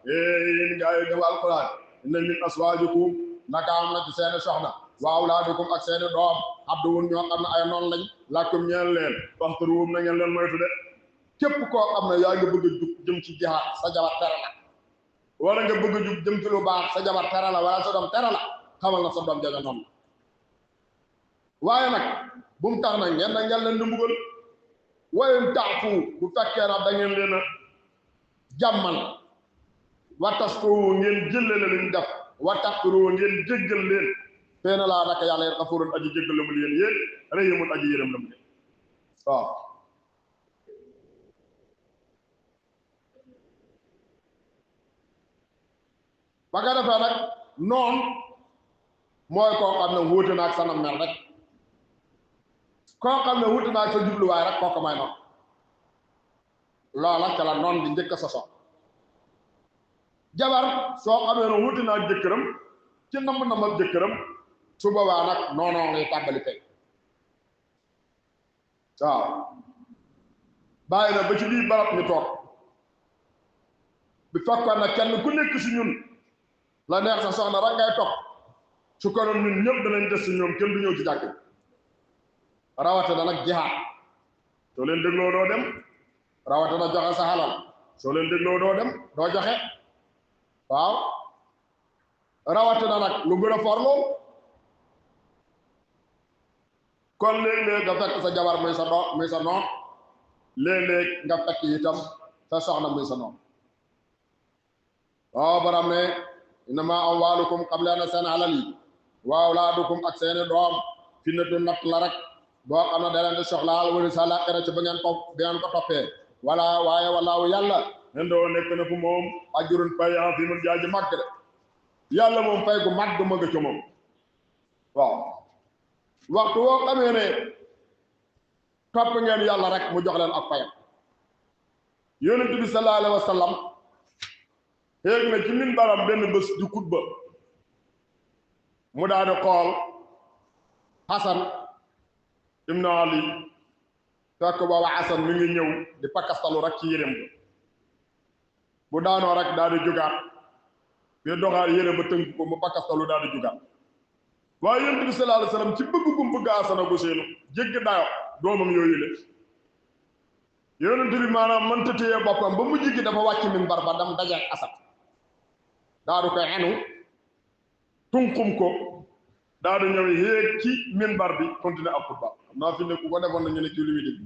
yéen gaa yi gëm alquran inna min aswaajikum naka am na ci seeni soxna wa awlaadikum ak seeni doom abduwun ñoo xam ne ay noon lañ lakum ñeel leen waxtaruwum na ngeen leen moytu de képp koo xam ne yaa ngi bëgg a jug jëm ci jihaad sa jabar tere la wala nga bëgg a jug jëm ci lu baax sa jabar tere la wala sa doom tere la xamal na sa doom jaga noonu la waaye nag bu mu tax nag ngeen leen di mbugal wayum taafu bu fekkee nag da ngeen leen a jàmmal wa tasfahu ngeen jëllale luñ def wa taxfiru ngeen jéggal leen fee na laa naka yàlla yéen xafurun aji jéggal la mu leen yéen rahimun aji yërëm la mu leen waaw ba nga defee nag noonu mooy koo xam ne wuute naag sa nam mel rek koo xam ne wuute naag sa jubluwaay rek kooku may noonu loola ca la noon bi njëkk sa so jabar soo xamee ne wuute naag jëkkëram ci namm-namal jëkkëram su boobaa nag noonoo ngay tàmbali tey waaw bàyyi na ba ci biir barab ñu toog bi fekkoon na kenn ku nekk si ñun la neex sa soxna rek ngay topp su ko doon ñun ñëpp danañ des si ñoom kenn du ñëw ci jàkk rawatina nag jihaad soo leen dégloo doo dem rawatina joxe sa xalal soo leen dégloo doo dem doo joxe waaw rawatina nag lu gën a for lool kon léeg-léeg nga fekk sa jabar muy sa doom muy sa noon léeg-léeg nga fekk itam sa soxna muy sa noon waaw baram ne innama amwaalukum xam leen seen alal yi wa awlaadukum ak seeni doom fitnatun natt la rek boo xam ne da leen di soxlaal wala sa laaxira ci ba ngeen ko toppee wala waaye walaawu yàlla indoo nekk na fu moom ajurun pay fi mun jaaji màgg de yàlla moom fay gu màgg ma nga ca moom waaw waxtu woo xamee ne topp ngeen yàlla rek mu jox leen ak payam yonent bi sallallahu alayhi wa sallam yéeg na ci minbaram benn bés di xutba mu daal di xool Hasan ibn Ali fekk booba Hasan mi ngi ñëw di pakastalu rek ci yéreem ba bu daanoo rek daal di jugaat bi doxaat yére ba tënk ko mu pakastalu daal di jugaat waaye yonent bi sallallahu alayhi wa sallam ci bëgg gum bëgg Hasan ak Useynu jéggi dayo doomam yooyu la yonent bi maanaam mënta téye boppam ba mujj gi dafa wàcc minbar ba dam dajeek Hasan daa du koy enu tunqum ko daa di ñëw yéeg ci minbar bi continuer ab xutba xam naa fi ne ku ko defoon na ñu ne ci lu muy dégg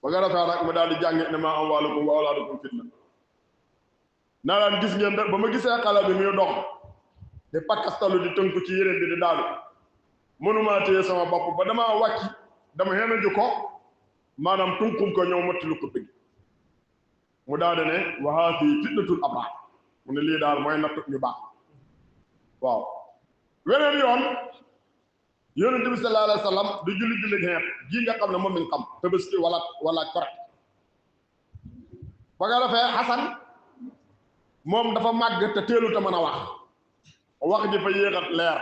ba nga defee nag mu daal di jàng ne maa amwaalukum wa awlaadukum fitna naa daan gis ngeen ba ma gisee xale bi muy dox di pakkastalu di tënku ci yére bi di daanu mënumaa téye sama bopp ba damaa wàcc dama xenaju ko maanaam tunkum ko ñëw motti ko bëgg mu daal di ne wa haadihi fitnatul abraar mu ne lii daal mooy nattu ñu baax waaw weneen yoon yonent bi sallallahu alayhi wa sallam du julli xeet ji nga xam ne moom lañ xam tabaski wala korite ba nga defee Xasan moom dafa màgg te teelu te mën a wax ji fa yéexat leer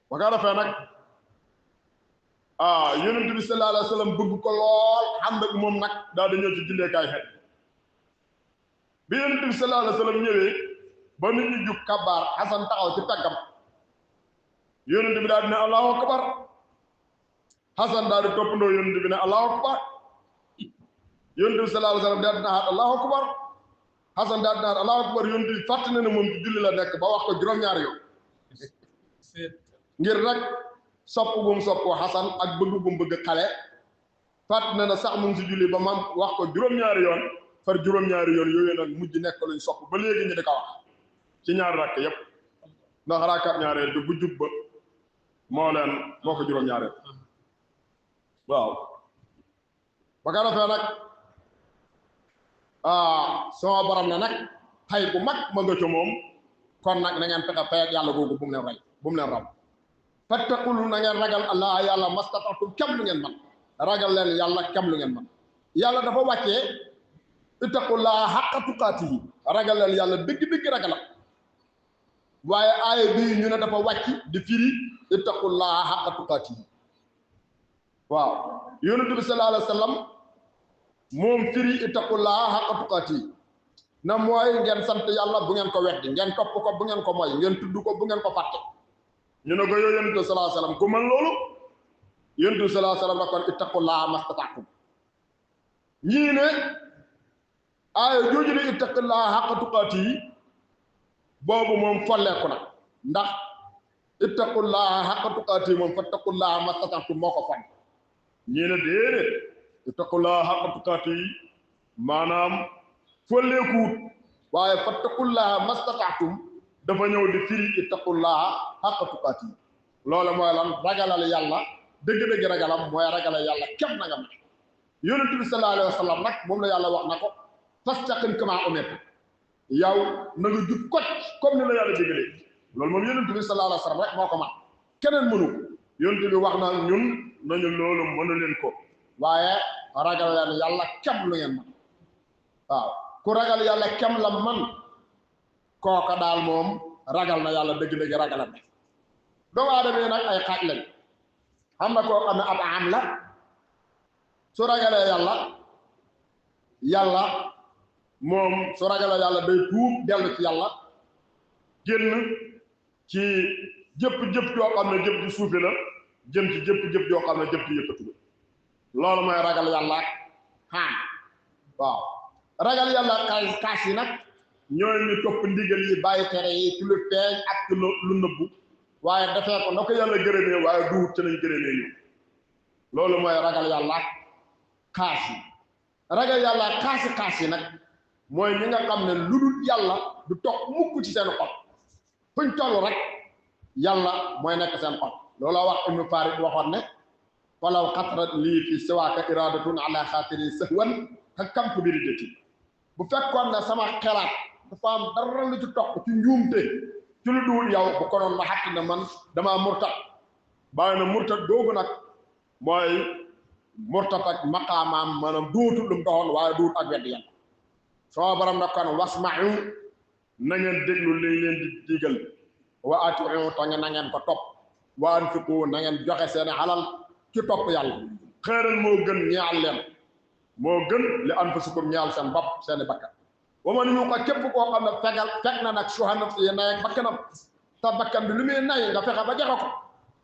ba nga defee nag yonent bi sallallahu alayhi wa sallam bëgg ko lool ànd ak moom nag daal di ñëw ci julleekaay xeet bi yonent bi sallallahu alayhi wa sallam ñëwee ba nit ñi jug kabaar Xasan taxaw ci peggam yonent bi daal di ne allahu akbar Xasan daal di toppandoo yonent bi ne allahu akbar yonent bi sallallahu alayhi wa sallam daal di naxaat allahu akbar Xasan daal di naxaat allahu akbar yonent bi fàtt na ne moom ci julli la nekk ba wax ko juróom-ñaari yoon ngir rek sopp bu mu sopp Xasan ak bëgg bu mu bëgg xale fàtt na ne sax mu ngi si julli ba man wax ko juróom-ñaari yoon far juróom-ñaari yoon yooyu nag mujj nekk luñ sopp ba léegi ñu di ko wax ci ñaari rakk yépp ndax rakkaat ñaareel bi bu jub ba moo ko juróom-ñaareel waaw ba nga defee nag sama borom ne nag xay bu mag ma nga ca moom kon nag na ngeen fexe fay ak yàlla googu bu mu leen rey bu mu leen raw fattaqul na ngeen ragal allah yàlla mastata'tum kem lu ngeen man ragal leen yàlla kem lu ngeen man yàlla dafa wàccee ittaqullaha haqqa tuqaatihi ragal leen yàlla dëgg-dëgg ragalam waaye aaya bii ñu ne dafa wàcc di firi ittaqullaha haqqa tuqaatihi waaw yonent bi sallallahu alayhi wa sallam moom firi ittaqullaha haqqa tuqaatihi na mooy ngeen sant yàlla bu ngeen ko weddi ngeen topp ko bu ngeen ko moy ngeen tudd ko bu ngeen ko fàtte ñu ne ko yow yonent bi sallallahu alayhi wa sallam ku mën loolu yonent bi sallallahu alayhi wa sallam na kon ittaqullaha mastata'tum ñii ne aaya jooju ne ittaqullaha haqqa tuqaatihi boobu moom folleeku na ndax ittaqullaha haqqa tuqaatihi moom fattaqullaha mastata'tum moo ko fon ñii ne déedéet ittaqullaha haqqa tuqaatihi maanaam folleekuwut waaye fattaqullaha mastata'tum dafa ñëw di firi ittaqullaha haqqa tuqaatihi loolu mooy lan ragalal yàlla dëgg-dëgg ragalam mooy ragalal yàlla kem na nga ma yonent bi sallallahu alayhi wa sallam nag moom la yàlla wax na ko fastaqim kamaa umirta yow na nga jub kocc comme ni la yàlla digalee loolu moom yonent bi sallallahu alayhi wa sallam rek moo ko man keneen mënu ko yonent bi wax na ñun nañu loolu mënu leen ko waaye ragal leen yàlla kem lu ngeen man waaw ku ragal yàlla kem la man kooka daal moom ragal na yàlla dëgg-dëgg ragalam ne doomu aadama yi nag ay xaaj lañ xam na koo xam ne ab am la su ragalee yàlla moom su ragalee yàlla day tuub dellu ci yàlla génn ci jëpp joo xam ne jëpp ju suufi la jëm ci jëpp joo xam ne jëpp ju yëkkatu loolu mooy ragal yàlla ak xaam waaw ragal yàlla kaas yi nag ñooy ñu topp ndigal yi bàyyi tere yi ci lu feeñ ak ci lu nëbbu waaye defee ko na ko yàlla gërëmee waaye duwut ci lañ gërëmee ñu loolu mooy ragal yàlla ak kaas yi ragal yàlla ak kaas yi nag mooy ñi nga xam ne lu dul yàlla du toog mukk ci seen xol fuñ toll rek yàlla mooy nekk seen xol looloo wax Ibnu Farid waxoon ne walaw xatrat lii fi siwaaka iradatun ala xaatiri sahwan ka kamtu biri jëti bu fekkoon ne sama xelaat dafa am dara lu ci toq ci njuumte ci lu dul yow bu konoon ma xatti ne man damaa murtat bàyyi na murtat googu nag mooy murtat ak maqaamaam maanaam duutul lu mu doxoon waaye duut ak weddi yàlla soo borom nag kon wasma'u na ngeen déglu li leen di digal wa ati'u ta na ngeen ko topp wa anfiqu na ngeen joxe seen alal ci topp yàlla xeeral moo gën ñaal leen moo gën li anfusikum ñaal seen bopp seeni bakkan wa man yuqa képp koo xam ne fekk na nag suhanaf si nay ak bakkanam te bakkan bi lu muy nay nga fexe ba joxe ko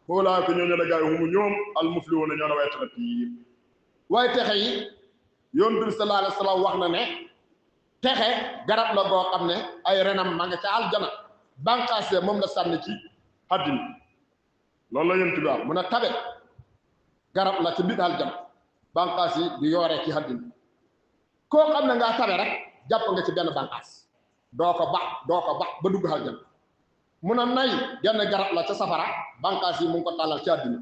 xoolaa ko ñooñu la gaay humu ñoom al muflihuna ñoo na way taxa piir waaye texe yi yonent bi sallallahu alayhi wa sallam wax na ne texe garab la goo xam ne ay renam ma nga ca aljana bànqaas ya moom la sànni ci àddina loolu la yonent bi wax mu ne tabe garab la ci biir aljana bànqaas yi di yooree ci àddina koo xam ne ngaa tabe rek jàpp nga ci benn bànqaas doo ko bax ba dugg aljana mu ne nay genn garab la ca safara bànqaas yi mu ngi ko tàllal ci àddina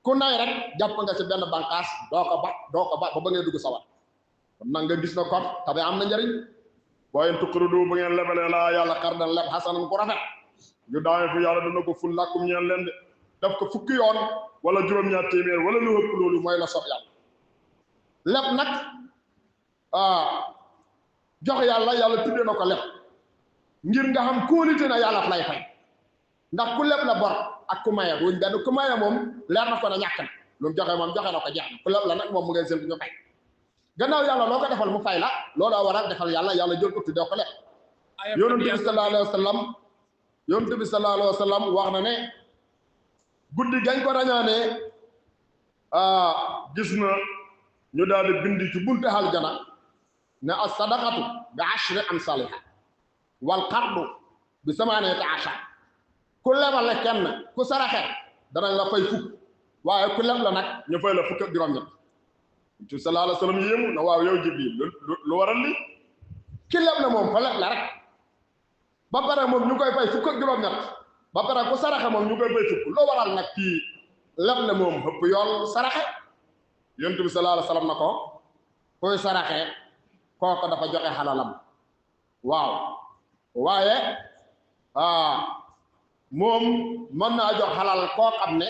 ku nay rek jàpp nga ci benn bànqaas doo ko bax ba ngay dugg sawar kon nag nga gis na kon tabe am na njëriñ boo in tuqridu bu ngeen lebalee laa yàlla xardan leb xasanan ku rafet yu daawe fu yàlla dana ko ful làkkum ñeen leen de def ko fukki yoon wala juróom-ñaar téeméer wala lu ëpp loolu mooy la sob yàlla leb nag jox yàlla tuddee na ko leb ngir nga xam kóolite na yàlla lay fay ndax ku leb la bor ak ku maye wuñ benn ku maye moom leer na ko ne ñàkk na lu mu joxe moom joxe na ko jeex na ku leb la nag moom mu ngay seen ñu fay gannaaw yàlla loo ko defal mu fay la looloo waral defal yàlla jël ko tuddee ko leb yonent bi sallallahu alayhi wa sallam wax na ne guddi gañ ko rañaanee gis na ñu daal di bind ci buntu aljana ne as sadaqatu bi ashri amsaliha wal qardu bi samaniyati ashar ku lebale kenn ku saraxe danañ la fay fukk waaye ku leb la nag ñu fay la fukk ak juróom-ñett ci sallallahu alayhi wa sallam yéemu na waaw yow Jibril lu waral li ki leb na moom fa leb la rek ba pare moom ñu koy fay fukk ak juróom-ñett ba pare ku saraxe moom ñu koy fay fukk loo waral nag kii leb la moom ëpp yoon saraxe yonent bi sallallahu alayhi wa sallam na ko koy saraxe kooko dafa joxe xalalam waaw waaye moom mën naa jox xalal koo xam ne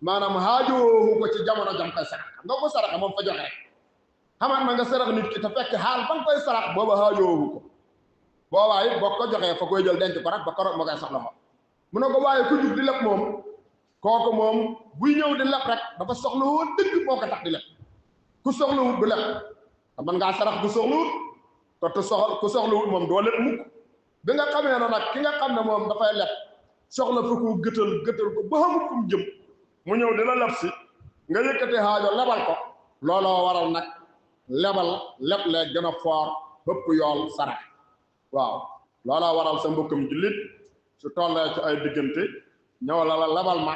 maanaam xaajoowu ko ci jamono jam koy sarax nga ko saraxe moom fa joxe rek xamaat na nga sarax nit ki te fekk xaal ba nga koy sarax booba xaajoowu ko boobaa it boo ko joxee fa koy jël denc ko rek ba koroog ma koy soxla ko mu ne ko waaye ku jug di leb moom kooku moom buy ñëw di leb rek dafa soxla woon dëgg moo ko tax di leb ku soxlawut du leb te mën ngaa sarax ku soxlawut te ku soxlawut moom doo leb mukk bi nga xamee ne nag ki nga xam ne moom dafay leb soxla fa ko gëtal ko ba xamut fu mu jëm mu ñëw di la leb si nga yëkkati xaajo lebal ko looloo waral nag leb lee gën a foor bëpp yool sarax waaw looloo waral sa mbokkam jullit su tollee ci ay diggante ñëw la lebal ma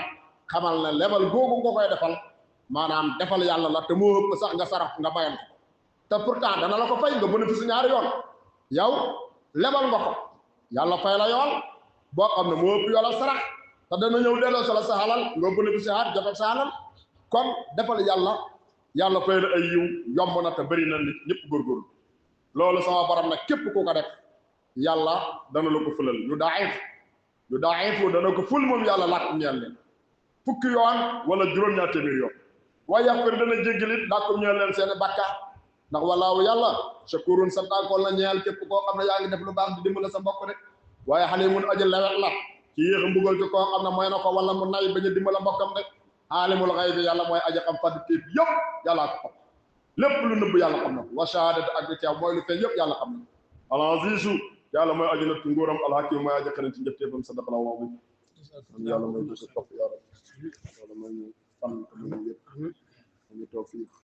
xamal ne lebal googu nga koy defal maanaam defal yàlla la te moo ëpp sax nga sarax nga bayal ko te pourtant dana la ko fay nga bénéfice ñaari yoon yow lebal nga ko yàlla fay la yool boo xam ne moo ëpp yoolal sarax te dana ñëw delloo sa la sa xalal nga bénéfice aat jotal sa xalal kon defal yàlla fay la ay yiw yomb na te bëri na nit ñëpp góorgóorlu loolu sama borom nag képp ku ko def yàlla dana la ko fulal yu daa'ifu dana ko ful moom yàlla làkkum ñeel leen fukki yoon wala juróom-ñaar téeméer yoon waaye yàqir dana jéggalit làkkum ñeel leen seeni bàkkaar ndax walaawu yàlla shakurun santaakoon la ñeel képp koo xam ne yaa ngi def lu baax di dimbale sa mbokk de waaye haliimun aji lewet la ci yéex a mbugal ci koo xam ne mooy na ko wala mu nay bañ a dimbale mbokkam de aalimul xaybi yàlla mooy aji xam fàddu téeb yëpp yàllaa ko xam lépp lu nëbb yàlla xam na ko wa shahaadatu ak di teew mooy lu feeñ yëpp yàlla xam na al aziizu yàlla mooy aji nag ci nguuram alhakim mooy aji xarit ci njëfteefam sadaqallahu al-aziim yàlla mooy ko topp yàlla mooy ñu fan ñu yëpp ñu toog fii